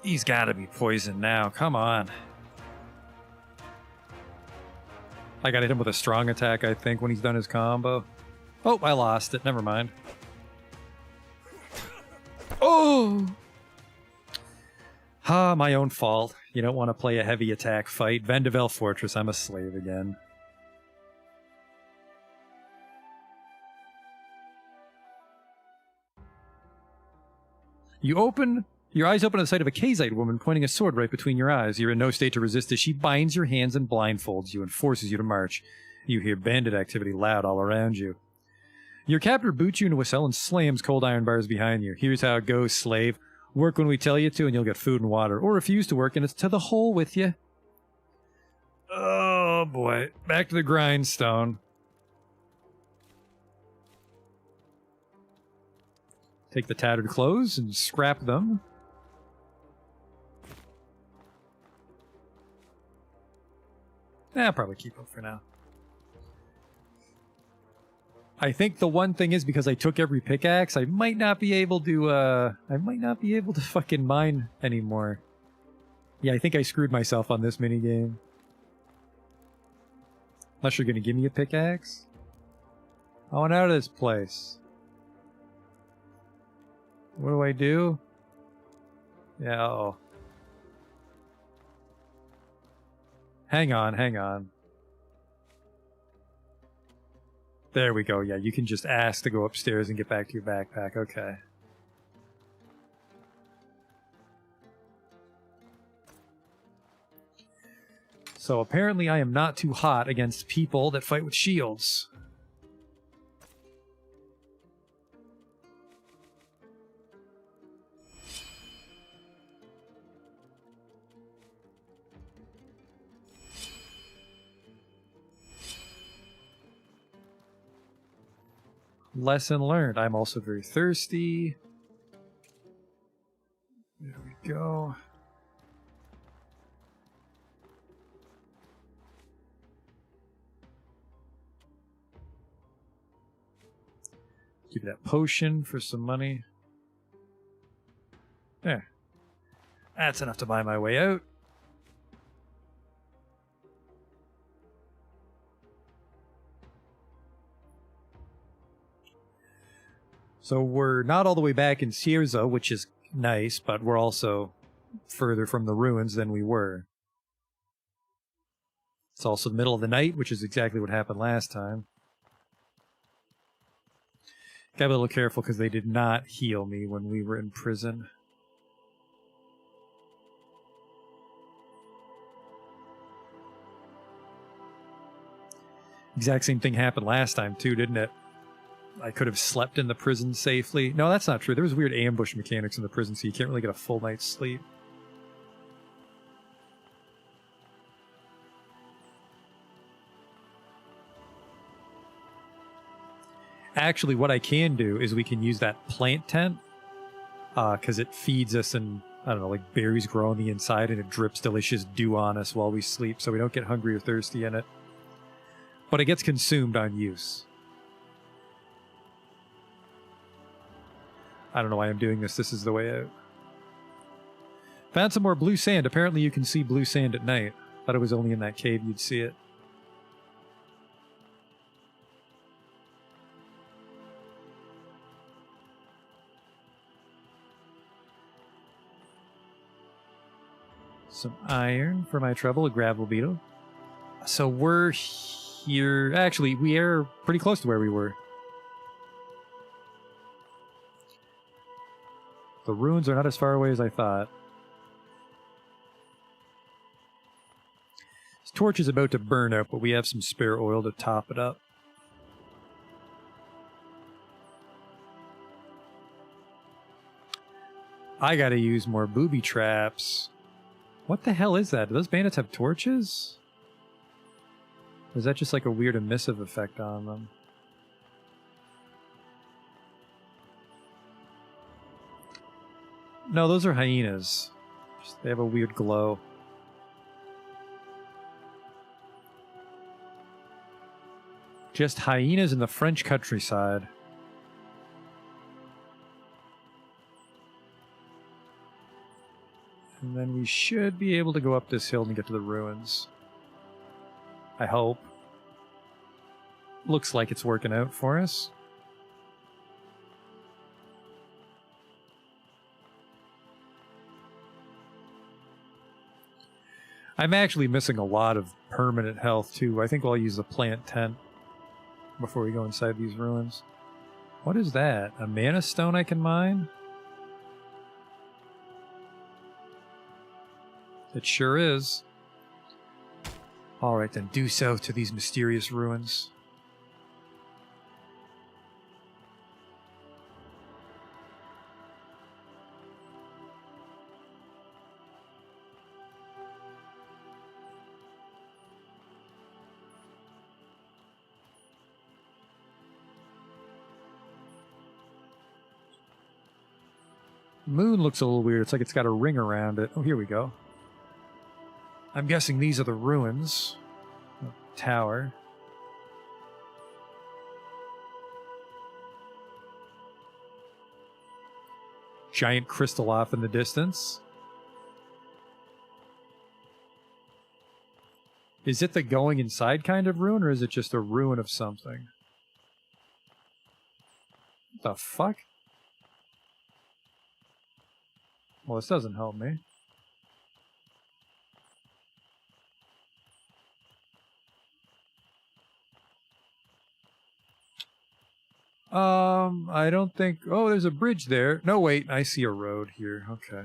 He's got to be poisoned now. Come on. I got to hit him with a strong attack, I think, when he's done his combo. Oh, I lost it. Never mind. Oh! Ah, my own fault. You don't want to play a heavy attack fight. Vendavel Fortress, I'm a slave again. Your eyes open at the sight of a Kazite woman pointing a sword right between your eyes. You're in no state to resist as she binds your hands and blindfolds you and forces you to march. You hear bandit activity loud all around you. Your captor boots you into a cell and slams cold iron bars behind you. Here's how it goes, slave. Work when we tell you to and you'll get food and water. Or refuse to work and it's to the hole with you. Oh boy. Back to the grindstone. Take the tattered clothes and scrap them. I'll probably keep them for now. I think the one thing is because I took every pickaxe, I might not be able to, fucking mine anymore. Yeah, I think I screwed myself on this minigame. Unless you're gonna give me a pickaxe? I want out of this place. What do I do? Yeah, uh-oh. Hang on. There we go. Yeah, you can just ask to go upstairs and get back to your backpack. Okay. So apparently I am not too hot against people that fight with shields. Lesson learned. I'm also very thirsty. There we go. Give that potion for some money. There. That's enough to buy my way out. So we're not all the way back in Cierzo, which is nice, but we're also further from the ruins than we were. It's also the middle of the night, which is exactly what happened last time. Got a little careful because they did not heal me when we were in prison. Exact same thing happened last time too, didn't it? I could have slept in the prison safely. No, that's not true. There was weird ambush mechanics in the prison, so you can't really get a full night's sleep. Actually, what I can do is we can use that plant tent, because it feeds us and, I don't know, like berries grow on the inside and it drips delicious dew on us while we sleep, so we don't get hungry or thirsty in it. But it gets consumed on use. I don't know why I'm doing this. This is the way out. Found some more blue sand. Apparently you can see blue sand at night. Thought it was only in that cave you'd see it. Some iron for my trouble, a gravel beetle. So we're here. Actually, we are pretty close to where we were. The ruins are not as far away as I thought. This torch is about to burn out, but we have some spare oil to top it up. I gotta use more booby traps. What the hell is that? Do those bandits have torches? Or is that just like a weird emissive effect on them? No, those are hyenas. They have a weird glow. Just hyenas in the French countryside. And then we should be able to go up this hill and get to the ruins. I hope. Looks like it's working out for us. I'm actually missing a lot of permanent health too. I think I'll use the plant tent before we go inside these ruins. What is that? A mana stone I can mine? It sure is. Alright then, due south to these mysterious ruins. Moon looks a little weird. It's like it's got a ring around it. Oh, here we go. I'm guessing these are the ruins. The tower. Giant crystal off in the distance. Is it the going inside kind of ruin, or is it just a ruin of something? What the fuck? Well, this doesn't help me. I don't think... Oh, there's a bridge there. No, wait, I see a road here. Okay.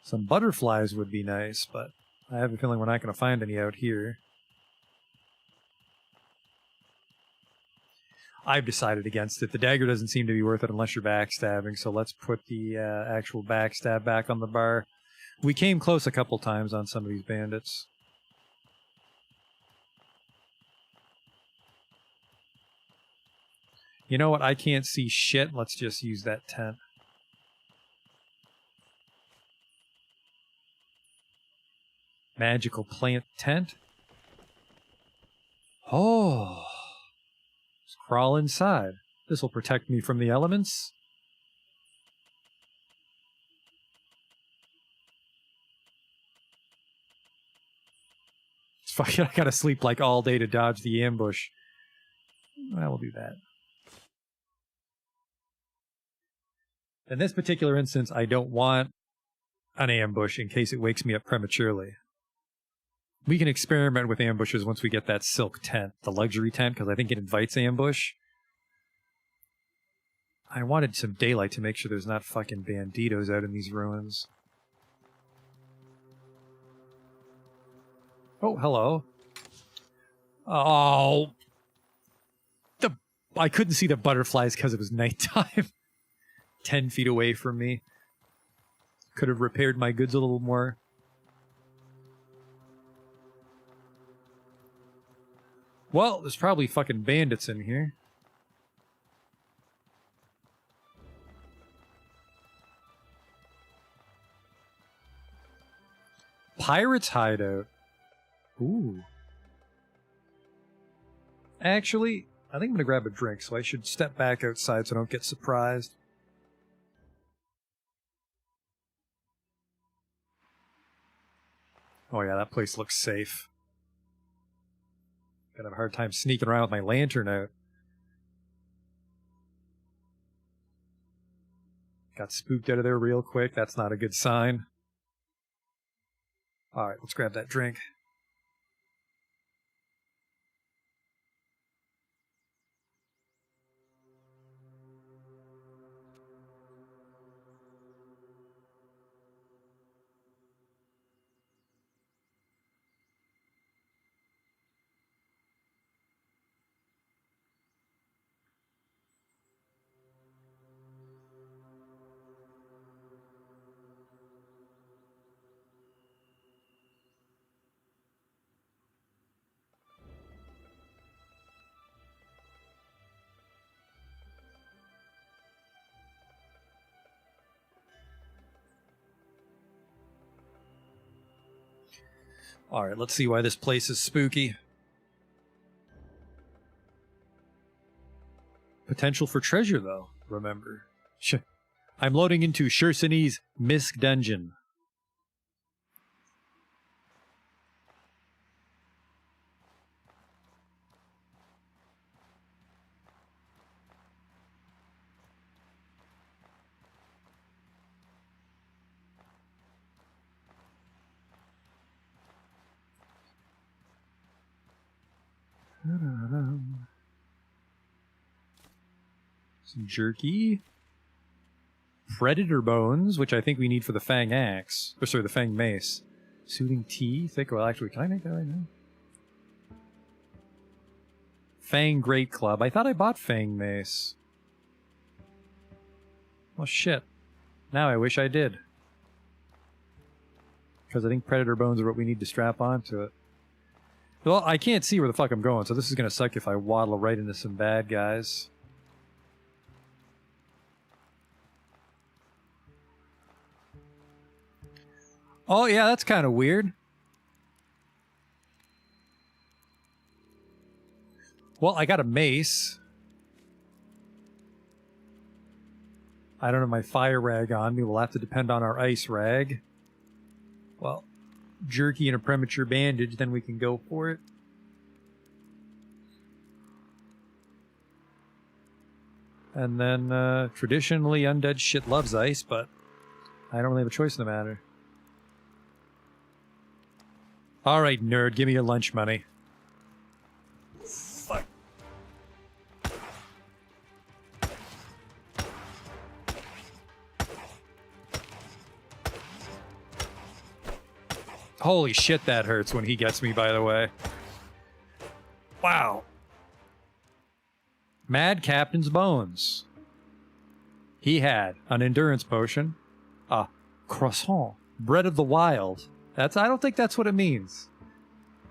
Some butterflies would be nice, but I have a feeling we're not going to find any out here. I've decided against it. The dagger doesn't seem to be worth it unless you're backstabbing, so let's put the actual backstab back on the bar. We came close a couple times on some of these bandits. You know what? I can't see shit. Let's just use that tent. Magical plant tent. Oh. Let's crawl inside. This will protect me from the elements. It's fucking, I gotta sleep like all day to dodge the ambush. Well, we'll do that. In this particular instance, I don't want an ambush in case it wakes me up prematurely. We can experiment with ambushes once we get that silk tent, the luxury tent, because I think it invites ambush. I wanted some daylight to make sure there's not fucking banditos out in these ruins. Oh, hello. Oh. I couldn't see the butterflies because it was nighttime. 10 feet away from me. Could have repaired my goods a little more. Well, there's probably fucking bandits in here. Pirates hideout. Ooh. Actually, I think I'm gonna grab a drink, so I should step back outside so I don't get surprised. Oh yeah, that place looks safe. Gonna have a hard time sneaking around with my lantern out. Got spooked out of there real quick. That's not a good sign. Alright, let's grab that drink. Alright, let's see why this place is spooky. Potential for treasure, though, remember. I'm loading into Shursini's Misk Dungeon. Some jerky. Predator bones, which I think we need for the Fang Axe. Or sorry, the Fang Mace. Soothing tea. Well, actually, can I make that right now? Fang Great Club. I thought I bought Fang Mace. Well, shit. Now I wish I did. Because I think Predator bones are what we need to strap onto it. Well, I can't see where the fuck I'm going, so this is going to suck if I waddle right into some bad guys. Oh, yeah, that's kind of weird. Well, I got a mace. I don't have my fire rag on me. We'll have to depend on our ice rag. Well, jerky and a premature bandage, then we can go for it. And then, traditionally, undead shit loves ice, but I don't really have a choice in the matter. Alright, nerd, give me your lunch money. Fuck. Holy shit, that hurts when he gets me, by the way. Wow. Mad Captain's Bones. He had an endurance potion, a croissant, bread of the wild. I don't think that's what it means.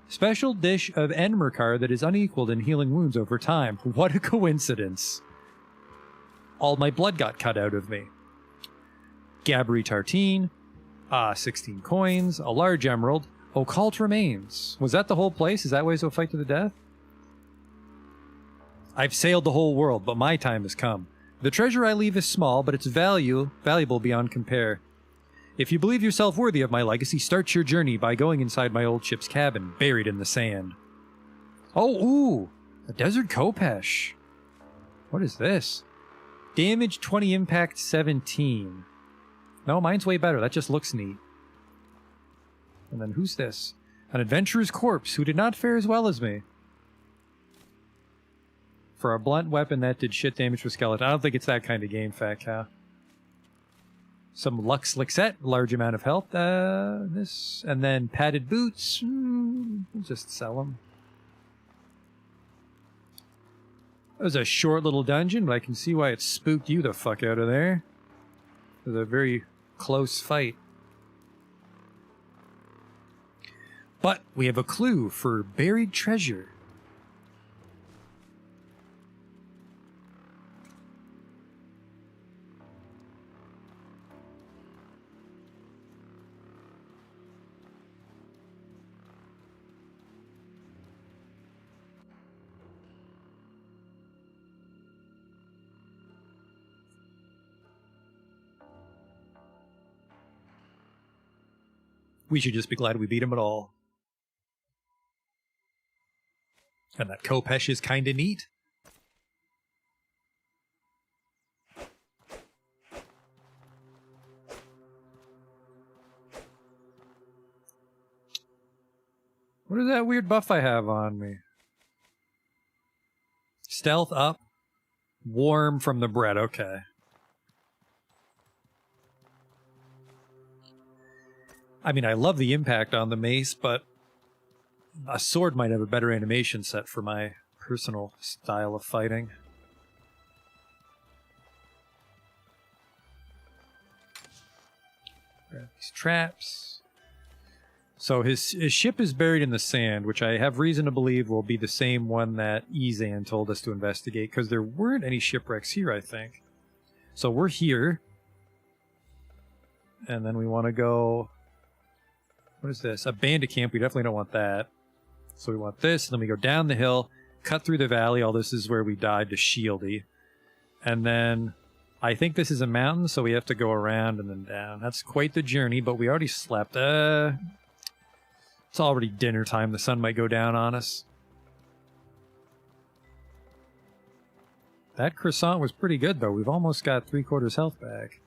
Special dish of Enmerkar that is unequaled in healing wounds over time. What a coincidence. All my blood got cut out of me. Gabri Tartine. 16 coins. A large emerald. Occult remains. Was that the whole place? Is that way to fight to the death? I've sailed the whole world, but my time has come. The treasure I leave is small, but its valuable beyond compare. If you believe yourself worthy of my legacy, start your journey by going inside my old ship's cabin, buried in the sand. Oh, ooh! A Desert Khopesh. What is this? Damage 20, impact 17. No, mine's way better. That just looks neat. And then who's this? An adventurer's corpse who did not fare as well as me. For a blunt weapon that did shit damage to a skeleton. I don't think it's that kind of game, Fat Cow. Some Lux Lixette, large amount of health. This, and then padded boots. We'll just sell them. It was a short little dungeon, but I can see why it spooked you the fuck out of there. It was a very close fight. But we have a clue for buried treasure. We should just be glad we beat him at all. And that Kopesh is kind of neat. What is that weird buff I have on me? Stealth up. Warm from the bread. Okay. I mean, I love the impact on the mace, but a sword might have a better animation set for my personal style of fighting. Grab these traps. So his ship is buried in the sand, which I have reason to believe will be the same one that Ezan told us to investigate, because there weren't any shipwrecks here, I think. So we're here. And then we want to go... What is this? A bandit camp. We definitely don't want that. So we want this. And then we go down the hill, cut through the valley. All this is where we died to Shieldy. And then I think this is a mountain, so we have to go around and then down. That's quite the journey, but we already slept. It's already dinner time. The sun might go down on us. That croissant was pretty good, though. We've almost got 3/4 health back.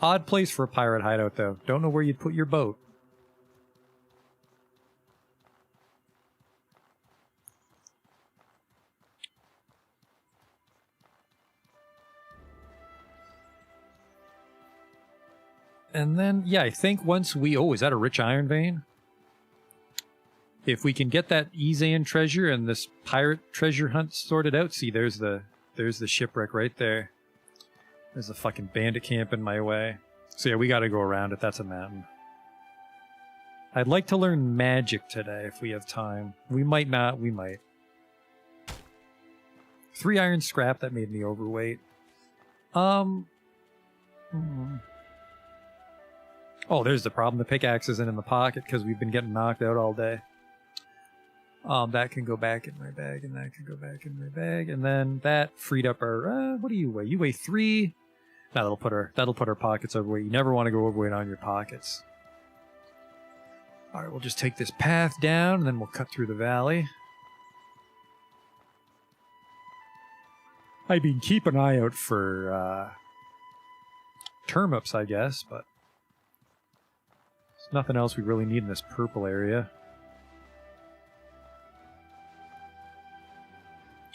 Odd place for a pirate hideout, though. Don't know where you'd put your boat. And then, yeah, I think once we... Oh, is that a rich iron vein? If we can get that Ezan treasure and this pirate treasure hunt sorted out... See, there's the shipwreck right there. There's a fucking bandit camp in my way. So yeah, we gotta go around it. That's a mountain. I'd like to learn magic today if we have time. We might not. We might. 3 iron scrap. That made me overweight. Oh, there's the problem. The pickaxe isn't in the pocket because we've been getting knocked out all day. That can go back in my bag, and that can go back in my bag, and then that freed up our. What do you weigh? You weigh 3. That'll put our pockets overweight. You never want to go overweight on your pockets. All right, we'll just take this path down, and then we'll cut through the valley. I mean, keep an eye out for turnips, I guess, but there's nothing else we really need in this purple area.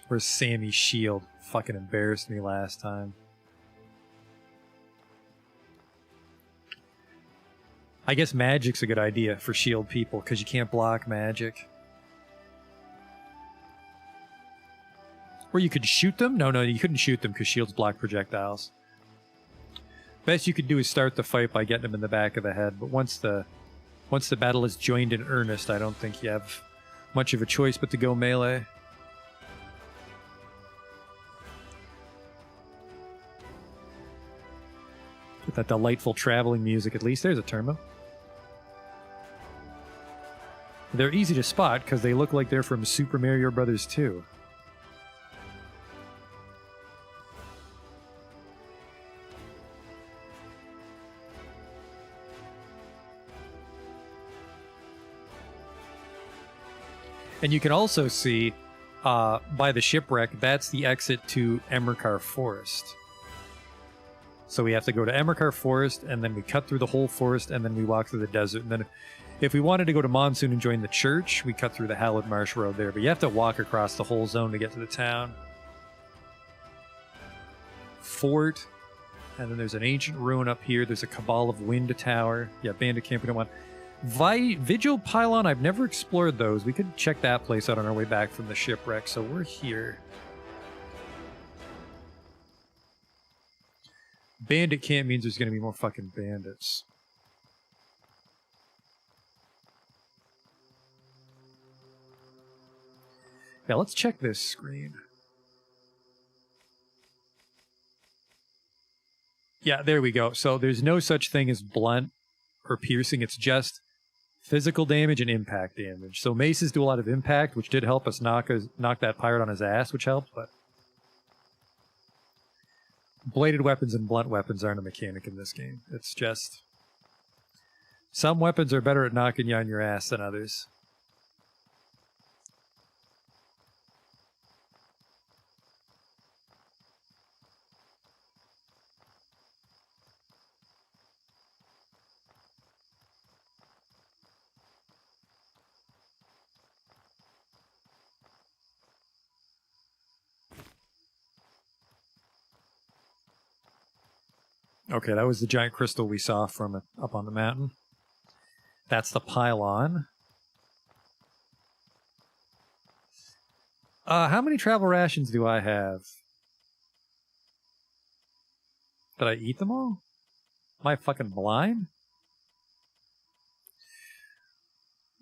Where's Sammy's shield? Fucking embarrassed me last time. I guess magic's a good idea for shield people, because you can't block magic. Or you could shoot them? No, you couldn't shoot them because shields block projectiles. Best you could do is start the fight by getting them in the back of the head, but once the battle is joined in earnest, I don't think you have much of a choice but to go melee. With that delightful traveling music, at least. There's a Termo. They're easy to spot because they look like they're from Super Mario Bros. 2. And you can also see by the shipwreck, that's the exit to Emerkar Forest. So we have to go to Emerkar Forest, and then we cut through the whole forest, and then we walk through the desert. And then If we wanted to go to Monsoon and join the church, we cut through the Hallowed Marsh Road there, but you have to walk across the whole zone to get to the town. Fort, and then there's an ancient ruin up here. There's a Cabal of Wind Tower. Yeah, Bandit Camp we don't want. Vigil Pylon, I've never explored those. We could check that place out on our way back from the shipwreck, so we're here. Bandit Camp means there's going to be more fucking bandits. Yeah, let's check this screen. Yeah, there we go. So there's no such thing as blunt or piercing. It's just physical damage and impact damage. So maces do a lot of impact, which did help us knock that pirate on his ass, which helped, but bladed weapons and blunt weapons aren't a mechanic in this game. It's just some weapons are better at knocking you on your ass than others. Okay, that was the giant crystal we saw from it up on the mountain. That's the pylon. How many travel rations do I have? Did I eat them all? Am I fucking blind?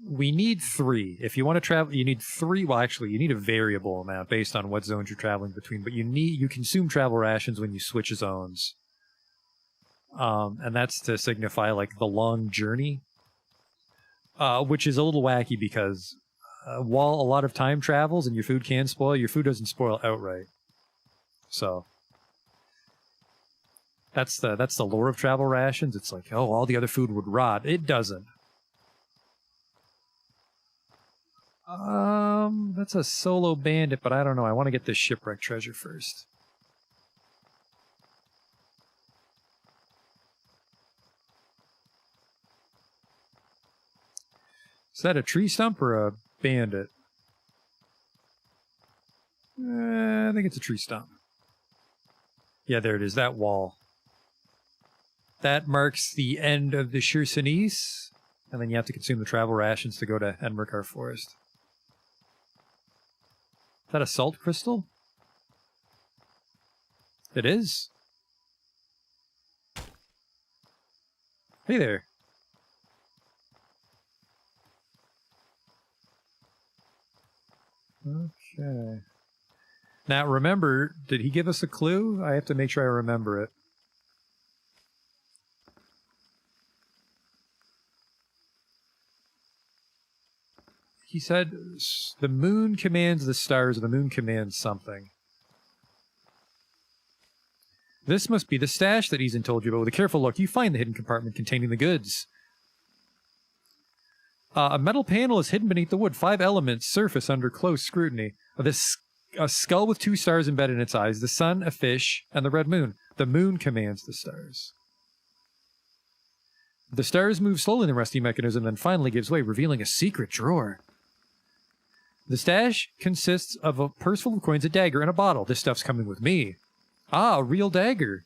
We need 3. If you want to travel, you need 3. Well, actually, you need a variable amount based on what zones you're traveling between. But you consume travel rations when you switch zones. And that's to signify like the long journey, which is a little wacky because while a lot of time travels and your food can spoil, your food doesn't spoil outright. So that's the lore of travel rations. It's like, oh, all the other food would rot. It doesn't. That's a solo bandit, but I don't know. I want to get this shipwreck treasure first. Is that a tree stump or a bandit? I think it's a tree stump. Yeah, there it is, that wall. That marks the end of the Chersonese, and then you have to consume the travel rations to go to Enmerkar Forest. Is that a salt crystal? It is. Hey there. Okay. Now remember, did he give us a clue? I have to make sure I remember it. He said the moon commands the stars, or the moon commands something. This must be the stash that Eason told you about. With a careful look, you find the hidden compartment containing the goods. A metal panel is hidden beneath the wood. 5 elements surface under close scrutiny. A skull with 2 stars embedded in its eyes, the sun, a fish, and the red moon. The moon commands the stars. The stars move slowly in the rusty mechanism, then finally gives way, revealing a secret drawer. The stash consists of a purse full of coins, a dagger, and a bottle. This stuff's coming with me. Ah, a real dagger.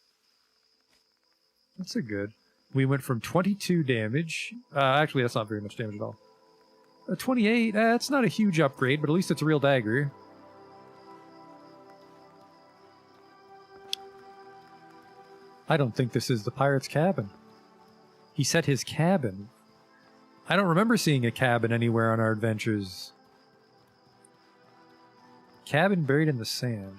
That's a good. We went from 22 damage. Actually, that's not very much damage at all. 28, that's not a huge upgrade, but at least it's a real dagger. I don't think this is the pirate's cabin. He said his cabin. I don't remember seeing a cabin anywhere on our adventures. Cabin buried in the sand.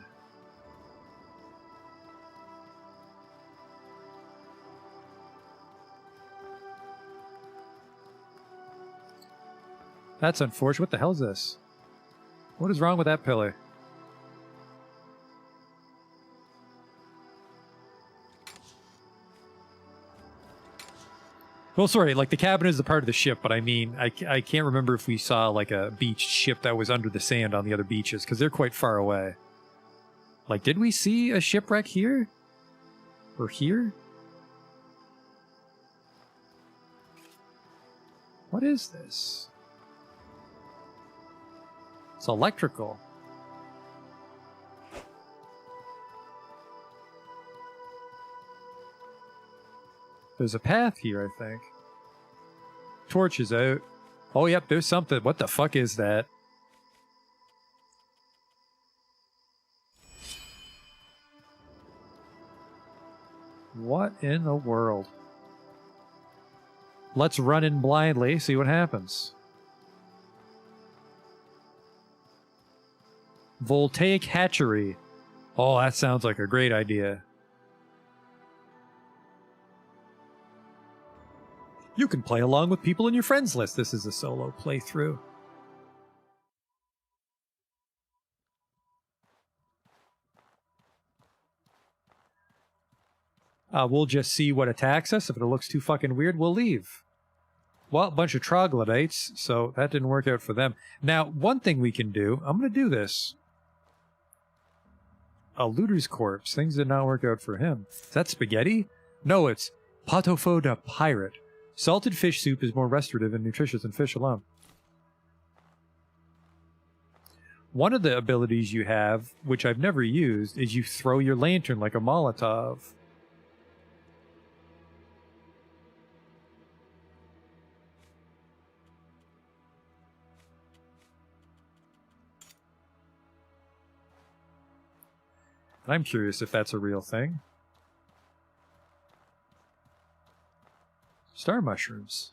That's unfortunate. What the hell is this? What is wrong with that pillar? Well, sorry, like the cabin is a part of the ship, but I mean, I can't remember if we saw like a beached ship that was under the sand on the other beaches, because they're quite far away. Like, did we see a shipwreck here? Or here? What is this? It's electrical. There's a path here, I think. Torch is out. Oh, yep, there's something. What the fuck is that? What in the world? Let's run in blindly, see what happens. Voltaic hatchery. Oh, that sounds like a great idea. You can play along with people in your friends list. This is a solo playthrough. We'll just see what attacks us. If it looks too fucking weird, we'll leave. Well, a bunch of troglodytes, so that didn't work out for them. Now, one thing we can do, I'm going to do this. A looter's corpse. Things did not work out for him. Is that spaghetti? No, it's pot-au-feu de pirate. Salted fish soup is more restorative and nutritious than fish alone. One of the abilities you have, which I've never used, is you throw your lantern like a Molotov. And I'm curious if that's a real thing. Star mushrooms.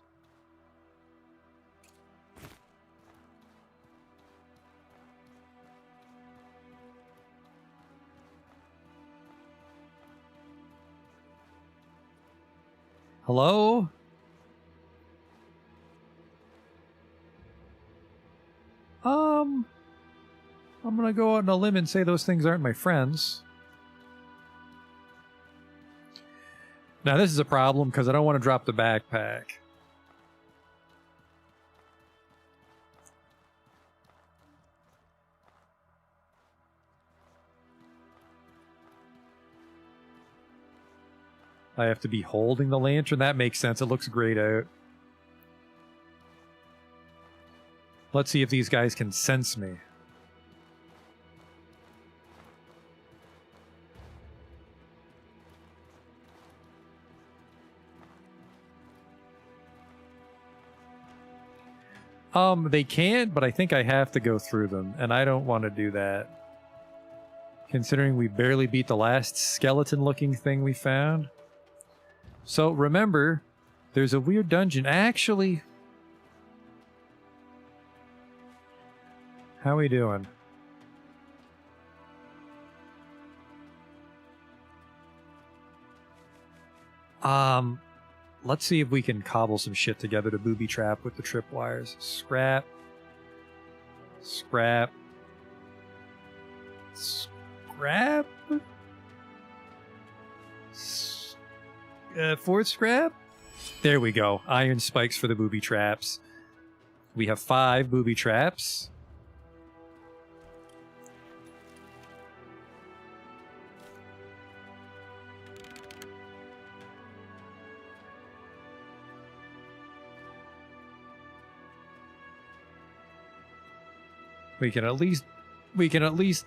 Hello? I'm gonna go out on a limb and say those things aren't my friends. Now this is a problem because I don't want to drop the backpack. I have to be holding the lantern. That makes sense. It looks great out. Let's see if these guys can sense me. They can't, but I think I have to go through them, and I don't want to do that. Considering we barely beat the last skeleton-looking thing we found. So, remember, there's a weird dungeon. Actually... How we doing? Let's see if we can cobble some shit together to booby trap with the tripwires. Scrap. Scrap. Scrap? Fourth scrap? There we go. Iron spikes for the booby traps. We have 5 booby traps. We can at least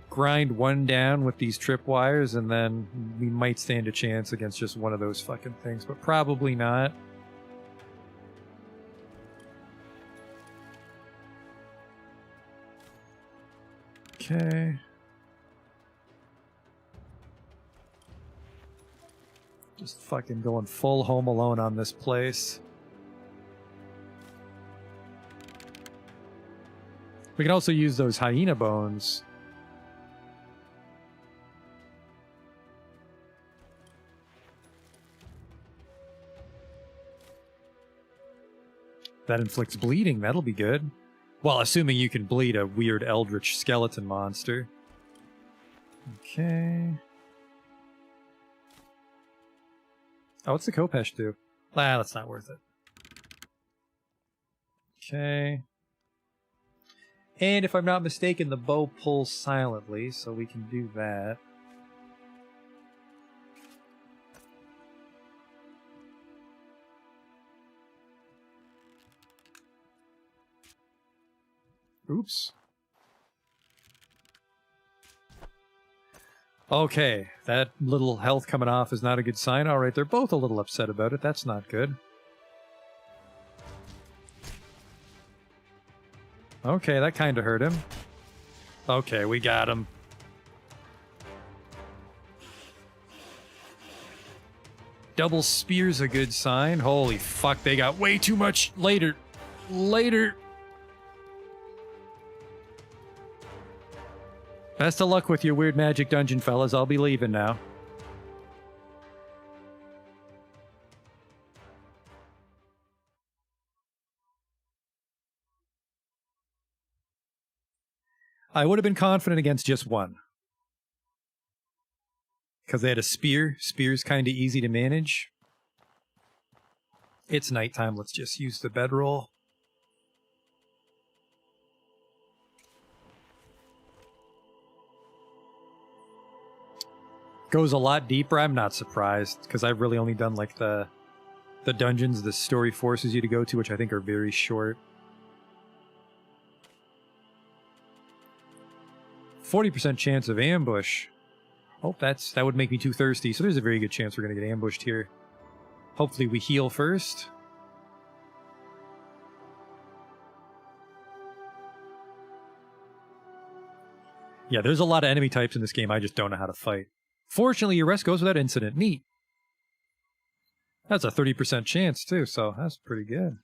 grind one down with these tripwires, and then we might stand a chance against just one of those fucking things, but probably not. Okay. Just fucking going full Home Alone on this place. We can also use those hyena bones. That inflicts bleeding. That'll be good. Well, assuming you can bleed a weird eldritch skeleton monster. Okay. Oh, what's the Khopesh do? Ah, that's not worth it. Okay. And if I'm not mistaken, the bow pulls silently, so we can do that. Oops. Okay, that little health coming off is not a good sign. All right, they're both a little upset about it. That's not good. Okay, that kind of hurt him. Okay, we got him. Double spear's a good sign. Holy fuck, they got way too much later. Later. Best of luck with your weird magic dungeon, fellas. I'll be leaving now. I would have been confident against just one. Because they had a spear. Spear's kind of easy to manage. It's nighttime. Let's just use the bedroll. Goes a lot deeper. I'm not surprised, because I've really only done like the dungeons the story forces you to go to, which I think are very short. 40% chance of ambush. Oh, that would make me too thirsty, so there's a very good chance we're going to get ambushed here. Hopefully we heal first. Yeah, there's a lot of enemy types in this game I just don't know how to fight. Fortunately, your rest goes without incident. Neat. That's a 30% chance, too, so that's pretty good.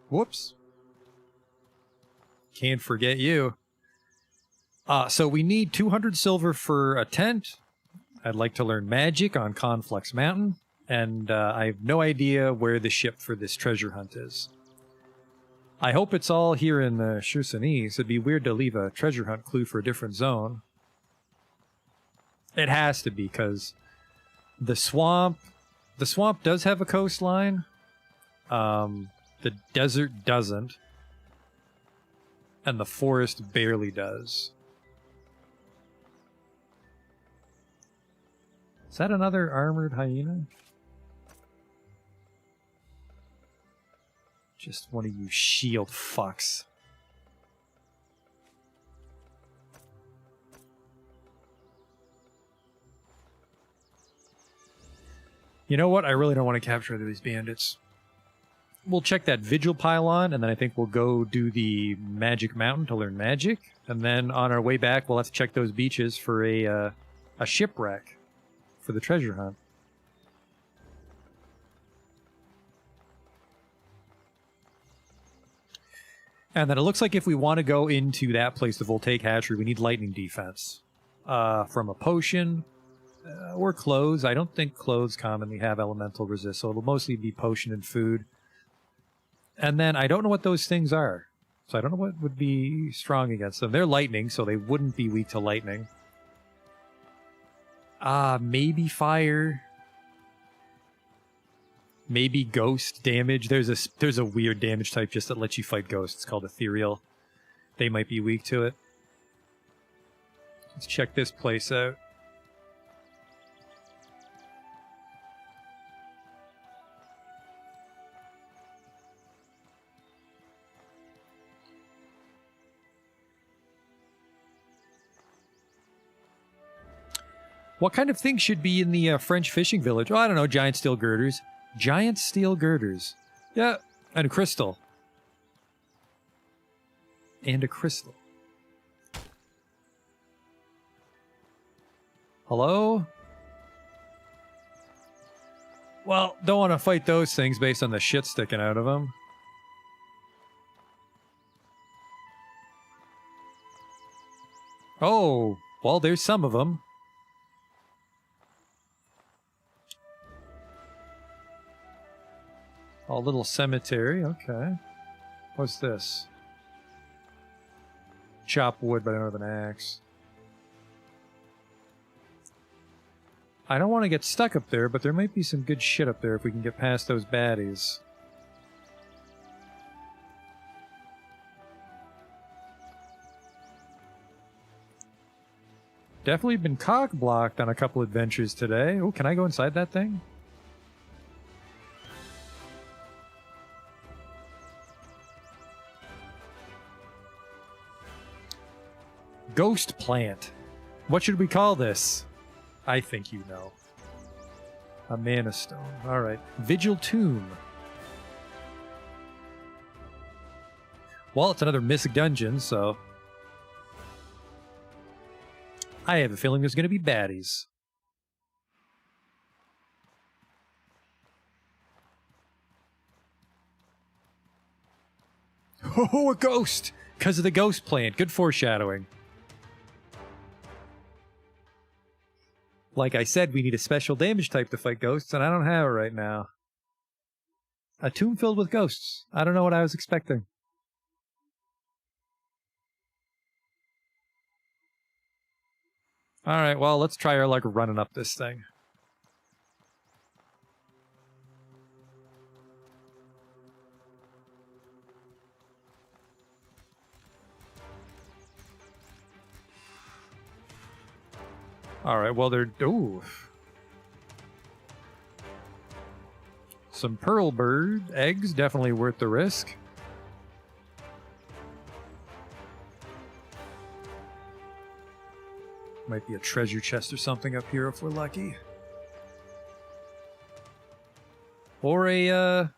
Whoops. Can't forget you. So we need 200 silver for a tent. I'd like to learn magic on Conflux Mountain. And I have no idea where the ship for this treasure hunt is. I hope it's all here in the Chersonese. It'd be weird to leave a treasure hunt clue for a different zone. It has to be, because the swamp does have a coastline. The desert doesn't. And the forest barely does. Is that another armored hyena? Just one of you shield fucks. You know what? I really don't want to capture these bandits. We'll check that Vigil Pylon, and then I think we'll go do the Magic Mountain to learn magic. And then on our way back, we'll have to check those beaches for a shipwreck for the treasure hunt. And then it looks like if we want to go into that place, the Voltaic Hatchery, we need lightning defense. From a potion or clothes. I don't think clothes commonly have elemental resist, so it'll mostly be potion and food. And then I don't know what those things are. So I don't know what would be strong against them. They're lightning, so they wouldn't be weak to lightning. Maybe fire. Maybe ghost damage. There's a weird damage type just that lets you fight ghosts. It's called ethereal. They might be weak to it. Let's check this place out. What kind of things should be in the French fishing village? Oh, I don't know. Giant steel girders. Giant steel girders. Yeah. And a crystal. And a crystal. Hello? Well, don't want to fight those things based on the shit sticking out of them. Oh, well, there's some of them. A little cemetery, okay. What's this? Chop wood, but I don't have an axe. I don't want to get stuck up there, but there might be some good shit up there if we can get past those baddies. Definitely been cock-blocked on a couple adventures today. Oh, can I go inside that thing? Ghost plant. What should we call this? I think you know. A mana stone. Alright. Vigil tomb. Well, it's another Mystic Dungeon, so... I have a feeling there's going to be baddies. Oh, a ghost! Because of the ghost plant. Good foreshadowing. Like I said, we need a special damage type to fight ghosts, and I don't have it right now. A tomb filled with ghosts. I don't know what I was expecting. Alright, well, let's try our luck running up this thing. Alright, well, they're... Ooh. Some pearl bird eggs, definitely worth the risk. Might be a treasure chest or something up here if we're lucky. Or a,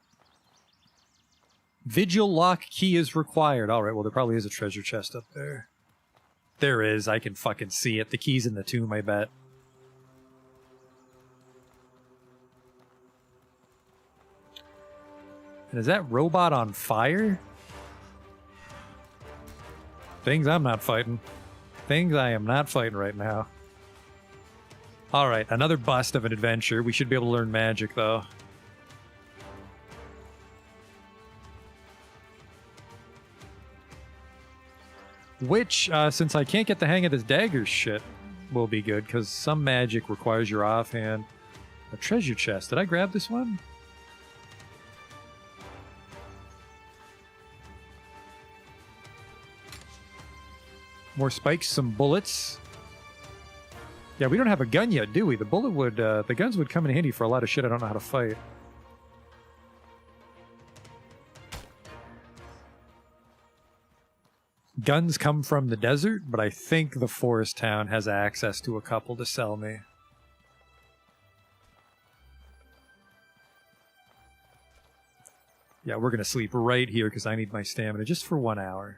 Vigil lock key is required. Alright, well, there probably is a treasure chest up there. There is, I can fucking see it. The key's in the tomb, I bet. And is that robot on fire? Things I'm not fighting. Things I am not fighting right now. Alright, another bust of an adventure. We should be able to learn magic, though. Which, since I can't get the hang of this dagger shit, will be good, because some magic requires your offhand. A treasure chest. Did I grab this one? More spikes, some bullets. Yeah, we don't have a gun yet, do we? The bullet would, the guns would come in handy for a lot of shit I don't know how to fight. Guns come from the desert, but I think the forest town has access to a couple to sell me. Yeah, we're gonna sleep right here because I need my stamina just for 1 hour.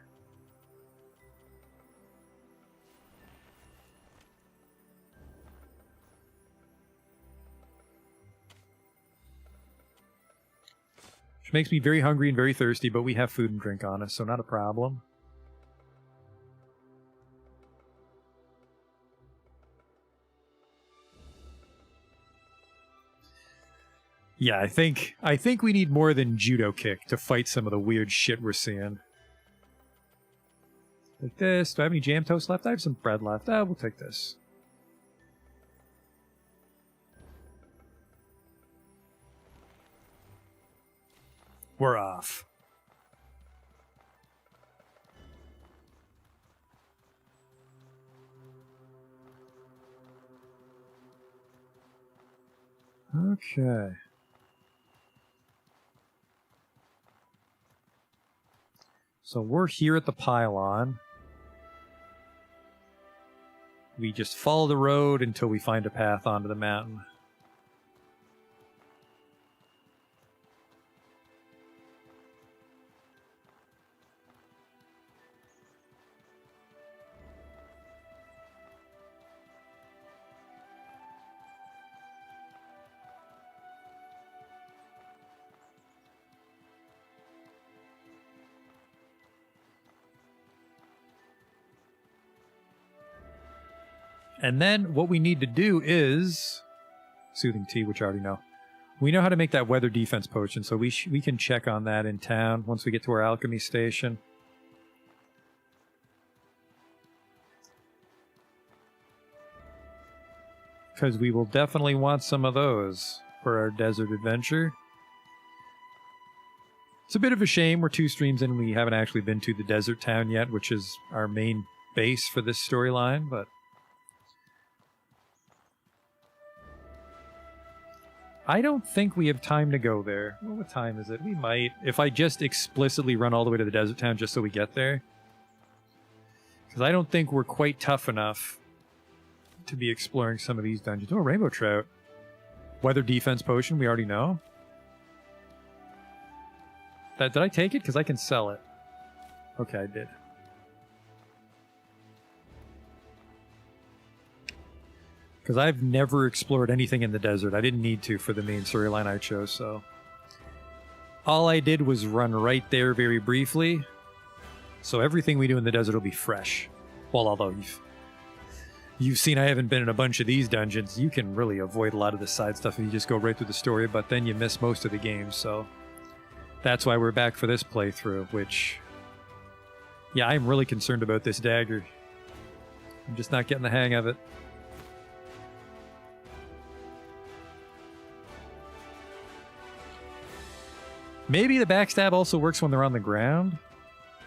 Which makes me very hungry and very thirsty, but we have food and drink on us, so not a problem. Yeah, I think we need more than judo kick to fight some of the weird shit we're seeing. Like this. Do I have any jam toast left? I have some bread left. We'll take this. We're off. Okay. So we're here at the pylon. We just follow the road until we find a path onto the mountain. And then what we need to do is Soothing Tea, which I already know. We know how to make that weather defense potion, so we can check on that in town once we get to our alchemy station. Because we will definitely want some of those for our desert adventure. It's a bit of a shame we're 2 streams in and we haven't actually been to the desert town yet, which is our main base for this storyline, but I don't think we have time to go there. Well, what time is it? We might. If I just explicitly run all the way to the desert town just so we get there. Because I don't think we're quite tough enough to be exploring some of these dungeons. Oh, rainbow trout. Weather defense potion, we already know. Did I take it? Because I can sell it. Okay, I did. Because I've never explored anything in the desert. I didn't need to for the main storyline I chose, so... All I did was run right there very briefly. So everything we do in the desert will be fresh. Well, although you've seen I haven't been in a bunch of these dungeons, you can really avoid a lot of the side stuff if you just go right through the story, but then you miss most of the game, so... That's why we're back for this playthrough, which... Yeah, I'm really concerned about this dagger. I'm just not getting the hang of it. Maybe the backstab also works when they're on the ground?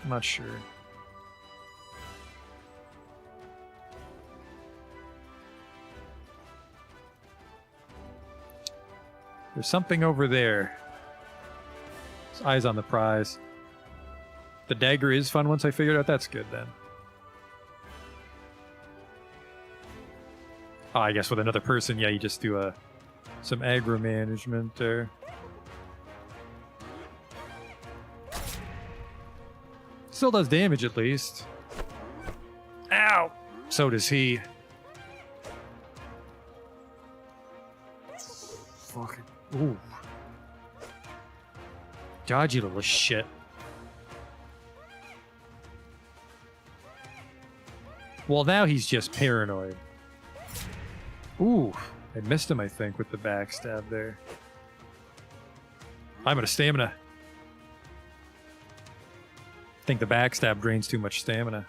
I'm not sure. There's something over there. His eyes on the prize. The dagger is fun once I figured out. That's good then. Oh, I guess with another person, yeah, you just do some aggro management there. Still does damage at least. Ow! So does he. Fucking. Ooh. Dodgy little shit. Well, now he's just paranoid. Ooh. I missed him, I think, with the backstab there. I'm out of stamina. I think the backstab drains too much stamina.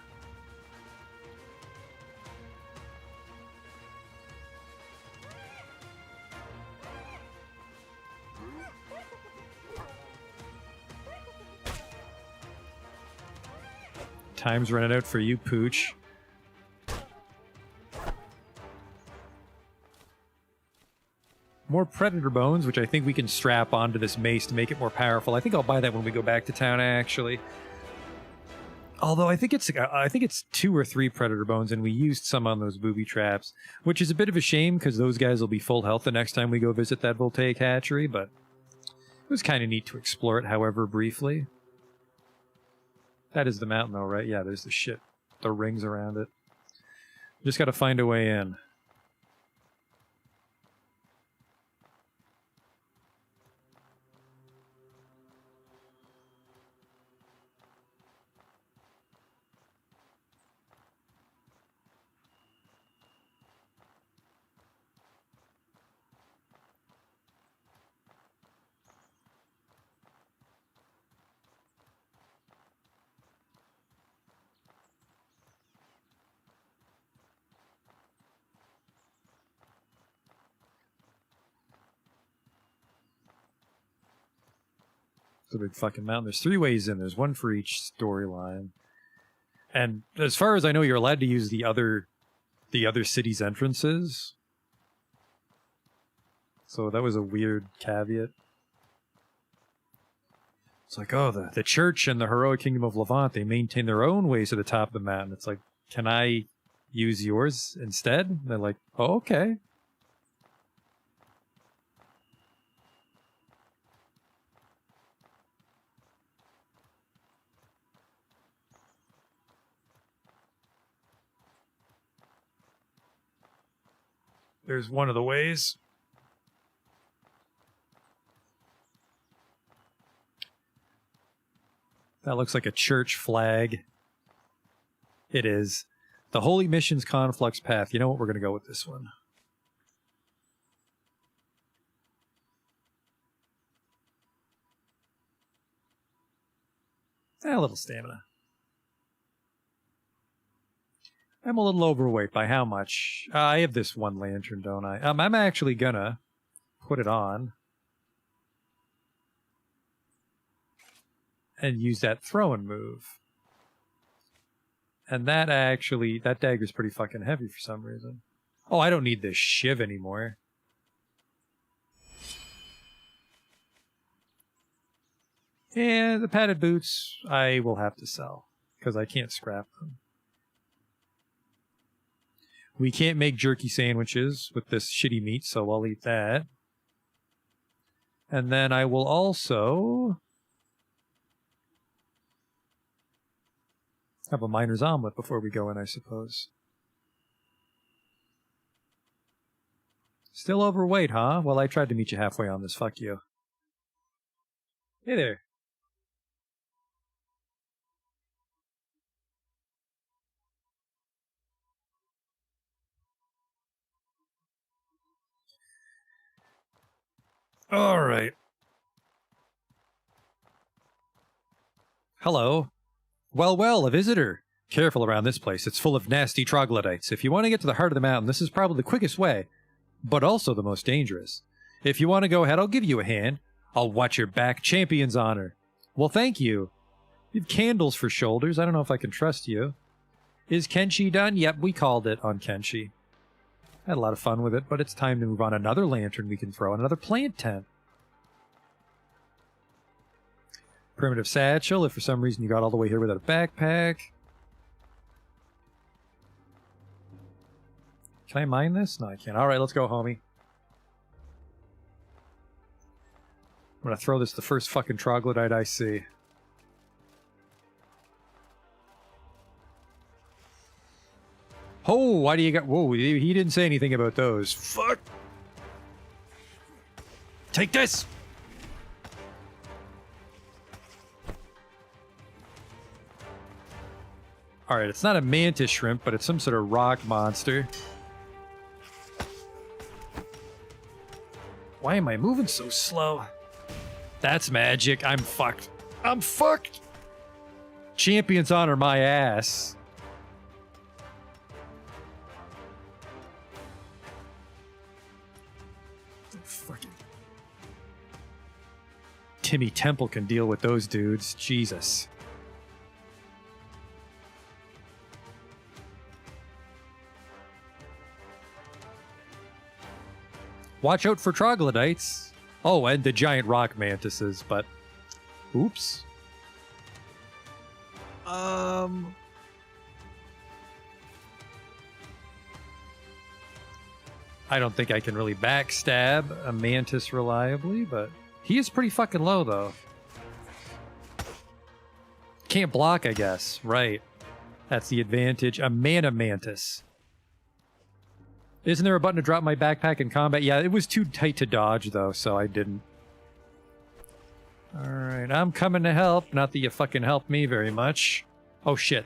Time's running out for you, Pooch. More Predator Bones, which I think we can strap onto this mace to make it more powerful. I think I'll buy that when we go back to town, actually. Although I think it's 2 or 3 Predator Bones, and we used some on those booby traps, which is a bit of a shame because those guys will be full health the next time we go visit that Voltaic hatchery, but it was kind of neat to explore it, however briefly. That is the mountain though, right? Yeah, there's the rings around it. Just got to find a way in. It's a big fucking mountain. There's 3 ways in. There's one for each storyline. And as far as I know, you're allowed to use the other city's entrances. So that was a weird caveat. It's like, oh, the church and the heroic kingdom of Levant, they maintain their own ways to the top of the mountain. It's like, can I use yours instead? And they're like, oh, okay. There's one of the ways. That looks like a church flag. It is. The Holy Mission's Conflux Path. You know what? We're going to go with this one. A little stamina. I'm a little overweight. By how much? I have this one lantern, don't I? I'm actually gonna put it on and use that throwing move. And that dagger's pretty fucking heavy for some reason. Oh, I don't need this shiv anymore. And the padded boots I will have to sell because I can't scrap them. We can't make jerky sandwiches with this shitty meat, so I'll eat that. And then I will also have a miner's omelet before we go in, I suppose. Still overweight, huh? Well, I tried to meet you halfway on this. Fuck you. Hey there. All right. Hello. Well, a visitor. Careful around this place. It's full of nasty troglodytes. If you want to get to the heart of the mountain, this is probably the quickest way, but also the most dangerous. If you want to go ahead, I'll give you a hand. I'll watch your back. Champion's honor. Well, thank you. You have candles for shoulders. I don't know if I can trust you. Is Kenshi done? Yep, we called it on Kenshi. Had a lot of fun with it, but it's time to move on. Another lantern we can throw, another plant tent. Primitive satchel, if for some reason you got all the way here without a backpack. Can I mine this? No, I can't. Alright, let's go, homie. I'm gonna throw this the first fucking troglodyte I see. Oh, why do you got... Whoa, he didn't say anything about those. Fuck! Take this! Alright, it's not a mantis shrimp, but it's some sort of rock monster. Why am I moving so slow? That's magic. I'm fucked. I'm fucked! Champion's honor my ass. Fucking Timmy Temple can deal with those dudes. Jesus. Watch out for troglodytes. Oh, and the giant rock mantises, but... Oops. I don't think I can really backstab a mantis reliably, but he is pretty fucking low, though. Can't block, I guess. Right. That's the advantage. A mana mantis. Isn't there a button to drop my backpack in combat? Yeah, it was too tight to dodge, though, so I didn't. Alright, I'm coming to help. Not that you fucking helped me very much. Oh, shit.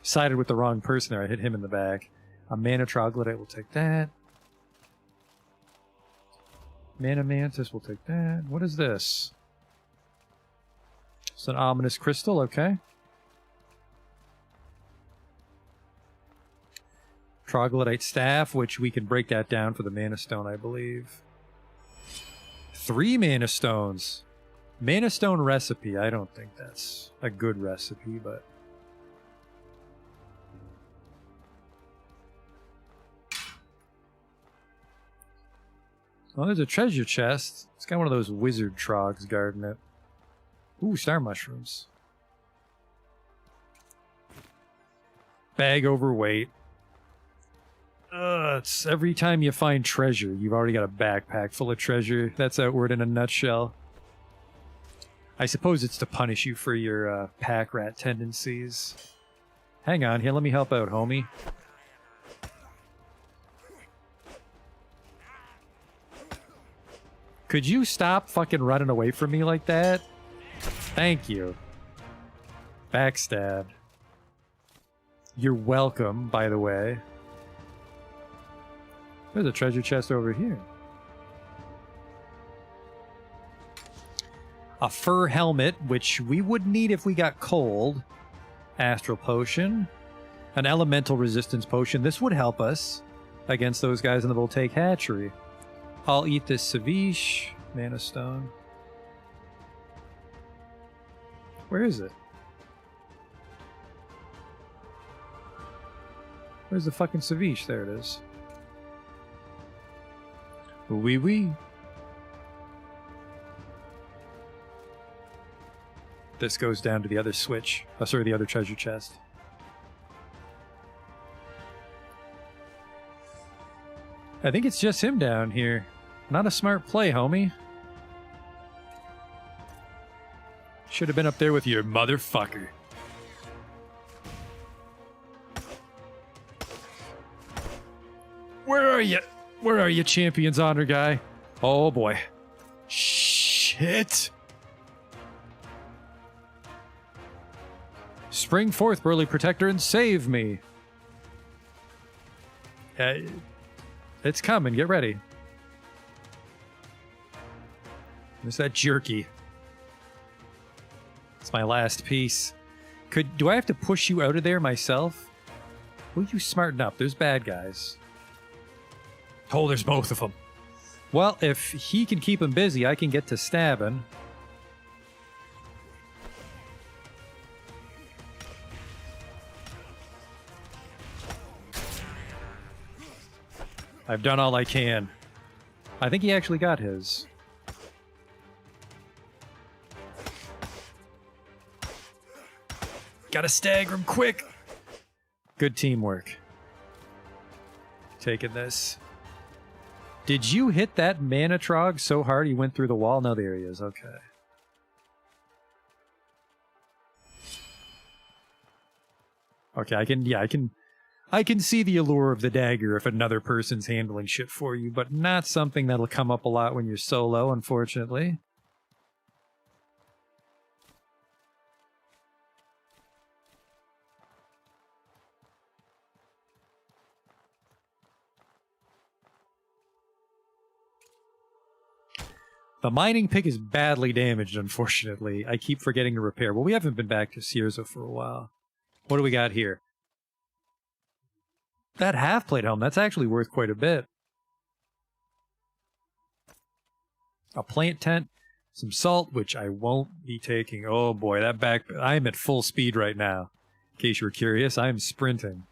Sided with the wrong person there. I hit him in the back. A mana troglodyte will take that. Mana mantis will take that. What is this? It's an ominous crystal, okay. Troglodyte staff, which we can break that down for the mana stone, I believe. 3 mana stones. Mana stone recipe. I don't think that's a good recipe, but... Oh, there's a treasure chest. It's got one of those wizard trogs guarding it. Ooh, star mushrooms. Bag overweight. It's every time you find treasure, you've already got a backpack full of treasure. That's Outward in a nutshell. I suppose it's to punish you for your pack rat tendencies. Hang on here, let me help out, homie. Could you stop fucking running away from me like that? Thank you. Backstab. You're welcome, by the way. There's a treasure chest over here. A fur helmet, which we would need if we got cold. Astral potion. An elemental resistance potion. This would help us against those guys in the Voltaic hatchery. I'll eat this Savish. Mana stone. Where is it? Where's the fucking Savish? There it is. Wee wee. This goes down to the other switch. Oh, sorry, the other treasure chest. I think it's just him down here. Not a smart play, homie. Should have been up there with your motherfucker. Where are you? Where are you, Champion's Honor guy? Oh boy. Shit. Spring forth, Burly Protector, and save me. It's coming. Get ready. There's that jerky. It's my last piece. Do I have to push you out of there myself? Will you smarten up? There's bad guys. Oh, there's both of them. Well, if he can keep him busy, I can get to stabbing. I've done all I can. I think he actually got his. Gotta stagger him quick. Good teamwork. Taking this. Did you hit that Manatrog so hard he went through the wall? No, there he is. Okay. Okay, I can see the allure of the dagger if another person's handling shit for you, but not something that'll come up a lot when you're solo, unfortunately. The mining pick is badly damaged, unfortunately. I keep forgetting to repair. Well, we haven't been back to Sierza for a while. What do we got here? That half-plate helm, that's actually worth quite a bit. A plant tent, some salt, which I won't be taking. Oh boy, that back... I'm at full speed right now. In case you were curious, I'm sprinting.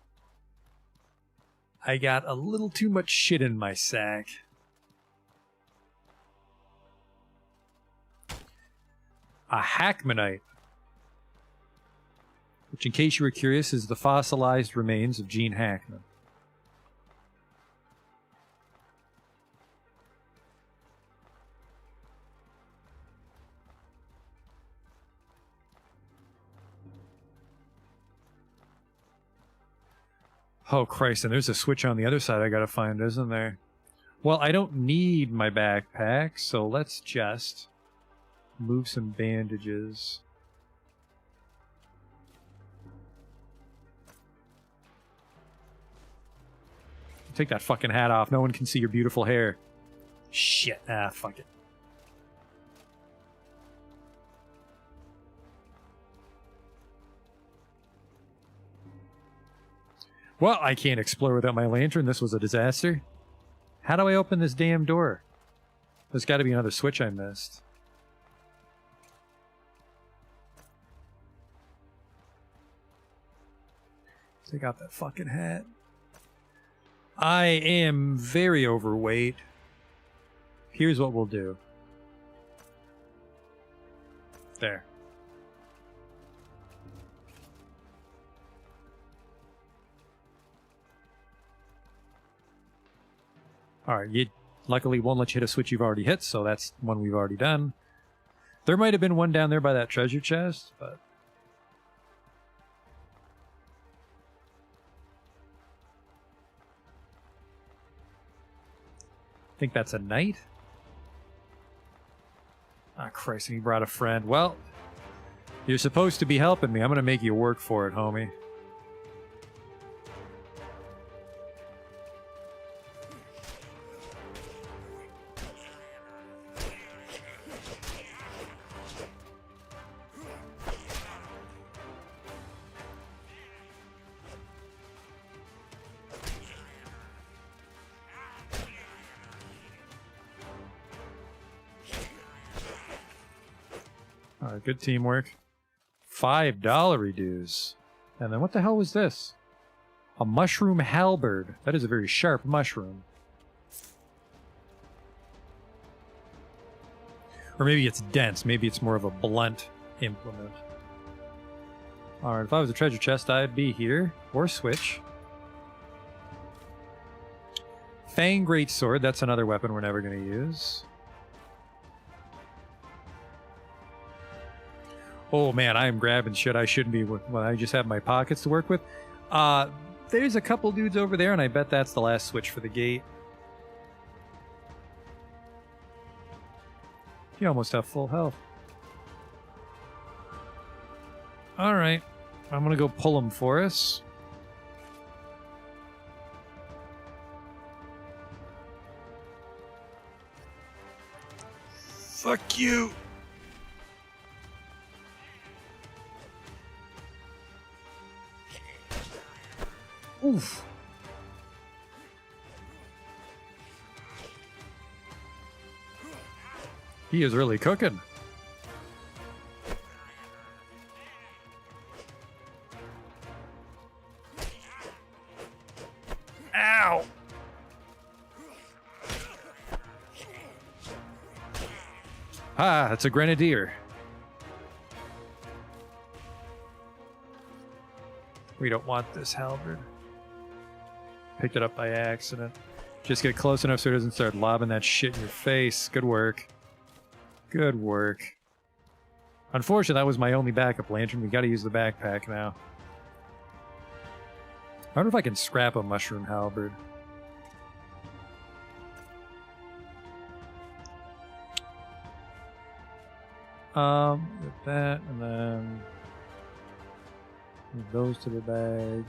I got a little too much shit in my sack. A Hackmanite, which, in case you were curious, is the fossilized remains of Gene Hackman. Oh, Christ, and there's a switch on the other side I gotta find, isn't there? Well, I don't need my backpack, so let's just move some bandages. Take that fucking hat off. No one can see your beautiful hair. Shit. Ah, fuck it. Well, I can't explore without my lantern. This was a disaster. How do I open this damn door? There's got to be another switch I missed. Take out that fucking hat. I am very overweight. Here's what we'll do. There. Alright, you luckily won't let you hit a switch you've already hit, so that's one we've already done. There might have been one down there by that treasure chest, but... I think that's a knight. Ah, Christ, and he brought a friend. Well, you're supposed to be helping me. I'm going to make you work for it, homie. Alright, good teamwork. $5 reduce. And then what the hell was this? A mushroom halberd. That is a very sharp mushroom. Or maybe it's dense. Maybe it's more of a blunt implement. Alright, if I was a treasure chest, I'd be here. Or switch. Fang Greatsword, that's another weapon we're never going to use. Oh man, I am grabbing shit I shouldn't be when I just have my pockets to work with. There's a couple dudes over there, and I bet that's the last switch for the gate. You almost have full health. Alright, I'm gonna go pull them for us. Fuck you! Oof. He is really cooking. Ow! Ah, it's a grenadier. We don't want this halberd. Picked it up by accident. Just get close enough so it doesn't start lobbing that shit in your face. Good work. Good work. Unfortunately, that was my only backup lantern. We gotta use the backpack now. I wonder if I can scrap a mushroom halberd. With that, and then move those to the bag.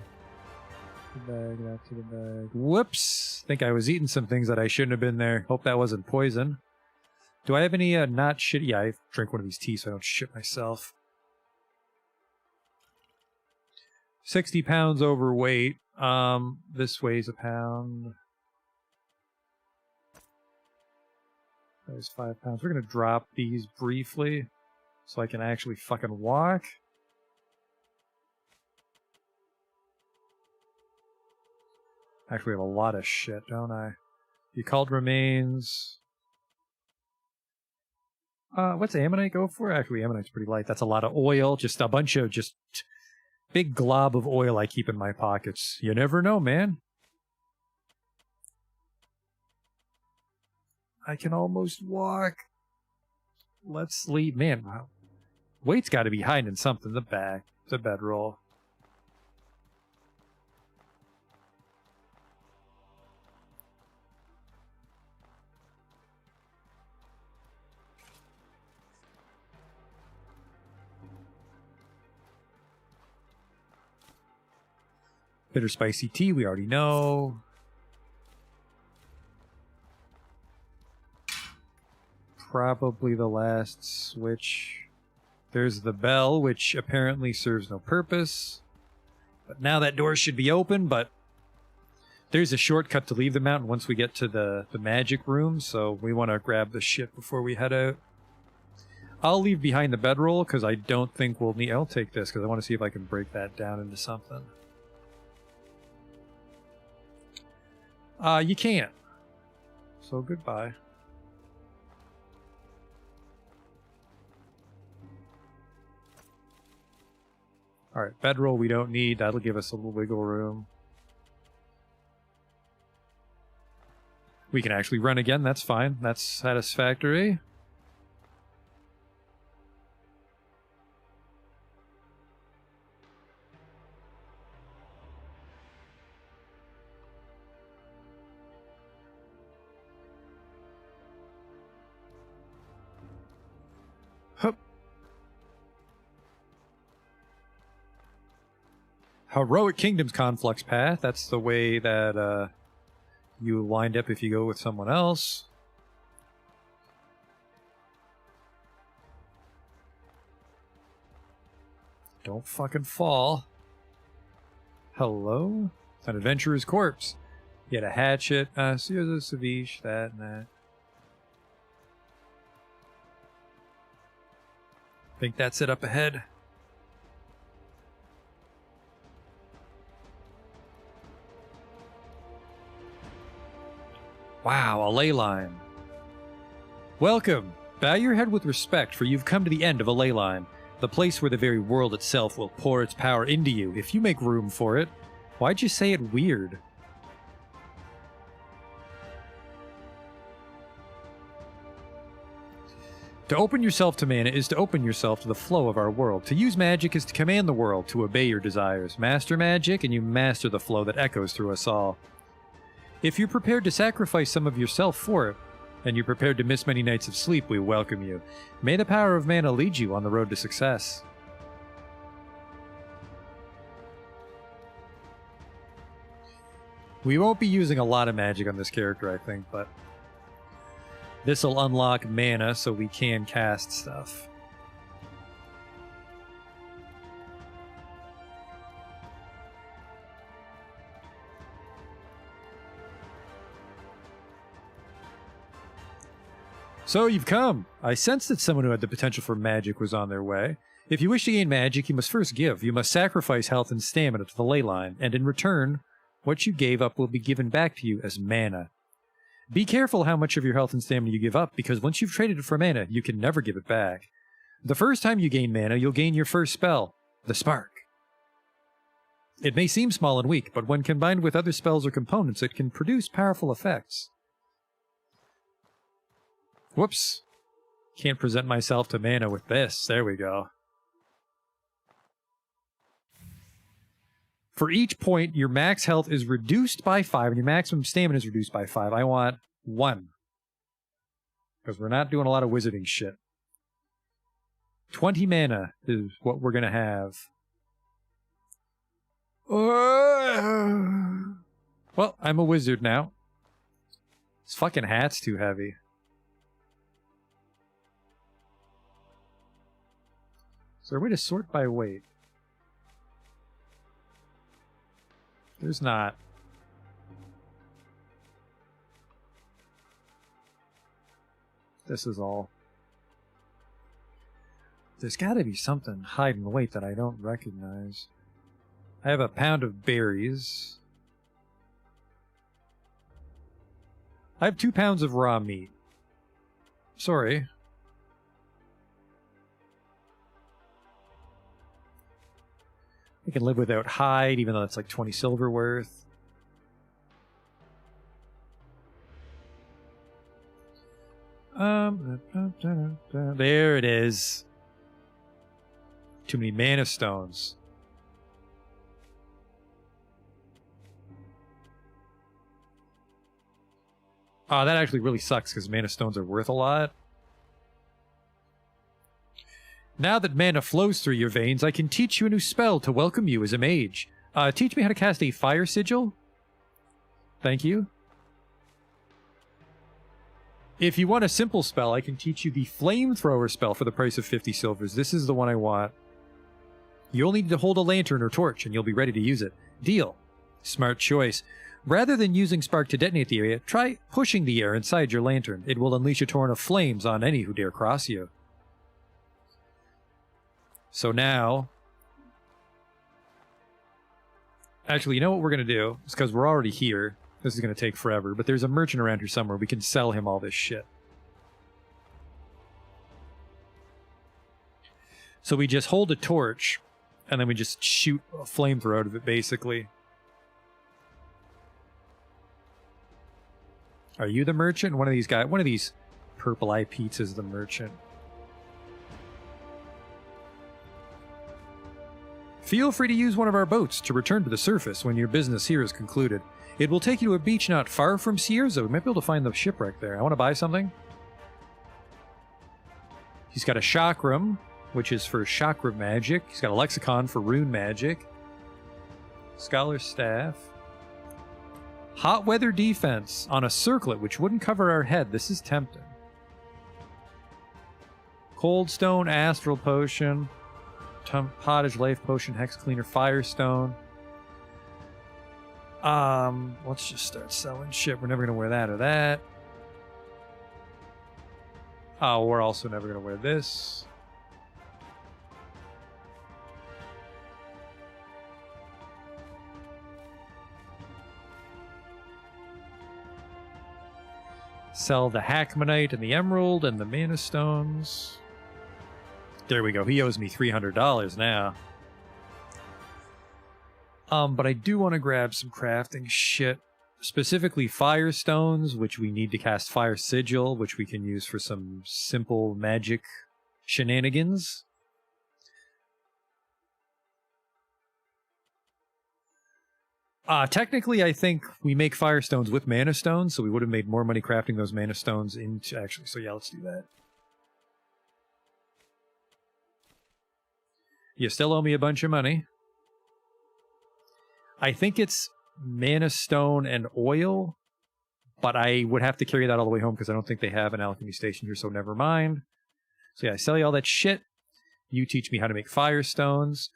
The bag, that to the bag. Whoops! Think I was eating some things that I shouldn't have been there. Hope that wasn't poison. Do I have any not shitty? Yeah, I drink one of these teas so I don't shit myself. 60 pounds overweight. This weighs a pound. That is 5 pounds. We're gonna drop these briefly so I can actually fucking walk. Actually, have a lot of shit, don't I? The cult remains. What's ammonite go for? Actually, ammonite's pretty light. That's a lot of oil. Just a bunch of just big glob of oil I keep in my pockets. You never know, man. I can almost walk. Let's sleep. Man, wow. Weight's got to be hiding in something. The back. The bedroll. Bitter spicy tea, we already know. Probably the last switch. There's the bell, which apparently serves no purpose. But now that door should be open, but there's a shortcut to leave the mountain once we get to the magic room, so we want to grab the shit before we head out. I'll leave behind the bedroll, because I don't think we'll need... I'll take this, because I want to see if I can break that down into something. You can't. So goodbye. Alright, bedroll we don't need. That'll give us a little wiggle room. We can actually run again. That's fine. That's satisfactory. Hup. Heroic Kingdoms Conflux Path. That's the way that you wind up if you go with someone else. Don't fucking fall. Hello? It's an adventurer's corpse. You had a hatchet. So there's a Savish, that and that. Think that's it up ahead. Wow, a ley line. Welcome. Bow your head with respect, for you've come to the end of a ley line, the place where the very world itself will pour its power into you if you make room for it. Why'd you say it weird? To open yourself to mana is to open yourself to the flow of our world. To use magic is to command the world to obey your desires. Master magic, and you master the flow that echoes through us all. If you're prepared to sacrifice some of yourself for it, and you're prepared to miss many nights of sleep, we welcome you. May the power of mana lead you on the road to success. We won't be using a lot of magic on this character, I think, but this will unlock mana so we can cast stuff. So you've come. I sensed that someone who had the potential for magic was on their way. If you wish to gain magic, you must first give. You must sacrifice health and stamina to the ley line, and in return, what you gave up will be given back to you as mana. Be careful how much of your health and stamina you give up, because once you've traded it for mana, you can never give it back. The first time you gain mana, you'll gain your first spell, the Spark. It may seem small and weak, but when combined with other spells or components, it can produce powerful effects. Whoops. Can't present myself to mana with this. There we go. For each point, your max health is reduced by 5, and your maximum stamina is reduced by 5. I want 1. Because we're not doing a lot of wizarding shit. 20 mana is what we're going to have. Well, I'm a wizard now. This fucking hat's too heavy. Is there a way to sort by weight? There's not. This is all. There's gotta be something hiding weight that I don't recognize. I have a pound of berries. I have 2 pounds of raw meat. Sorry. I can live without hide, even though it's like 20 silver worth. There it is. Too many mana stones. Oh, that actually really sucks because mana stones are worth a lot. Now that mana flows through your veins, I can teach you a new spell to welcome you as a mage. Teach me how to cast a fire sigil. Thank you. If you want a simple spell, I can teach you the flamethrower spell for the price of 50 silvers. This is the one I want. You only need to hold a lantern or torch, and you'll be ready to use it. Deal. Smart choice. Rather than using spark to detonate the area, try pushing the air inside your lantern. It will unleash a torrent of flames on any who dare cross you. So now... Actually, you know what we're going to do? It's because we're already here. This is going to take forever, but there's a merchant around here somewhere. We can sell him all this shit. So we just hold a torch, and then we just shoot a flamethrower out of it, basically. Are you the merchant? One of these guys, one of these purple eye Pete's is the merchant. Feel free to use one of our boats to return to the surface when your business here is concluded. It will take you to a beach not far from Sierza. We might be able to find the shipwreck there. I want to buy something. He's got a chakram, which is for chakra magic. He's got a lexicon for rune magic. Scholar's staff. Hot weather defense on a circlet, which wouldn't cover our head. This is tempting. Cold stone, astral potion. Pottage, life potion, hex cleaner, firestone. Let's just start selling shit. We're never gonna wear that or that. Oh, we're also never gonna wear this. Sell the Hackmanite and the Emerald and the Mana Stones. There we go. He owes me $300 now. But I do want to grab some crafting shit. specifically Firestones, which we need to cast Fire Sigil, which we can use for some simple magic shenanigans. Technically, I think we make Firestones with Mana Stones, so we would have made more money crafting those Mana Stones into... Actually, so yeah, let's do that. You still owe me a bunch of money. I think it's Mana Stone and Oil, but I would have to carry that all the way home because I don't think they have an alchemy station here, so never mind. So yeah, I sell you all that shit. You teach me how to make Firestones.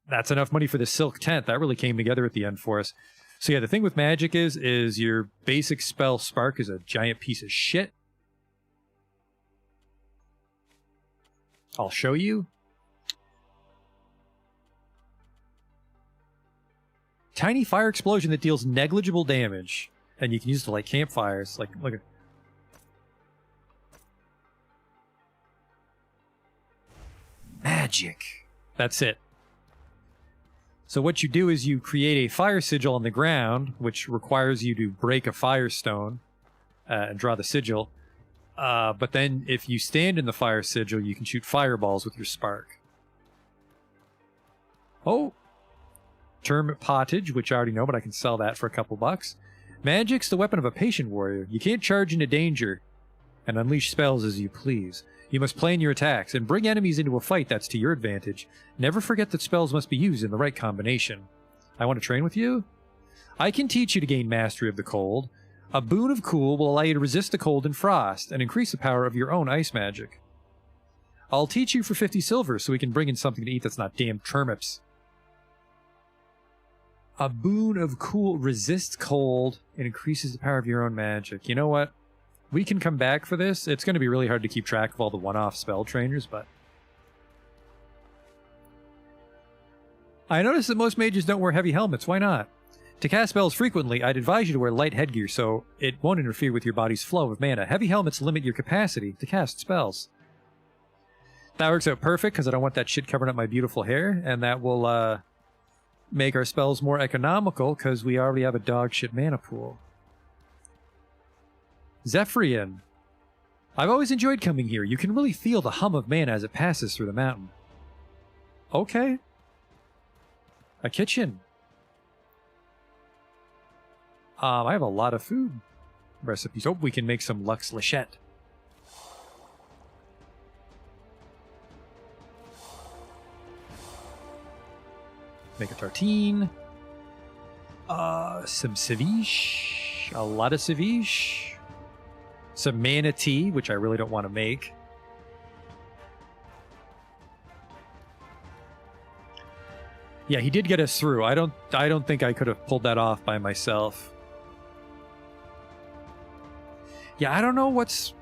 That's enough money for the Silk Tent. That really came together at the end for us. So yeah, the thing with magic is your basic spell Spark is a giant piece of shit. I'll show you. Tiny fire explosion that deals negligible damage. And you can use it to light campfires. Like, look at... Magic. That's it. So what you do is you create a fire sigil on the ground, which requires you to break a firestone and draw the sigil. But then if you stand in the fire sigil, you can shoot fireballs with your spark. Oh! Term pottage, which I already know, but I can sell that for a couple bucks. Magic's the weapon of a patient warrior. You can't charge into danger and unleash spells as you please. You must plan your attacks and bring enemies into a fight that's to your advantage. Never forget that spells must be used in the right combination. I want to train with you? I can teach you to gain mastery of the cold. A boon of cool will allow you to resist the cold and frost and increase the power of your own ice magic. I'll teach you for 50 silver so we can bring in something to eat that's not damn turnips. A boon of cool resists cold and increases the power of your own magic. You know what? We can come back for this. It's going to be really hard to keep track of all the one-off spell trainers, but... I noticed that most mages don't wear heavy helmets. Why not? To cast spells frequently, I'd advise you to wear light headgear so it won't interfere with your body's flow of mana. Heavy helmets limit your capacity to cast spells. That works out perfect because I don't want that shit covering up my beautiful hair, and that will make our spells more economical because we already have a dog shit mana pool. Zephyrian. I've always enjoyed coming here. You can really feel the hum of mana as it passes through the mountain. Okay. A kitchen. I have a lot of food recipes. Oh, we can make some Lux Lachette. Make a tartine. Some ceviche. A lot of ceviche. Some mana tea, which I really don't want to make. Yeah, he did get us through. I don't think I could have pulled that off by myself. Yeah, I don't know what's...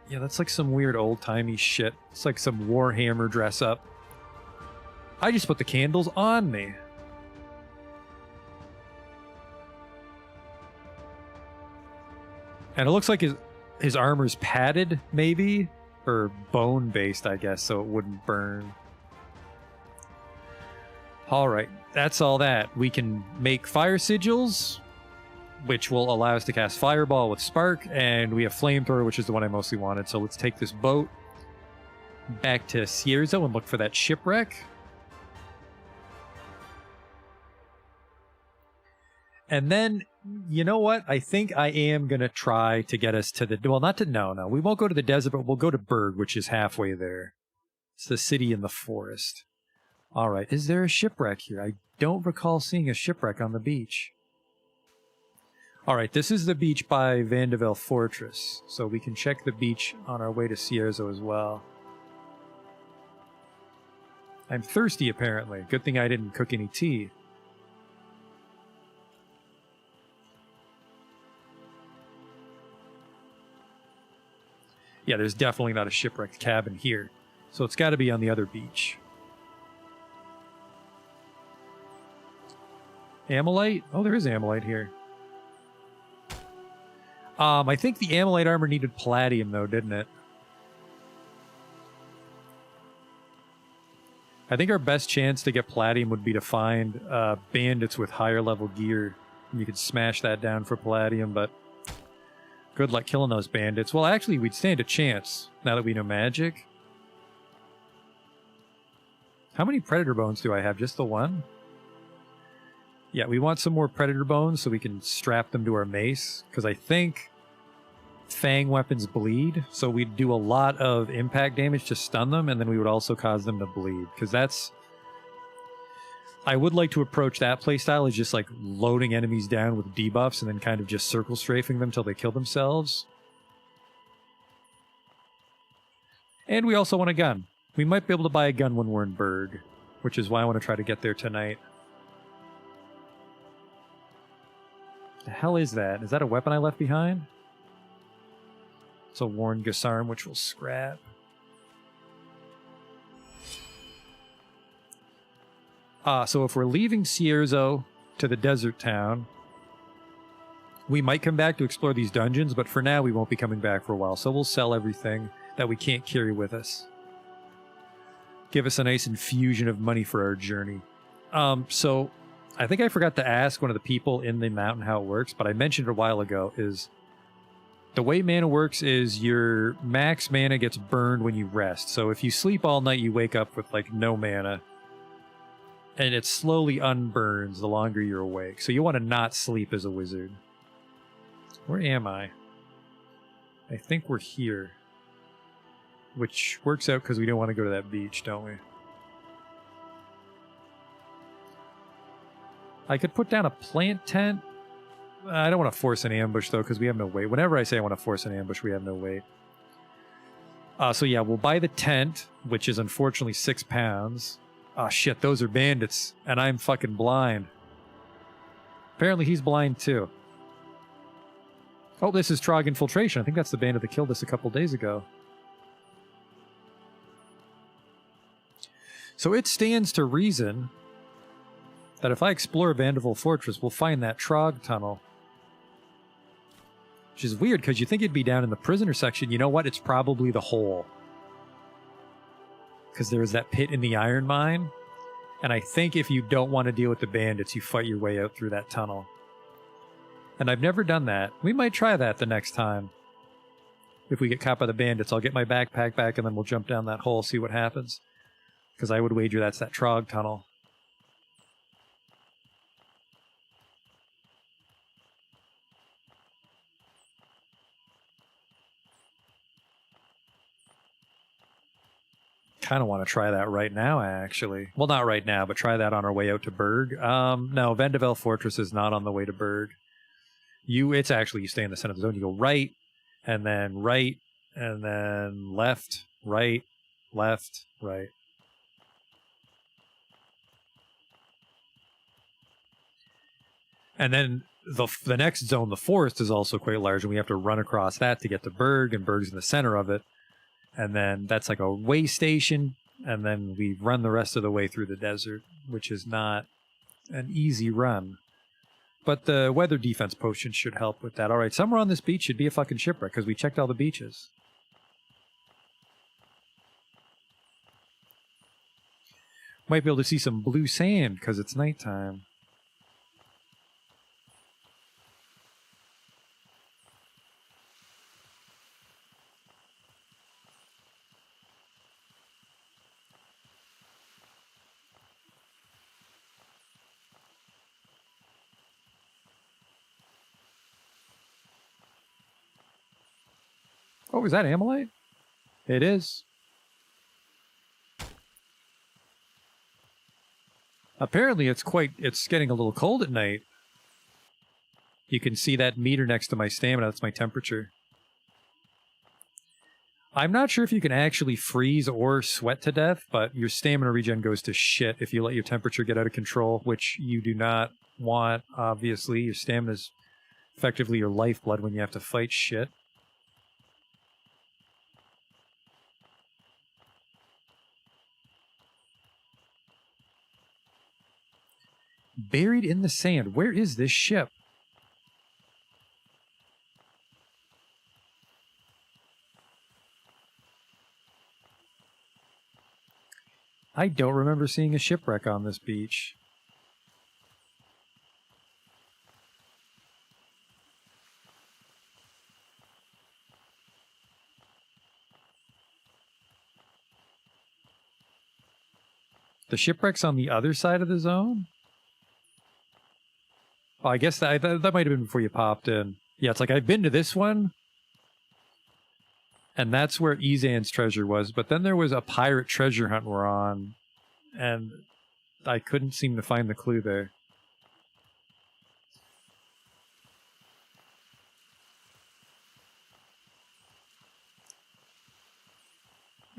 Yeah, that's like some weird old-timey shit. It's like some Warhammer dress-up. I just put the candles on me. And it looks like his armor's padded, maybe? Or bone-based, I guess, so it wouldn't burn. Alright, that's all that. We can make fire sigils, which will allow us to cast Fireball with Spark, and we have Flamethrower, which is the one I mostly wanted. So let's take this boat back to Cierzo and look for that shipwreck. And then, you know what? I think I am going to try to get us to the... Well, not to... No, we won't go to the desert, but we'll go to Berg, which is halfway there. It's the city in the forest. All right, is there a shipwreck here? I don't recall seeing a shipwreck on the beach. All right, this is the beach by Vandevel Fortress, so we can check the beach on our way to Cierzo as well. I'm thirsty, apparently. Good thing I didn't cook any tea. Yeah, there's definitely not a shipwrecked cabin here, so it's got to be on the other beach. Amylite? Oh, there is Amylite here. I think the Amylite armor needed Palladium, though, didn't it? I think our best chance to get Palladium would be to find bandits with higher level gear. You could smash that down for Palladium, but good luck killing those bandits. Well, actually, we'd stand a chance now that we know magic. How many Predator Bones do I have? Just the one? Yeah, we want some more Predator Bones so we can strap them to our mace, because I think Fang weapons bleed, so we'd do a lot of impact damage to stun them, and then we would also cause them to bleed, because that's... I would like to approach that playstyle as just like loading enemies down with debuffs and then kind of just circle strafing them till they kill themselves. And we also want a gun. We might be able to buy a gun when we're in Berg, which is why I want to try to get there tonight. The hell is that? Is that a weapon I left behind? It's a worn Gasarm, which we'll scrap. So if we're leaving Cierzo to the desert town, we might come back to explore these dungeons, but for now we won't be coming back for a while, so we'll sell everything that we can't carry with us. Give us a nice infusion of money for our journey. So I think I forgot to ask one of the people in the mountain how it works, but I mentioned it a while ago, is the way mana works is your max mana gets burned when you rest. So if you sleep all night, you wake up with like no mana, and it slowly unburns the longer you're awake. So you want to not sleep as a wizard. Where am I? I think we're here. Which works out because we don't want to go to that beach, don't we? I could put down a plant tent. I don't want to force an ambush, though, because we have no weight. Whenever I say I want to force an ambush, we have no weight. So yeah, we'll buy the tent, which is unfortunately 6 pounds. Oh shit, those are bandits, and I'm fucking blind. Apparently he's blind too. Oh, this is Trog Infiltration. I think that's the bandit that killed us a couple days ago. So it stands to reason that if I explore Vanderbilt Fortress, we'll find that Trog tunnel. Which is weird, because you think it'd be down in the prisoner section. You know what? It's probably the hole. Because there is that pit in the iron mine. And I think if you don't want to deal with the bandits, you fight your way out through that tunnel. And I've never done that. We might try that the next time. If we get caught by the bandits, I'll get my backpack back and then we'll jump down that hole, see what happens. Because I would wager that's that Trog tunnel. Kind of want to try that right now, actually. Well, not right now, but try that on our way out to Berg. No, Vanderbilt Fortress is not on the way to Berg. It's actually, you stay in the center of the zone. You go right, and then left, right, left, right. And then the next zone, the forest, is also quite large, and we have to run across that to get to Berg, and Berg's in the center of it. And then that's like a way station, and then we run the rest of the way through the desert, which is not an easy run. But the weather defense potion should help with that. All right, somewhere on this beach should be a fucking shipwreck, because we checked all the beaches. Might be able to see some blue sand, because it's nighttime. Oh, is that Ammonite? It is. Apparently it's getting a little cold at night. You can see that meter next to my stamina. That's my temperature. I'm not sure if you can actually freeze or sweat to death, but your stamina regen goes to shit if you let your temperature get out of control, which you do not want, obviously. Your stamina is effectively your lifeblood when you have to fight shit. Buried in the sand. Where is this ship? I don't remember seeing a shipwreck on this beach. The shipwreck's on the other side of the zone? Oh, I guess that might have been before you popped in. Yeah, it's like I've been to this one, and that's where Ezan's treasure was, but then there was a pirate treasure hunt we're on, and I couldn't seem to find the clue there.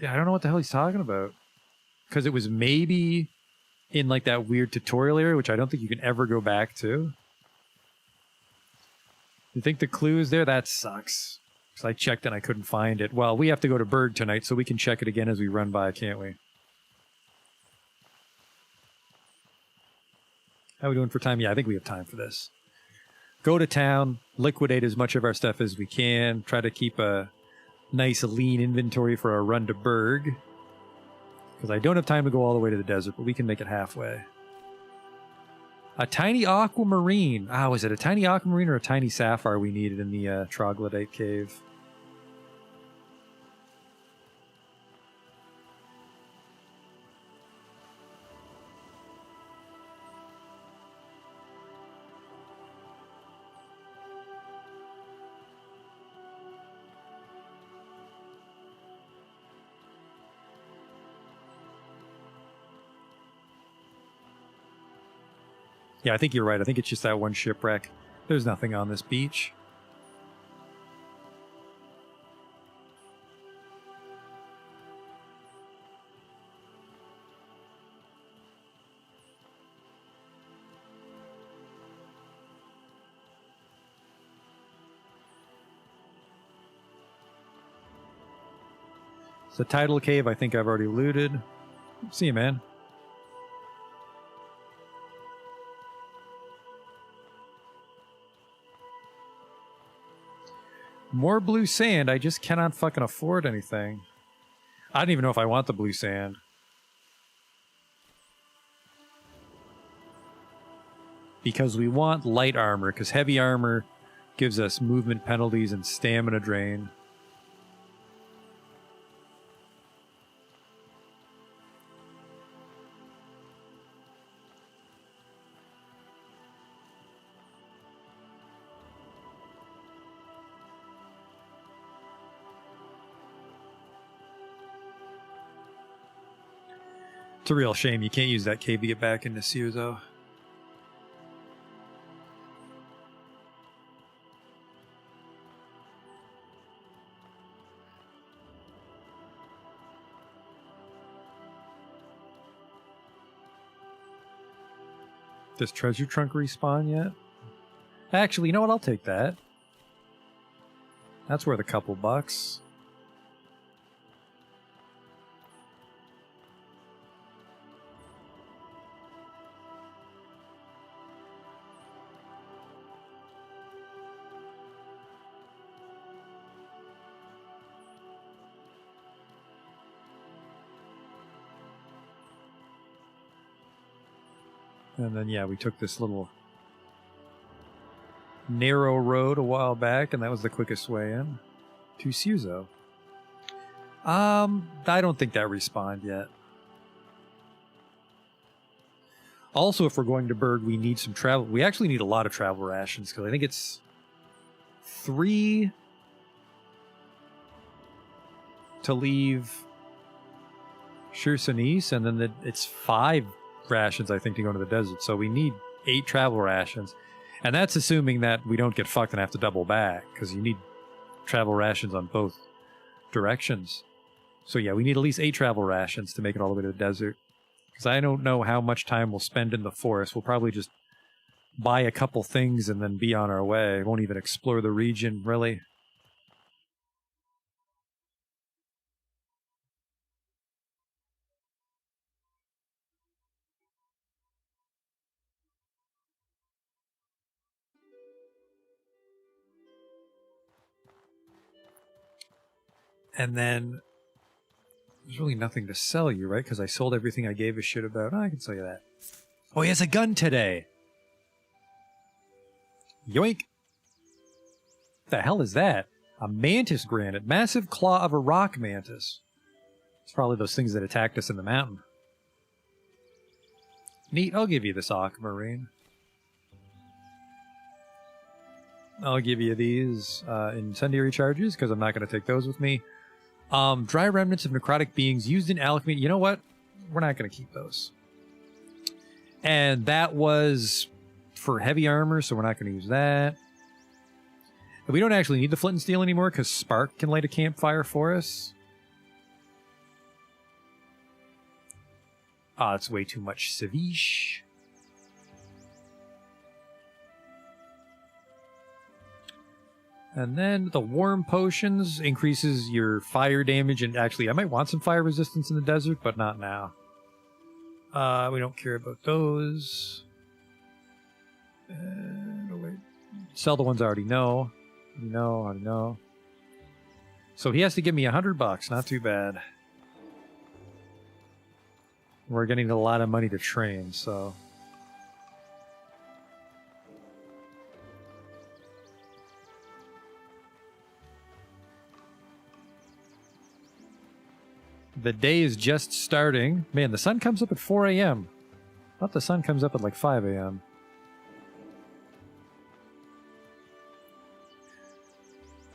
Yeah, I don't know what the hell he's talking about. Because it was maybe in like that weird tutorial area, which I don't think you can ever go back to. You think the clue is there? That sucks. Because I checked and I couldn't find it. Well, we have to go to Berg tonight, so we can check it again as we run by, can't we? How are we doing for time? Yeah, I think we have time for this. Go to town, liquidate as much of our stuff as we can, try to keep a nice lean inventory for our run to Berg. Because I don't have time to go all the way to the desert, but we can make it halfway. A tiny aquamarine. Ah, was it a tiny aquamarine or a tiny sapphire we needed in the troglodyte cave? Yeah, I think you're right. I think it's just that one shipwreck. There's nothing on this beach. It's the tidal cave. I think I've already looted. See you, man. More blue sand. I just cannot fucking afford anything. I don't even know if I want the blue sand. Because we want light armor, because heavy armor gives us movement penalties and stamina drain. It's a real shame you can't use that cave to get back into Suzo. Does treasure trunk respawn yet? Actually, you know what? I'll take that. That's worth a couple bucks. And then, yeah, we took this little narrow road a while back, and that was the quickest way in to Suzo. I don't think that respawned yet. Also, if we're going to Berg, we need some travel. We actually need a lot of travel rations, because I think it's 3 to leave Chersonese, and then it's 5 rations, I think, to go into the desert. So we need 8 travel rations. And that's assuming that we don't get fucked and have to double back, because you need travel rations on both directions. So yeah, we need at least 8 travel rations to make it all the way to the desert. Because I don't know how much time we'll spend in the forest. We'll probably just buy a couple things and then be on our way. Won't even explore the region, really. And then There's really nothing to sell you, right? Because I sold everything I gave a shit about. Oh, I can sell you that. Oh, he has a gun today. Yoink. What the hell is that? A mantis granite. Massive claw of a rock mantis. It's probably those things that attacked us in the mountain. Neat. I'll give you this aquamarine. I'll give you these incendiary charges, because I'm not going to take those with me. Dry remnants of necrotic beings used in alchemy. You know what? We're not going to keep those. And that was for heavy armor, so we're not going to use that. But we don't actually need the flint and steel anymore, because Spark can light a campfire for us. Ah, it's way too much Civiche. And then the warm potions increases your fire damage, and actually I might want some fire resistance in the desert, but not now. We don't care about those. Oh wait. Sell the ones I already know. Already know. So he has to give me $100, not too bad. We're getting a lot of money to train, so... The day is just starting. Man, the sun comes up at 4 a.m. I thought the sun comes up at like 5 a.m.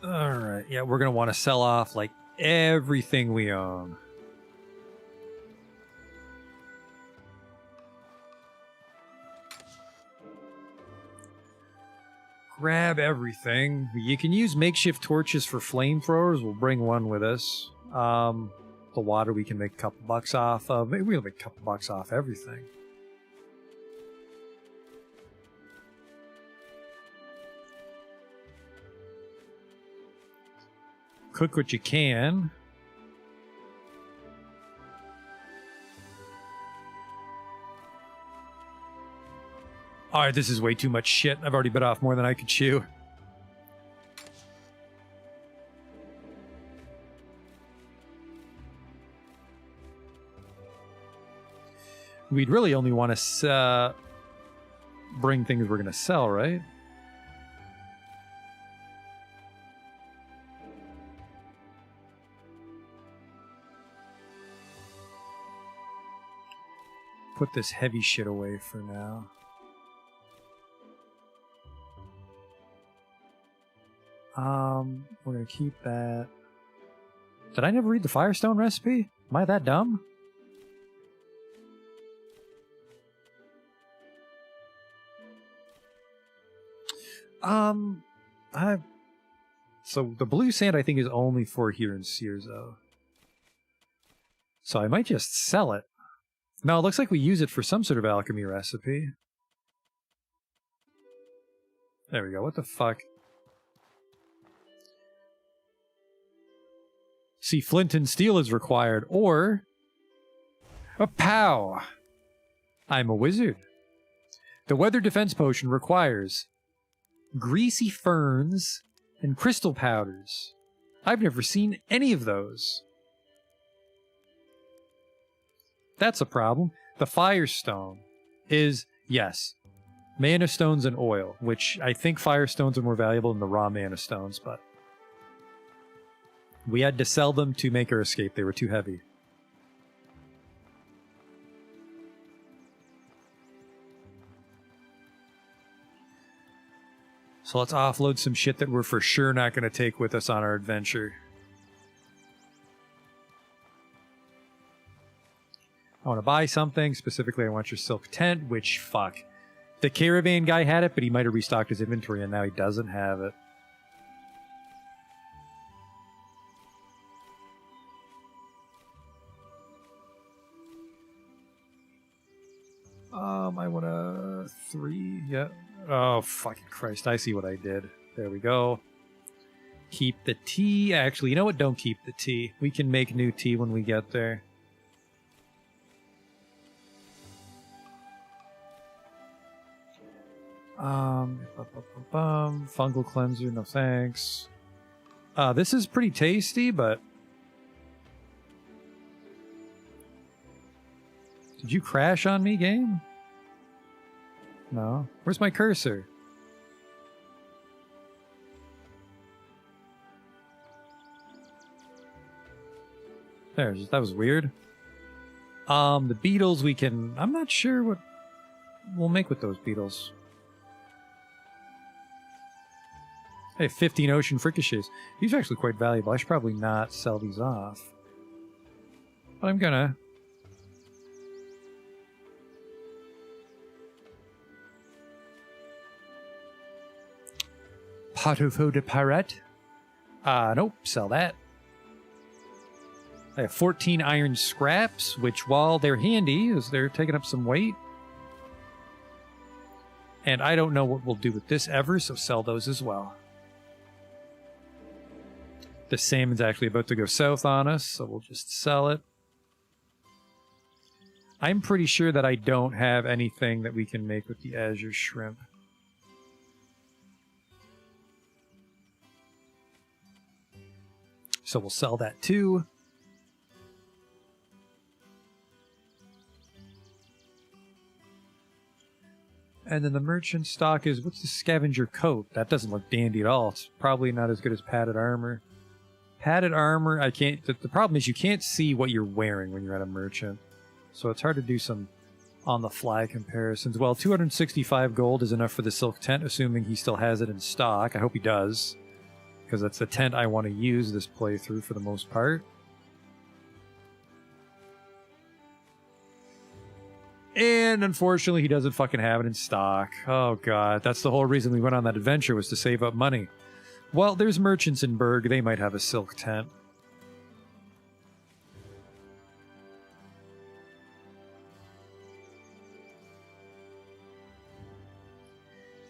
Alright, yeah, we're going to want to sell off like everything we own. Grab everything. You can use makeshift torches for flamethrowers. We'll bring one with us. The water we can make a couple bucks off of. Maybe we'll make a couple bucks off everything. Cook what you can. Alright, this is way too much shit. I've already bit off more than I could chew. We'd really only want to bring things we're going to sell, right? Put this heavy shit away for now. We're going to keep that. Did I never read the Firestone recipe? Am I that dumb? So the blue sand I think is only for here in Searzo. So I might just sell it. No, it looks like we use it for some sort of alchemy recipe. There we go. What the fuck? See, flint and steel is required, or a POW. I'm a wizard. The weather defense potion requires greasy ferns and crystal powders. I've never seen any of those. That's a problem. The Firestone is, yes, mana stones and oil, which I think Firestones are more valuable than the raw mana stones, but we had to sell them to make our escape. They were too heavy. So let's offload some shit that we're for sure not going to take with us on our adventure. I want to buy something. Specifically, I want your silk tent, which, fuck. The caravan guy had it, but he might have restocked his inventory, and now he doesn't have it. I want a 3. Yeah. Oh, fucking Christ. I see what I did. There we go. Keep the tea. Actually, you know what? Don't keep the tea. We can make new tea when we get there. Fungal cleanser, no thanks. This is pretty tasty, but Did you crash on me, game? No. Where's my cursor? There, that was weird. The beetles we can... I'm not sure what we'll make with those beetles. Hey, 15 ocean fricases. These are actually quite valuable. I should probably not sell these off. But I'm gonna. Pot-au-feu de parrot. Nope, sell that. I have 14 iron scraps, which while they're handy, as they're taking up some weight. And I don't know what we'll do with this ever, so sell those as well. The salmon's actually about to go south on us, so we'll just sell it. I'm pretty sure that I don't have anything that we can make with the azure shrimp. So we'll sell that too. And then the merchant stock is, what's the scavenger coat? That doesn't look dandy at all. It's probably not as good as padded armor. Padded armor, I can't... The problem is you can't see what you're wearing when you're at a merchant. So it's hard to do some on-the-fly comparisons. Well, 265 gold is enough for the silk tent, assuming he still has it in stock. I hope he does, because that's the tent I want to use this playthrough for the most part. And unfortunately, he doesn't fucking have it in stock. Oh god, that's the whole reason we went on that adventure, was to save up money. Well, there's merchants in Berg. They might have a silk tent.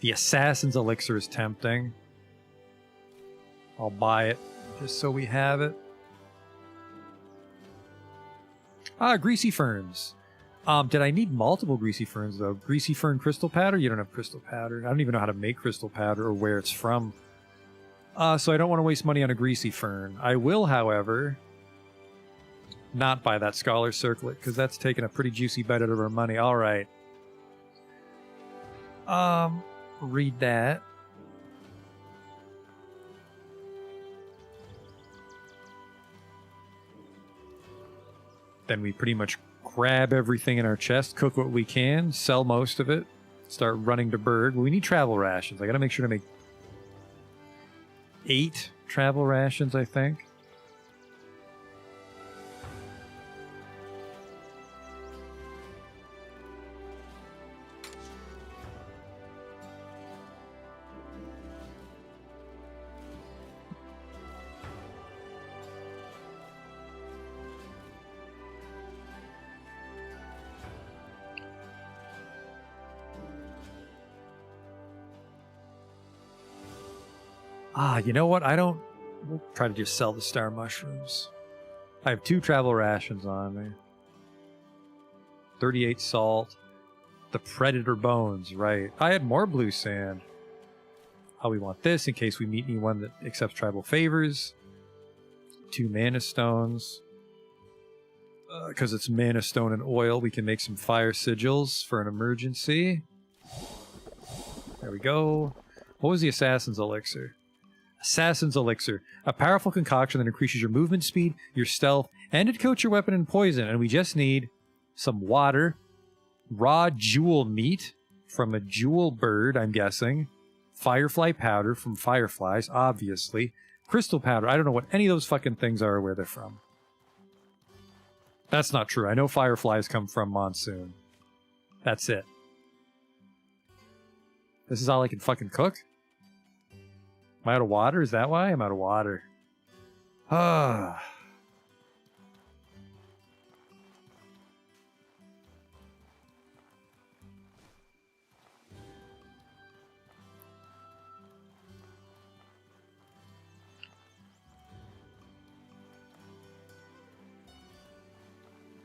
The Assassin's Elixir is tempting. I'll buy it, just so we have it. Greasy Ferns. Did I need multiple Greasy Ferns, though? Greasy Fern crystal powder? You don't have crystal powder. I don't even know how to make crystal powder or where it's from. So I don't want to waste money on a Greasy Fern. I will, however, not buy that Scholar Circlet, because that's taking a pretty juicy bite out of our money. All right. Read that. Then we pretty much grab everything in our chest, cook what we can, sell most of it, start running to Berg. We need travel rations. I gotta make sure to make 8 travel rations, I think. You know what? We'll try to just sell the star mushrooms. I have 2 travel rations on me. 38 salt. The predator bones, right. I had more blue sand. We want this in case we meet anyone that accepts tribal favors. 2 mana stones. Because it's mana stone and oil, we can make some fire sigils for an emergency. There we go. What was the Assassin's Elixir? Assassin's Elixir. A powerful concoction that increases your movement speed, your stealth, and it coats your weapon in poison. And we just need some water, raw jewel meat from a jewel bird, I'm guessing, firefly powder from fireflies, obviously, crystal powder. I don't know what any of those fucking things are or where they're from. That's not true. I know fireflies come from Monsoon. That's it. This is all I can fucking cook? Am I out of water? Is that why? I'm out of water. Ah.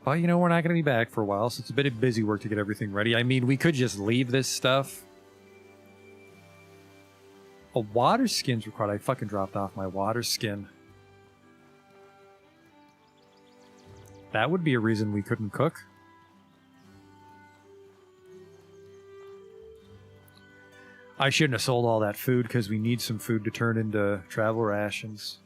Well, you know, we're not going to be back for a while, so it's a bit of busy work to get everything ready. I mean, we could just leave this stuff. A water skin's required. I fucking dropped off my water skin. That would be a reason we couldn't cook. I shouldn't have sold all that food because we need some food to turn into travel rations.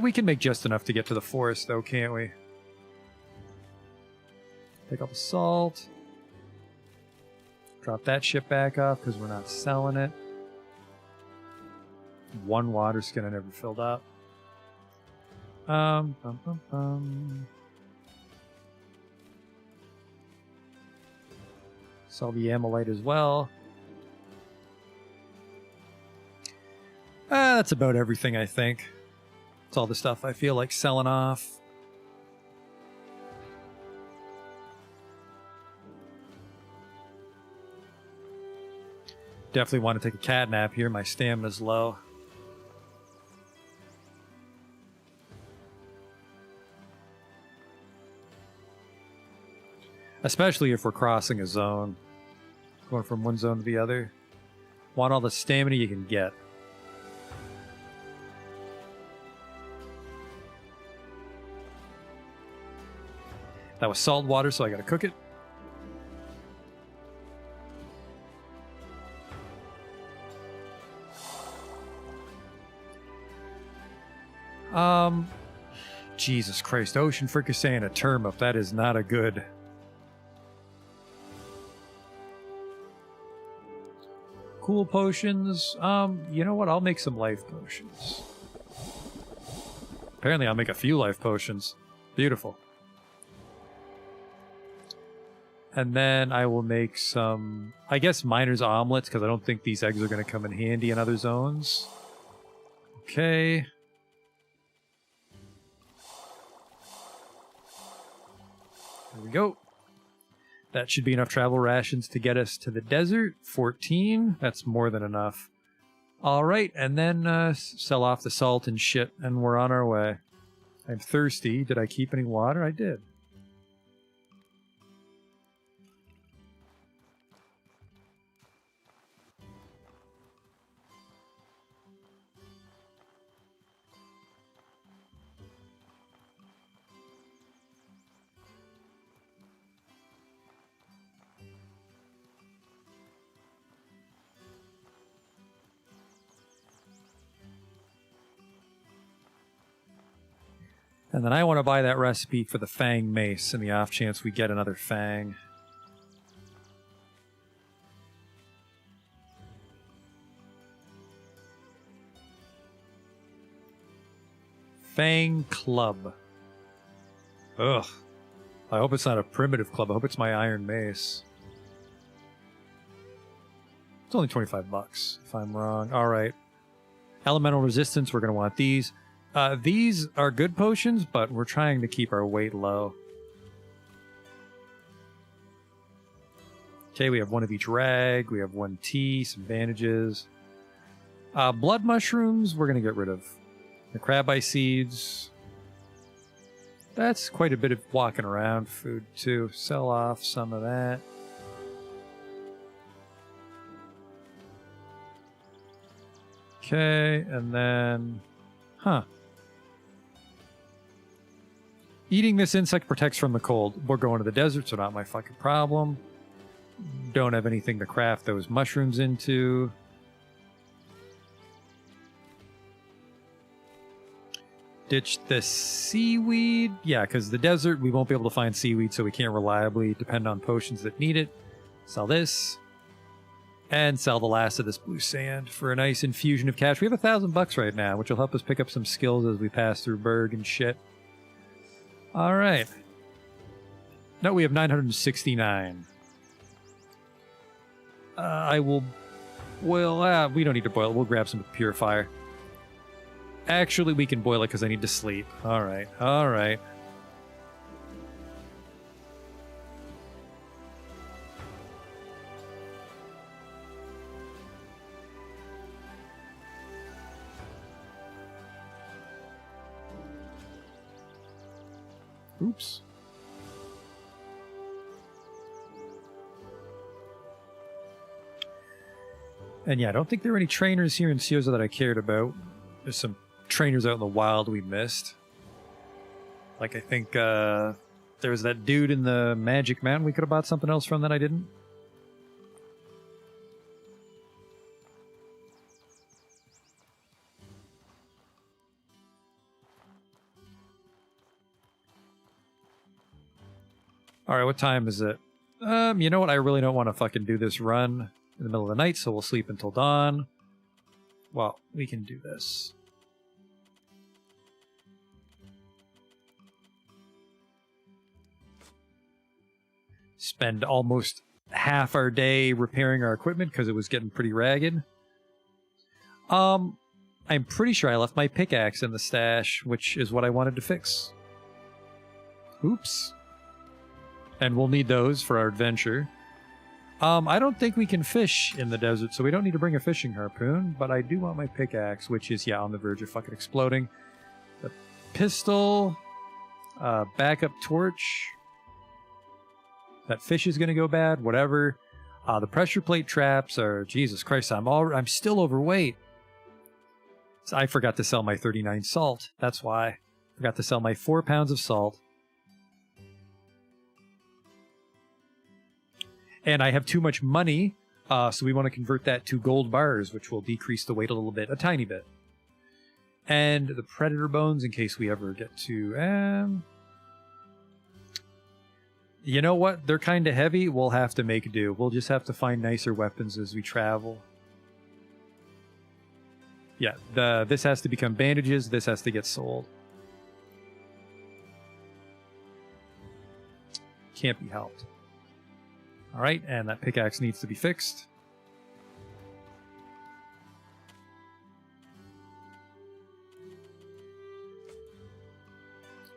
We can make just enough to get to the forest, though, can't we? Pick up the salt. Drop that shit back off because we're not selling it. One water skin I never filled up. Bum, bum, bum. Sell the amylite as well. That's about everything, I think. It's all the stuff I feel like selling off. Definitely want to take a cat nap here. My stamina's low. Especially if we're crossing a zone. Going from one zone to the other. Want all the stamina you can get. That was salt water, so I gotta cook it. Jesus Christ, ocean fricassee and a turnip. That is not a good. Cool potions. You know what? I'll make some life potions. Apparently I'll make a few life potions. Beautiful. And then I will make some, I guess, miner's omelets, because I don't think these eggs are going to come in handy in other zones. Okay. There we go. That should be enough travel rations to get us to the desert. 14. That's more than enough. All right, and then sell off the salt and shit, and we're on our way. I'm thirsty. Did I keep any water? I did. And then I want to buy that recipe for the Fang Mace in the off chance we get another Fang. Fang Club. Ugh. I hope it's not a primitive club. I hope it's my Iron Mace. It's only 25 bucks, if I'm wrong. All right. Elemental resistance, we're going to want these. These are good potions, but we're trying to keep our weight low. Okay, we have one of each rag. We have one tea, some bandages. Blood mushrooms, we're going to get rid of. The crab eye seeds. That's quite a bit of walking around food, too. Sell off some of that. Okay, and then... Huh. Eating this insect protects from the cold. We're going to the desert, so not my fucking problem. Don't have anything to craft those mushrooms into. Ditch the seaweed. Yeah, because the desert, we won't be able to find seaweed, so we can't reliably depend on potions that need it. Sell this. And sell the last of this blue sand for a nice infusion of cash. We have $1,000 right now, which will help us pick up some skills as we pass through Berg and shit. All right. No, we have 969. I will boil. We don't need to boil. We'll grab some purifier. Actually, we can boil it because I need to sleep. All right. All right. Oops. And yeah, I don't think there were any trainers here in Sioza that I cared about. There's some trainers out in the wild we missed. Like, I think there was that dude in the Magic Mountain we could have bought something else from that I didn't. All right, what time is it? You know what? I really don't want to fucking do this run in the middle of the night, so we'll sleep until dawn. Well, we can do this. Spend almost half our day repairing our equipment because it was getting pretty ragged. I'm pretty sure I left my pickaxe in the stash, which is what I wanted to fix. Oops. And we'll need those for our adventure. I don't think we can fish in the desert, so we don't need to bring a fishing harpoon, but I do want my pickaxe, which is, yeah, on the verge of fucking exploding. The pistol, backup torch. That fish is going to go bad, whatever. The pressure plate traps are, Jesus Christ, I'm still overweight. So I forgot to sell my 39 salt. That's why. Forgot to sell my 4 pounds of salt. And I have too much money, so we want to convert that to gold bars, which will decrease the weight a little bit, a tiny bit. And the predator bones, in case we ever get to... you know what? They're kind of heavy. We'll have to make do. We'll just have to find nicer weapons as we travel. Yeah, this has to become bandages. This has to get sold. Can't be helped. All right, and that pickaxe needs to be fixed.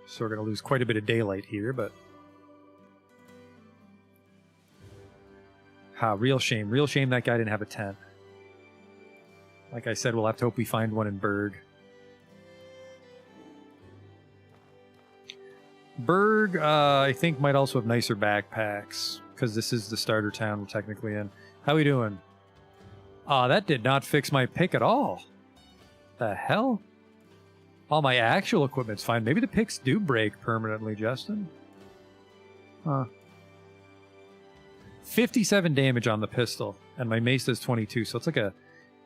So we're going to lose quite a bit of daylight here, but... real shame. Real shame that guy didn't have a tent. Like I said, we'll have to hope we find one in Berg. Berg, I think, might also have nicer backpacks, because this is the starter town we're technically in. How we doing? That did not fix my pick at all. The hell? All my actual equipment's fine. Maybe the picks do break permanently, Justin. Huh. 57 damage on the pistol, and my mace does 22, so it's like a...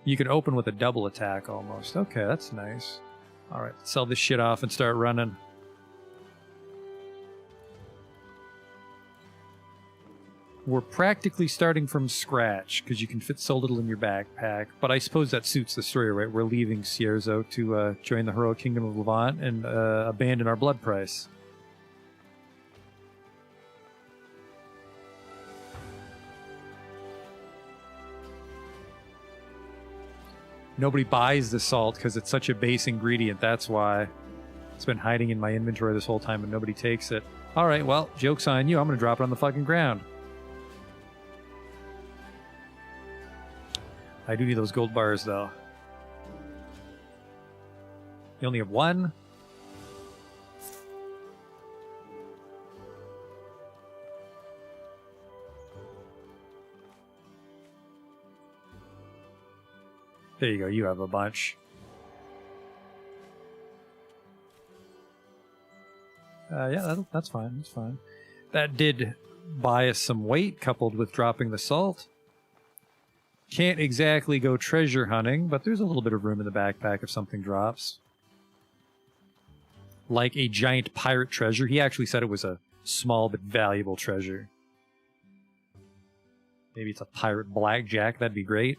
You can open with a double attack almost. Okay, that's nice. Alright, sell this shit off and start running. We're practically starting from scratch, because you can fit so little in your backpack, but I suppose that suits the story, right? We're leaving Cierzo to join the heroic kingdom of Levant and abandon our blood price. Nobody buys the salt because it's such a base ingredient. That's why. It's been hiding in my inventory this whole time and nobody takes it. All right, well, joke's on you. I'm going to drop it on the fucking ground. I do need those gold bars, though. You only have one? There you go, you have a bunch. Yeah, that's fine, that's fine. That did buy us some weight, coupled with dropping the salt. Can't exactly go treasure hunting, but there's a little bit of room in the backpack if something drops. Like a giant pirate treasure. He actually said it was a small but valuable treasure. Maybe it's a pirate blackjack, that'd be great.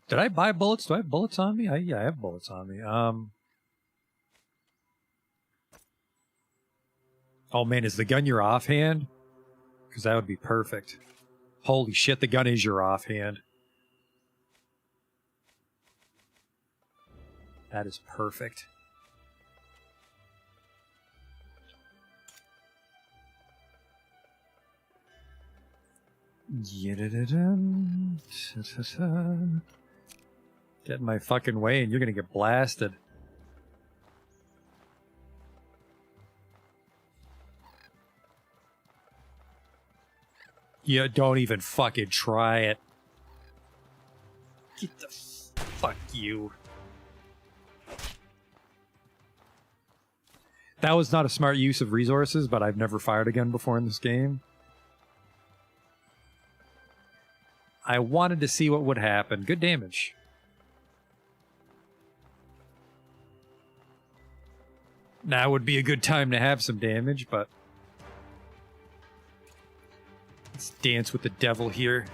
Did I buy bullets? Do I have bullets on me? Yeah, I have bullets on me. Oh man, is the gun your offhand? Because that would be perfect. Holy shit, the gun is your offhand. That is perfect. Get in my fucking way and you're gonna get blasted. Yeah, don't even fucking try it. Get the fuck you. That was not a smart use of resources, but I've never fired a gun before in this game. I wanted to see what would happen. Good damage. Now would be a good time to have some damage, but... let's dance with the devil here.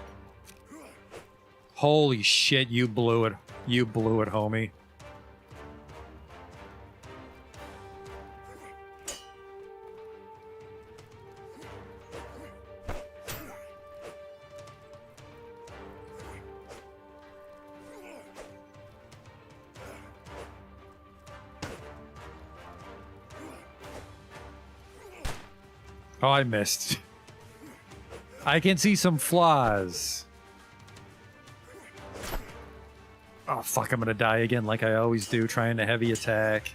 Holy shit, you blew it. You blew it, homie. Oh, I missed. I can see some flaws. Oh, fuck, I'm gonna die again like I always do, trying to heavy attack.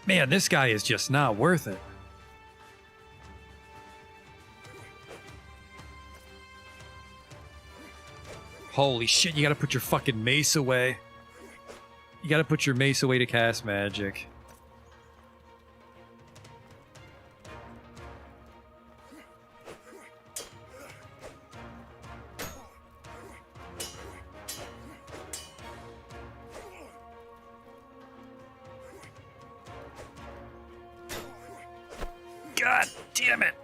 Man, this guy is just not worth it. Holy shit, you gotta put your fucking mace away. You gotta put your mace away to cast magic. God damn it!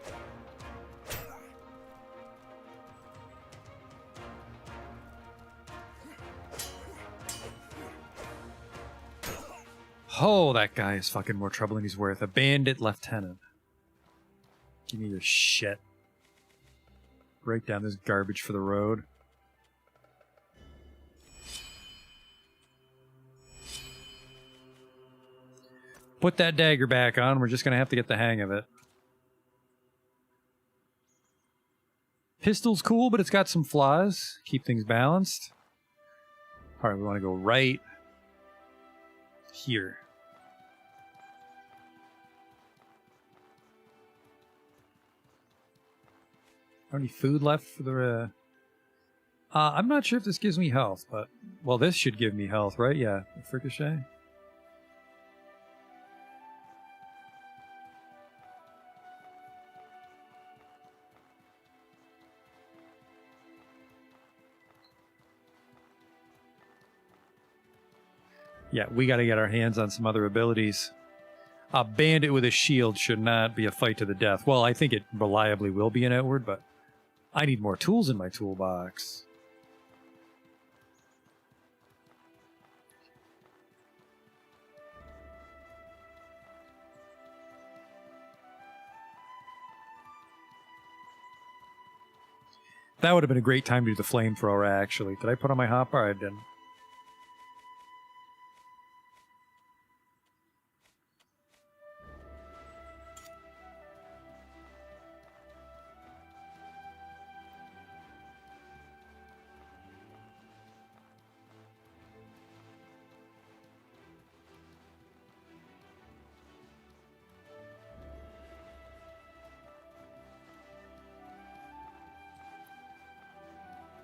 Oh, that guy is fucking more trouble than he's worth. A bandit lieutenant. Give me your shit. Break down this garbage for the road. Put that dagger back on. We're just gonna have to get the hang of it. Pistol's cool, but it's got some flaws. Keep things balanced. Alright, we want to go right here. Any food left for the... I'm not sure if this gives me health, but... well, this should give me health, right? Yeah, Ricochet. Yeah, we gotta get our hands on some other abilities. A bandit with a shield should not be a fight to the death. Well, I think it reliably will be an Outward, but... I need more tools in my toolbox. That would have been a great time to do the flamethrower, actually. Did I put on my hotbar? I didn't.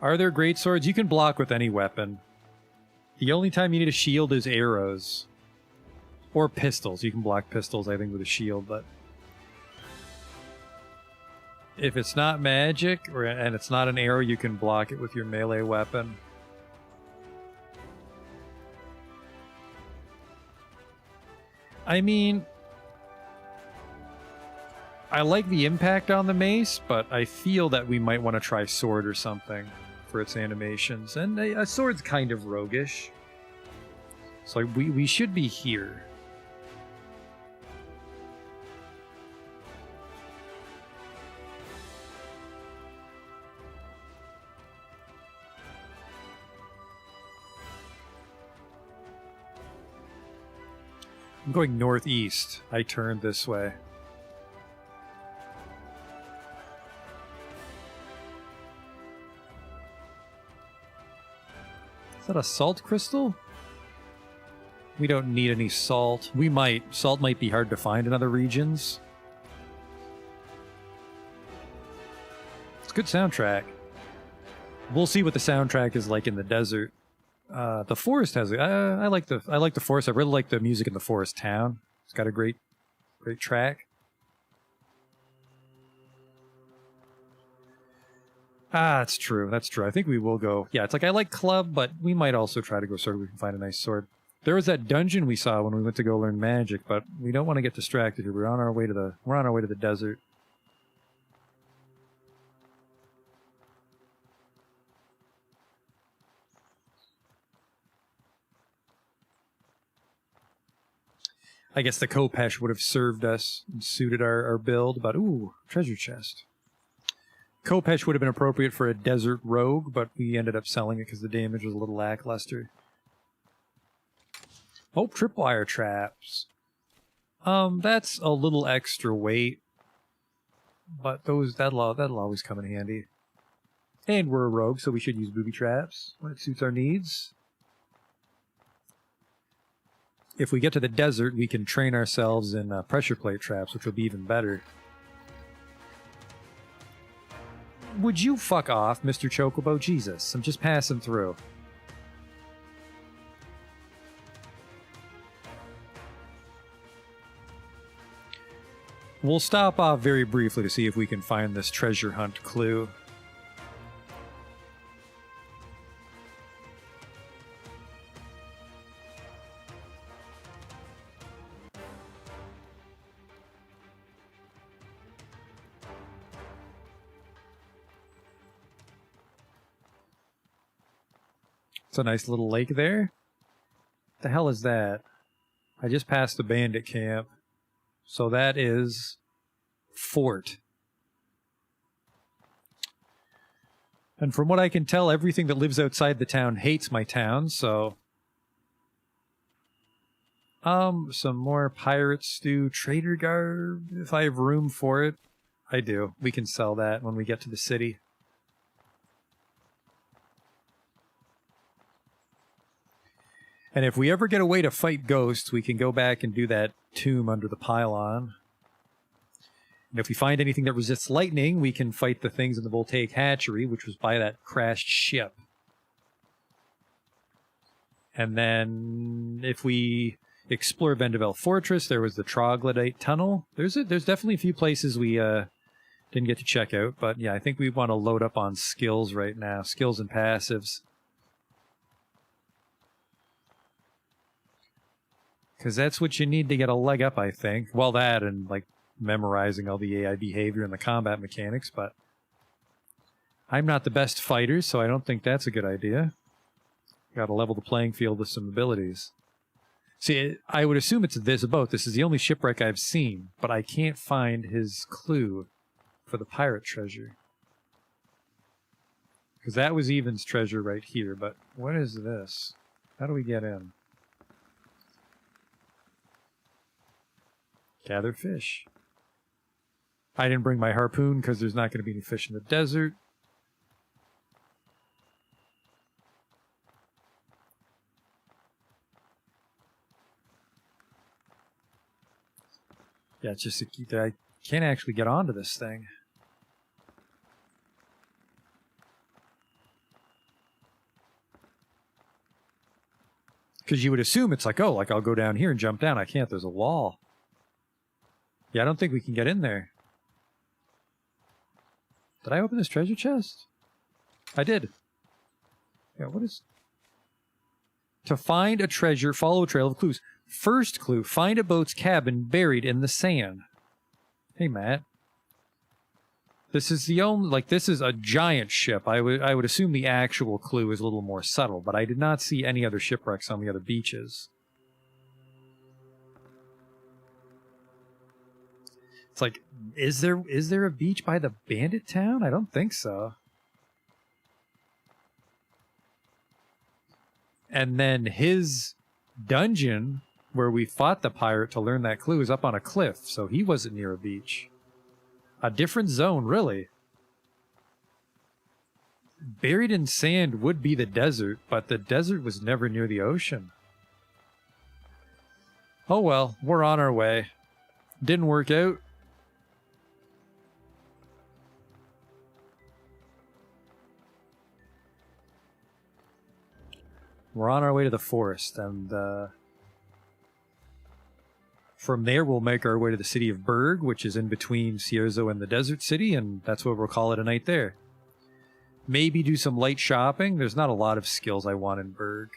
Are there great swords? You can block with any weapon. The only time you need a shield is arrows. Or pistols. You can block pistols, I think, with a shield, but... if it's not magic, and it's not an arrow, you can block it with your melee weapon. I mean... I like the impact on the mace, but I feel that we might want to try sword or something for its animations. And a sword's kind of roguish. So we should be here. I'm going northeast. I turned this way. Is that a salt crystal? We don't need any salt. We might. Salt might be hard to find in other regions. It's a good soundtrack. We'll see what the soundtrack is like in the desert. The forest has I like the forest. I really like the music in the forest town. It's got a great track. That's true. That's true. I think we will go. Yeah, it's like I like club, but we might also try to go sword. We can find a nice sword. There was that dungeon we saw when we went to go learn magic, but we don't want to get distracted here. We're on our way to the desert. I guess the Khopesh would have served us and suited our build, but ooh, treasure chest. Khopesh would have been appropriate for a desert rogue, but we ended up selling it because the damage was a little lackluster. Oh, tripwire traps. That's a little extra weight, but that'll always come in handy. And we're a rogue, so we should use booby traps when it suits our needs. If we get to the desert, we can train ourselves in pressure plate traps, which will be even better. Would you fuck off, Mr. Chocobo? Jesus, I'm just passing through. We'll stop off very briefly to see if we can find this treasure hunt clue. It's a nice little lake there. What the hell is that? I just passed the bandit camp. So that is fort. And from what I can tell, everything that lives outside the town hates my town, so... some more pirate stew, trader garb, if I have room for it. I do. We can sell that when we get to the city. And if we ever get a way to fight ghosts, we can go back and do that tomb under the pylon. And if we find anything that resists lightning, we can fight the things in the Voltaic Hatchery, which was by that crashed ship. And then if we explore Vendavel Fortress, there was the Troglodyte Tunnel. There's definitely a few places we didn't get to check out, but yeah, I think we want to load up on skills right now. Skills and passives. Because that's what you need to get a leg up, I think. Well, that and, like, memorizing all the AI behavior and the combat mechanics, but I'm not the best fighter, so I don't think that's a good idea. Gotta level the playing field with some abilities. See, I would assume it's this boat. This is the only shipwreck I've seen, but I can't find his clue for the pirate treasure. Because that was Evan's treasure right here, but what is this? How do we get in? Gather fish. I didn't bring my harpoon because there's not going to be any fish in the desert. Yeah, it's just that I can't actually get onto this thing. Because you would assume it's like, oh, like I'll go down here and jump down. I can't. There's a wall. Yeah, I don't think we can get in there. Did I open this treasure chest? I did. Yeah, what is... To find a treasure, follow a trail of clues. First clue, find a boat's cabin buried in the sand. Hey, Matt. This is the only... Like, this is a giant ship. I would assume the actual clue is a little more subtle, but I did not see any other shipwrecks on the other beaches. It's like, is there a beach by the bandit town? I don't think so. And then his dungeon, where we fought the pirate to learn that clue, is up on a cliff, so he wasn't near a beach. A different zone, really. Buried in sand would be the desert, but the desert was never near the ocean. Oh well, we're on our way. Didn't work out. We're on our way to the forest, and from there we'll make our way to the city of Berg, which is in between Cierzo and the Desert City, and that's what we'll call it a night there. Maybe do some light shopping. There's not a lot of skills I want in Berg.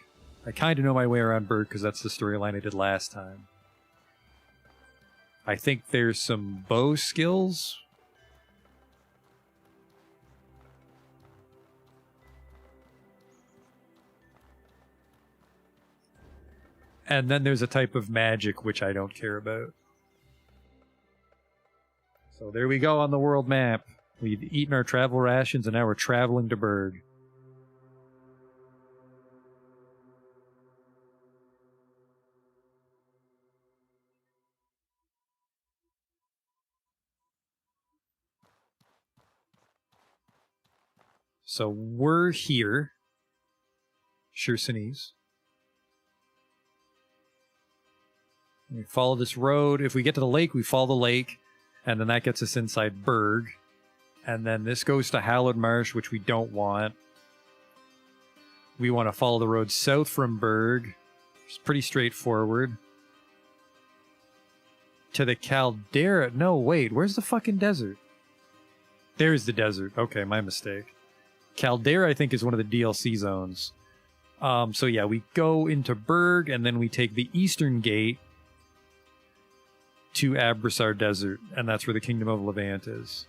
I kind of know my way around Berg because that's the storyline I did last time. I think there's some bow skills. And then there's a type of magic which I don't care about. So there we go on the world map. We've eaten our travel rations and now we're traveling to Berg. So we're here. Chersonese. We follow this road. If we get to the lake, we follow the lake. And then that gets us inside Berg. And then this goes to Hallowed Marsh, which we don't want. We want to follow the road south from Berg. It's pretty straightforward. To the Caldera. No, wait. Where's the fucking desert? There's the desert. Okay, my mistake. Caldera, I think, is one of the DLC zones. So yeah, we go into Berg, and then we take the eastern gate to Abrasar Desert, and that's where the Kingdom of Levant is.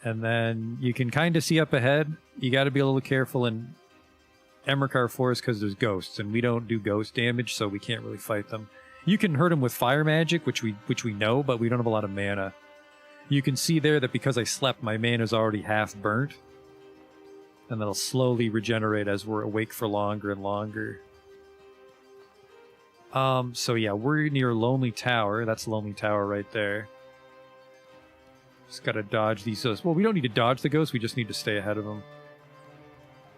And then you can kind of see up ahead. You got to be a little careful in Emrakar Forest because there's ghosts, and we don't do ghost damage, so we can't really fight them. You can hurt them with fire magic, which we know, but we don't have a lot of mana. You can see there that because I slept, my mana is already half burnt, and that'll slowly regenerate as we're awake for longer and longer. So yeah, we're near Lonely Tower. That's Lonely Tower right there. Just gotta dodge these ghosts. Well, we don't need to dodge the ghosts, we just need to stay ahead of them.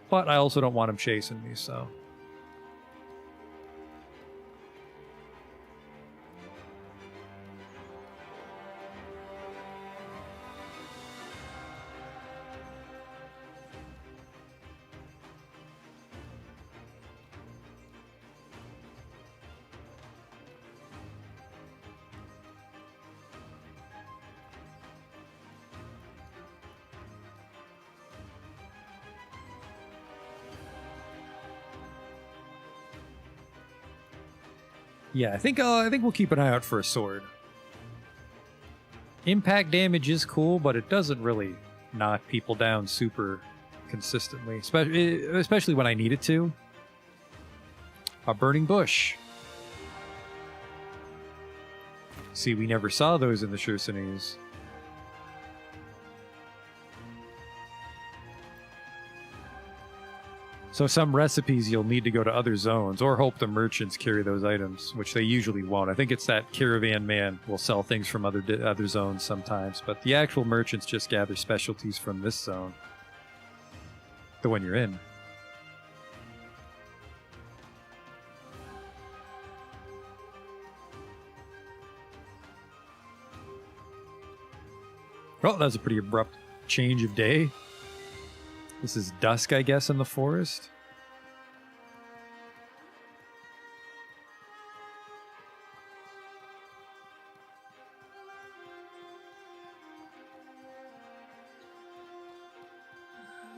But I also don't want them chasing me, so... Yeah, I think we'll keep an eye out for a sword. Impact damage is cool, but it doesn't really knock people down super consistently, especially when I need it to. A burning bush. See, we never saw those in the Chersonese. So some recipes you'll need to go to other zones, or hope the merchants carry those items, which they usually won't. I think it's that caravan man will sell things from other zones sometimes, but the actual merchants just gather specialties from this zone. The one you're in. Well, that was a pretty abrupt change of day. This is dusk, I guess, in the forest.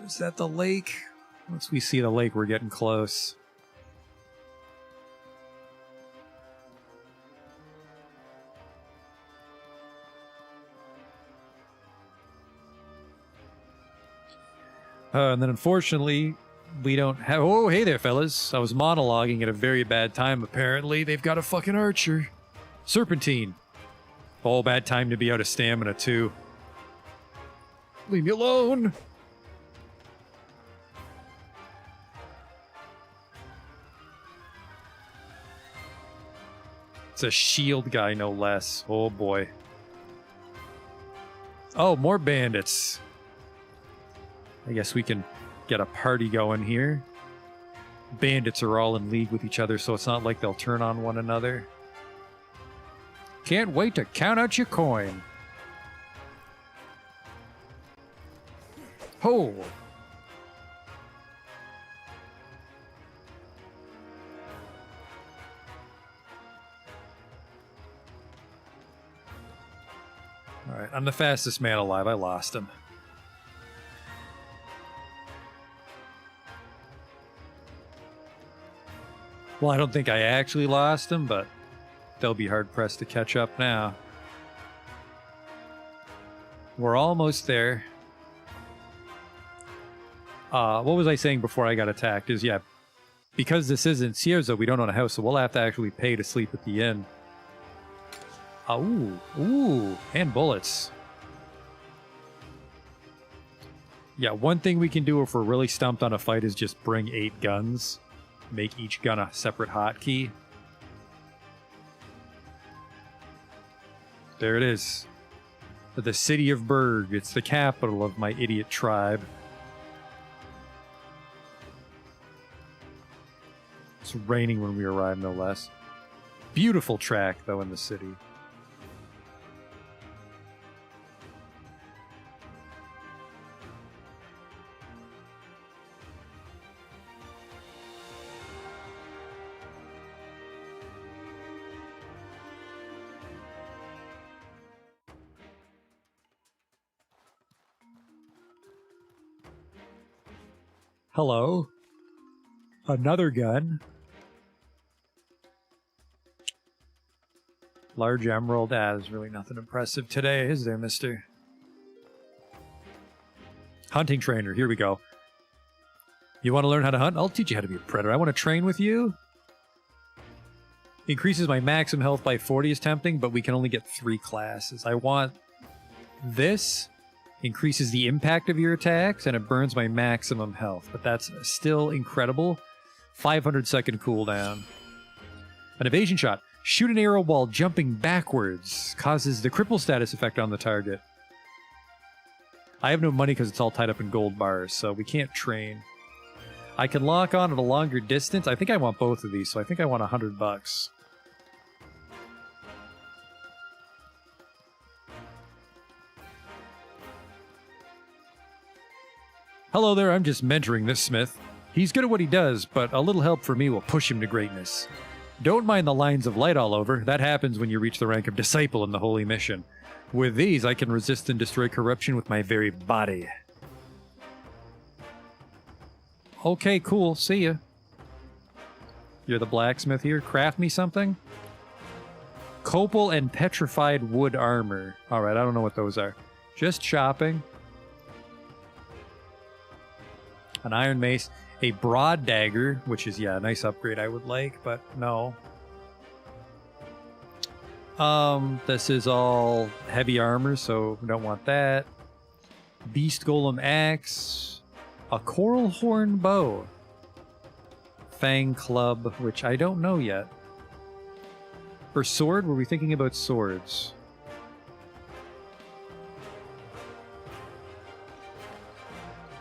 Is that the lake? Once we see the lake, we're getting close. And then unfortunately, we don't have... Oh, hey there, fellas. I was monologuing at a very bad time, apparently. They've got a fucking archer. Serpentine. Oh, bad time to be out of stamina, too. Leave me alone! It's a shield guy, no less. Oh, boy. Oh, more bandits. I guess we can get a party going here. Bandits are all in league with each other, so it's not like they'll turn on one another. Can't wait to count out your coin. Ho! Alright, I'm the fastest man alive. I lost him. Well, I don't think I actually lost him, but they'll be hard-pressed to catch up now. We're almost there. What was I saying before I got attacked is, yeah, because this isn't Cierzo, we don't own a house, so we'll have to actually pay to sleep at the inn. Ooh, and bullets. Yeah, one thing we can do if we're really stumped on a fight is just bring 8 guns. Make each gun a separate hotkey. There it is. The city of Berg. It's the capital of my idiot tribe. It's raining when we arrive, no less. Beautiful track, though, in the city. Hello. Another gun. Large emerald. There's really nothing impressive today, is there, mister? Hunting trainer. Here we go. You want to learn how to hunt? I'll teach you how to be a predator. I want to train with you. Increases my maximum health by 40 is tempting, but we can only get 3 classes. I want this. Increases the impact of your attacks, and it burns my maximum health. But that's still incredible. 500-second cooldown. An evasion shot. Shoot an arrow while jumping backwards. Causes the cripple status effect on the target. I have no money because it's all tied up in gold bars, so we can't train. I can lock on at a longer distance. I think I want both of these, so I think I want $100. Hello there, I'm just mentoring this smith. He's good at what he does, but a little help from me will push him to greatness. Don't mind the lines of light all over. That happens when you reach the rank of disciple in the holy mission. With these, I can resist and destroy corruption with my very body. Okay, cool. See ya. You're the blacksmith here. Craft me something? Copal and petrified wood armor. Alright, I don't know what those are. Just shopping. An iron mace, a broad dagger, which is, yeah, a nice upgrade I would like, but no. This is all heavy armor, so we don't want that. Beast golem axe, a coral horn bow, fang club, which I don't know yet. For sword, were we thinking about swords?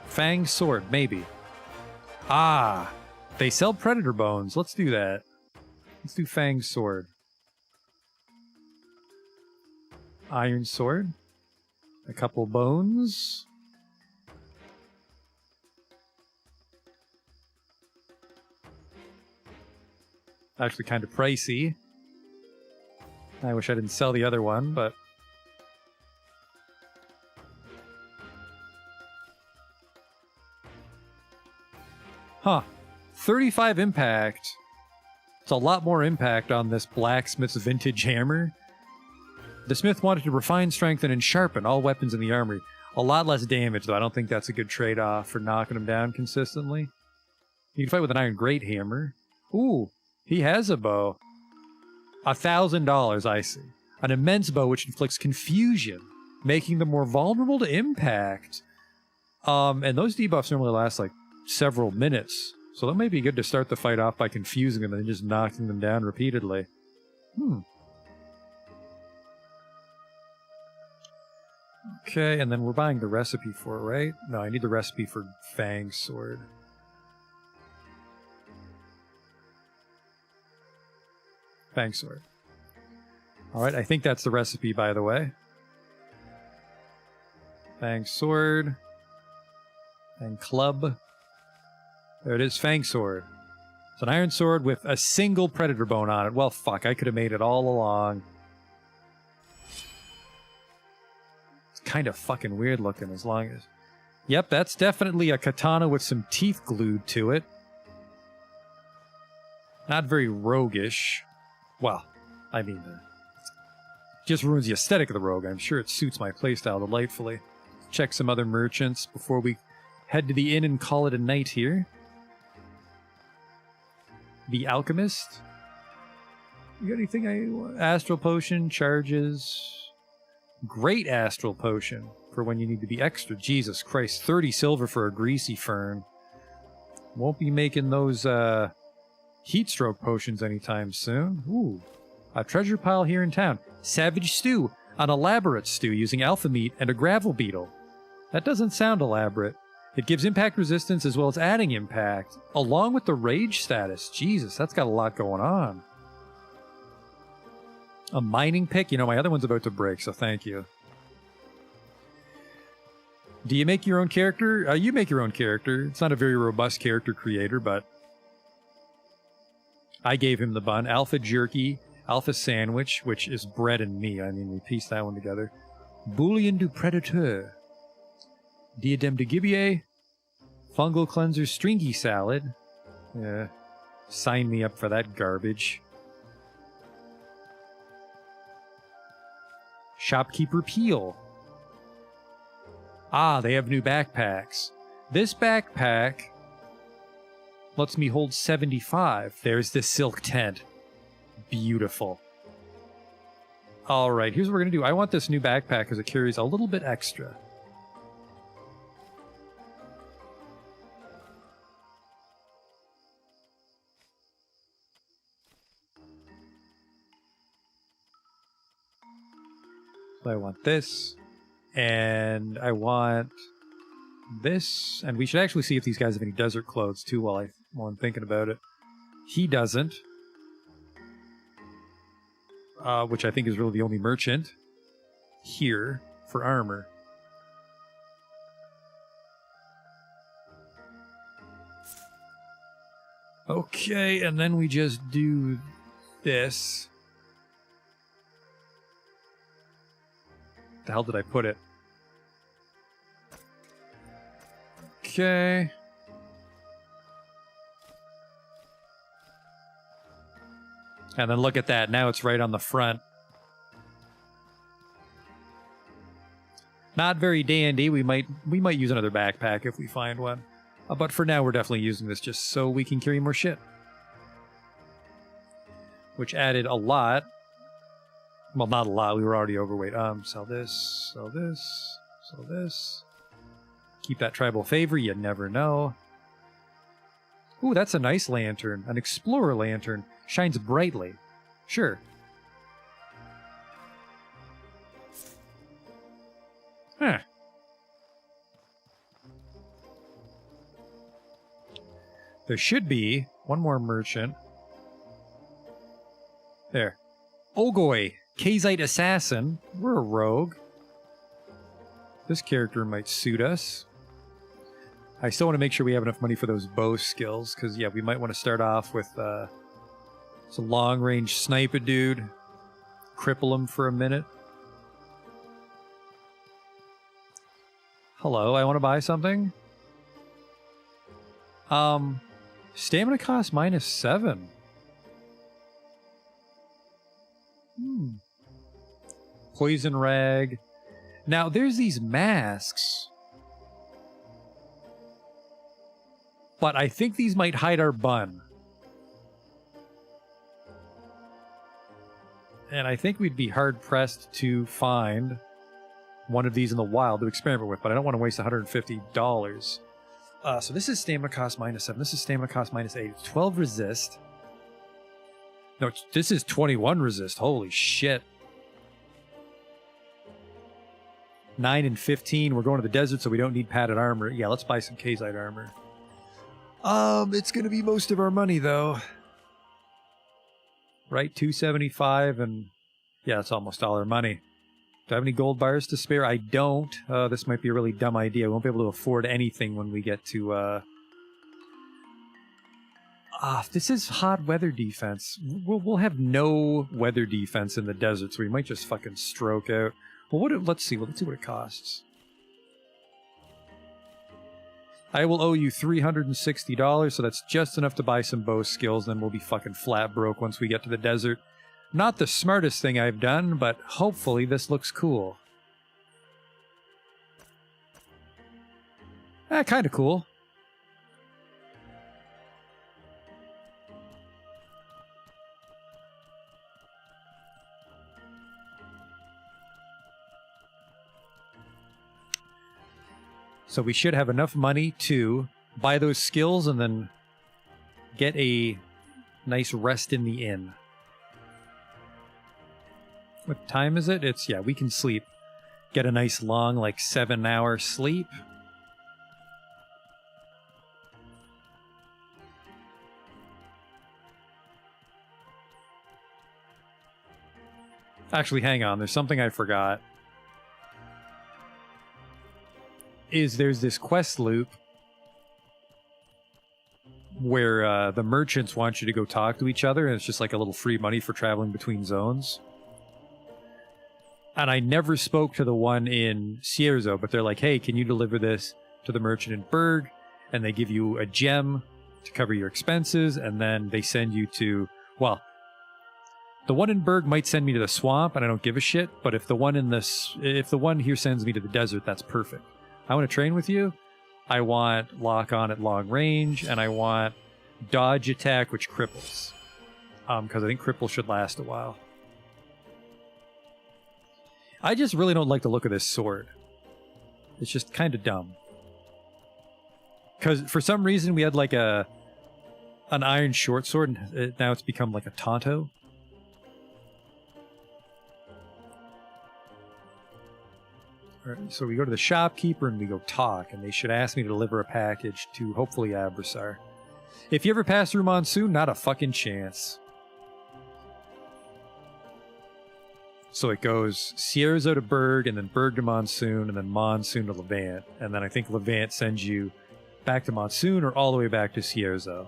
Fang sword, maybe. Ah, they sell predator bones. Let's do that. Let's do fang sword. Iron sword. A couple bones. Actually kind of pricey. I wish I didn't sell the other one, but... Huh. 35 impact. It's a lot more impact on this blacksmith's vintage hammer. The smith wanted to refine, strengthen, and sharpen all weapons in the armory. A lot less damage, though. I don't think that's a good trade-off for knocking them down consistently. You can fight with an iron great hammer. Ooh, he has a bow. $1,000, I see. An immense bow which inflicts confusion, making them more vulnerable to impact. And those debuffs normally last like several minutes, so that may be good to start the fight off by confusing them and then just knocking them down repeatedly. Okay, and then we're buying the recipe for it, right? No, I need the recipe for Fang Sword. Fang Sword. Alright, I think that's the recipe, by the way. Fang sword. Fang club. There it is, Fang sword. It's an iron sword with a single predator bone on it. Well, fuck, I could have made it all along. It's kind of fucking weird looking as long as... Yep, that's definitely a katana with some teeth glued to it. Not very roguish. Well, I mean, just ruins the aesthetic of the rogue. I'm sure it suits my playstyle delightfully. Check some other merchants before we head to the inn and call it a night here. The Alchemist. You got anything Astral Potion, charges. Great Astral Potion for when you need to be extra. Jesus Christ, 30 silver for a greasy fern. Won't be making those heat stroke potions anytime soon. Ooh. A treasure pile here in town. Savage stew. An elaborate stew using alpha meat and a gravel beetle. That doesn't sound elaborate. It gives impact resistance as well as adding impact, along with the rage status. Jesus, that's got a lot going on. A mining pick? You know, my other one's about to break, so thank you. Do you make your own character? You make your own character. It's not a very robust character creator, but I gave him the bun. Alpha Jerky, Alpha Sandwich, which is bread and meat. I mean, we pieced that one together. Bouillon du Predateur. Diadem de Gibier. Fungal Cleanser Stringy Salad. Yeah. Sign me up for that garbage. Shopkeeper Peel. Ah, they have new backpacks. This backpack lets me hold 75. There's the silk tent. Beautiful. Alright, here's what we're going to do. I want this new backpack because it carries a little bit extra. So I want this. And I want this. And we should actually see if these guys have any desert clothes too while I'm thinking about it. He doesn't. Which I think is really the only merchant here for armor. Okay, and then we just do this. The hell did I put it? Okay. And then look at that. Now it's right on the front. Not very dandy. We might use another backpack if we find one. But for now, we're definitely using this just so we can carry more shit. Which added a lot. Well, not a lot. We were already overweight. Sell this, sell this, sell this. Keep that tribal favor. You never know. Ooh, that's a nice lantern. An explorer lantern. Shines brightly. Sure. Huh. There should be one more merchant. There. Ogoi, Kazite Assassin. We're a rogue. This character might suit us. I still want to make sure we have enough money for those bow skills, because, yeah, we might want to start off with some long-range sniper dude. Cripple him for a minute. Hello, I want to buy something. Stamina cost -7. Poison rag. Now, there's these masks. But I think these might hide our bun. And I think we'd be hard-pressed to find one of these in the wild to experiment with, but I don't want to waste $150. So this is stamina cost -7. This is stamina cost -8. 12 resist. No, this is 21 resist. Holy shit. 9 and 15. We're going to the desert, so we don't need padded armor. Yeah, let's buy some Kazite armor. It's going to be most of our money, though. Right, 275 and Yeah, it's almost all our money. Do I have any gold bars to spare? I don't. This might be a really dumb idea. We won't be able to afford anything when we get to... this is hot weather defense. We'll have no weather defense in the desert, so we might just fucking stroke out. Well, let's see what it costs. I will owe you $360, so that's just enough to buy some bow skills, then we'll be fucking flat broke once we get to the desert. Not the smartest thing I've done, but hopefully this looks cool. Kind of cool. So we should have enough money to buy those skills and then get a nice rest in the inn. What time is it? Yeah, we can sleep. Get a nice long, like 7-hour sleep. Actually, hang on. There's something I forgot. There's this quest loop where the merchants want you to go talk to each other, and it's just like a little free money for traveling between zones. And I never spoke to the one in Cierzo, but they're like, hey, can you deliver this to the merchant in Berg? And they give you a gem to cover your expenses, and then they send you to, well, the one in Berg might send me to the swamp, and I don't give a shit, but if the one here sends me to the desert, that's perfect. I want to train with you. I want lock on at long range, and I want dodge attack, which cripples. Because I think cripple should last a while. I just really don't like the look of this sword. It's just kind of dumb. Because for some reason we had like an iron short sword, and now it's become like a Tonto. Alright, so we go to the shopkeeper and we go talk, and they should ask me to deliver a package to, hopefully, Abrasar. If you ever pass through Monsoon, not a fucking chance. So it goes Cierzo to Berg, and then Berg to Monsoon, and then Monsoon to Levant. And then I think Levant sends you back to Monsoon or all the way back to Cierzo.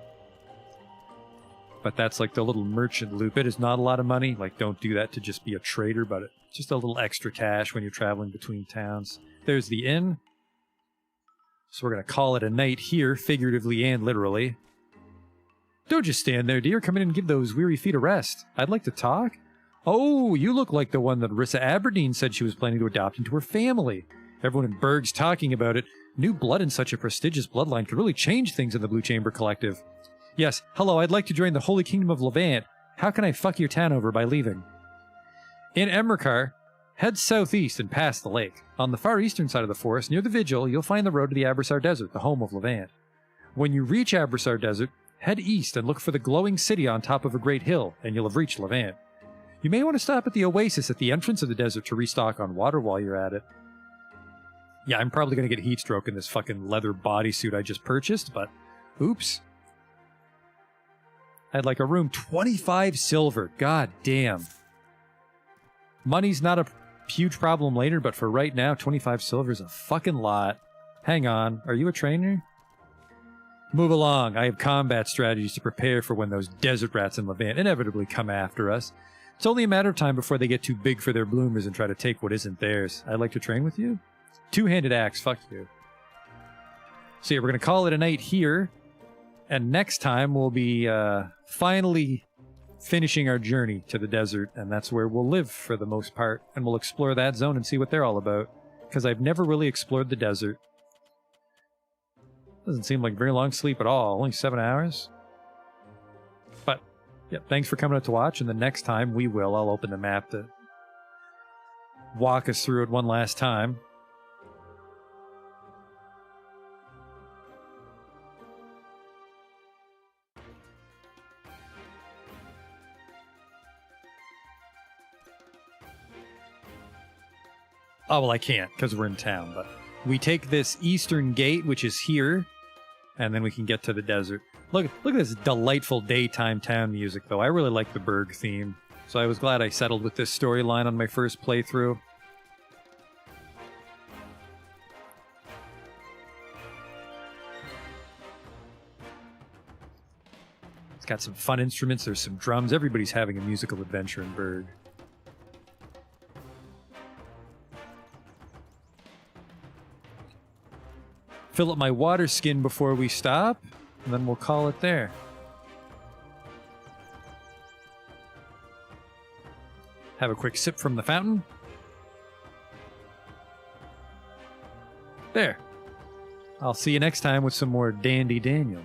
But that's like the little merchant loop. It is not a lot of money. Like, don't do that to just be a trader, but just a little extra cash when you're traveling between towns. There's the inn. So we're going to call it a night here, figuratively and literally. Don't just stand there, dear. Come in and give those weary feet a rest. I'd like to talk. Oh, you look like the one that Rissa Aberdeen said she was planning to adopt into her family. Everyone in Berg's talking about it. New blood in such a prestigious bloodline could really change things in the Blue Chamber Collective. Yes, hello, I'd like to join the Holy Kingdom of Levant. How can I fuck your town over by leaving? In Emrakar, head southeast and past the lake. On the far eastern side of the forest, near the Vigil, you'll find the road to the Abrasar Desert, the home of Levant. When you reach Abrasar Desert, head east and look for the glowing city on top of a great hill, and you'll have reached Levant. You may want to stop at the oasis at the entrance of the desert to restock on water while you're at it. Yeah, I'm probably going to get heat stroke in this fucking leather bodysuit I just purchased, but oops. I'd like a room 25 silver. God damn. Money's not a huge problem later, but for right now, 25 silver is a fucking lot. Hang on, are you a trainer? Move along. I have combat strategies to prepare for when those desert rats in Levant inevitably come after us. It's only a matter of time before they get too big for their bloomers and try to take what isn't theirs. I'd like to train with you. Two-handed axe, fuck you. So yeah, we're going to call it a night here. And next time we'll be finally finishing our journey to the desert. And that's where we'll live for the most part. And we'll explore that zone and see what they're all about. Because I've never really explored the desert. Doesn't seem like very long sleep at all. Only 7 hours. But, yeah, thanks for coming out to watch. And the next time we will, I'll open the map to walk us through it one last time. Oh, well, I can't because we're in town, but we take this eastern gate, which is here, and then we can get to the desert. Look at this delightful daytime town music, though. I really like the Berg theme. So I was glad I settled with this storyline on my first playthrough. It's got some fun instruments, there's some drums. Everybody's having a musical adventure in Berg. Fill up my water skin before we stop, and then we'll call it there. Have a quick sip from the fountain. There. I'll see you next time with some more Dandy Daniel.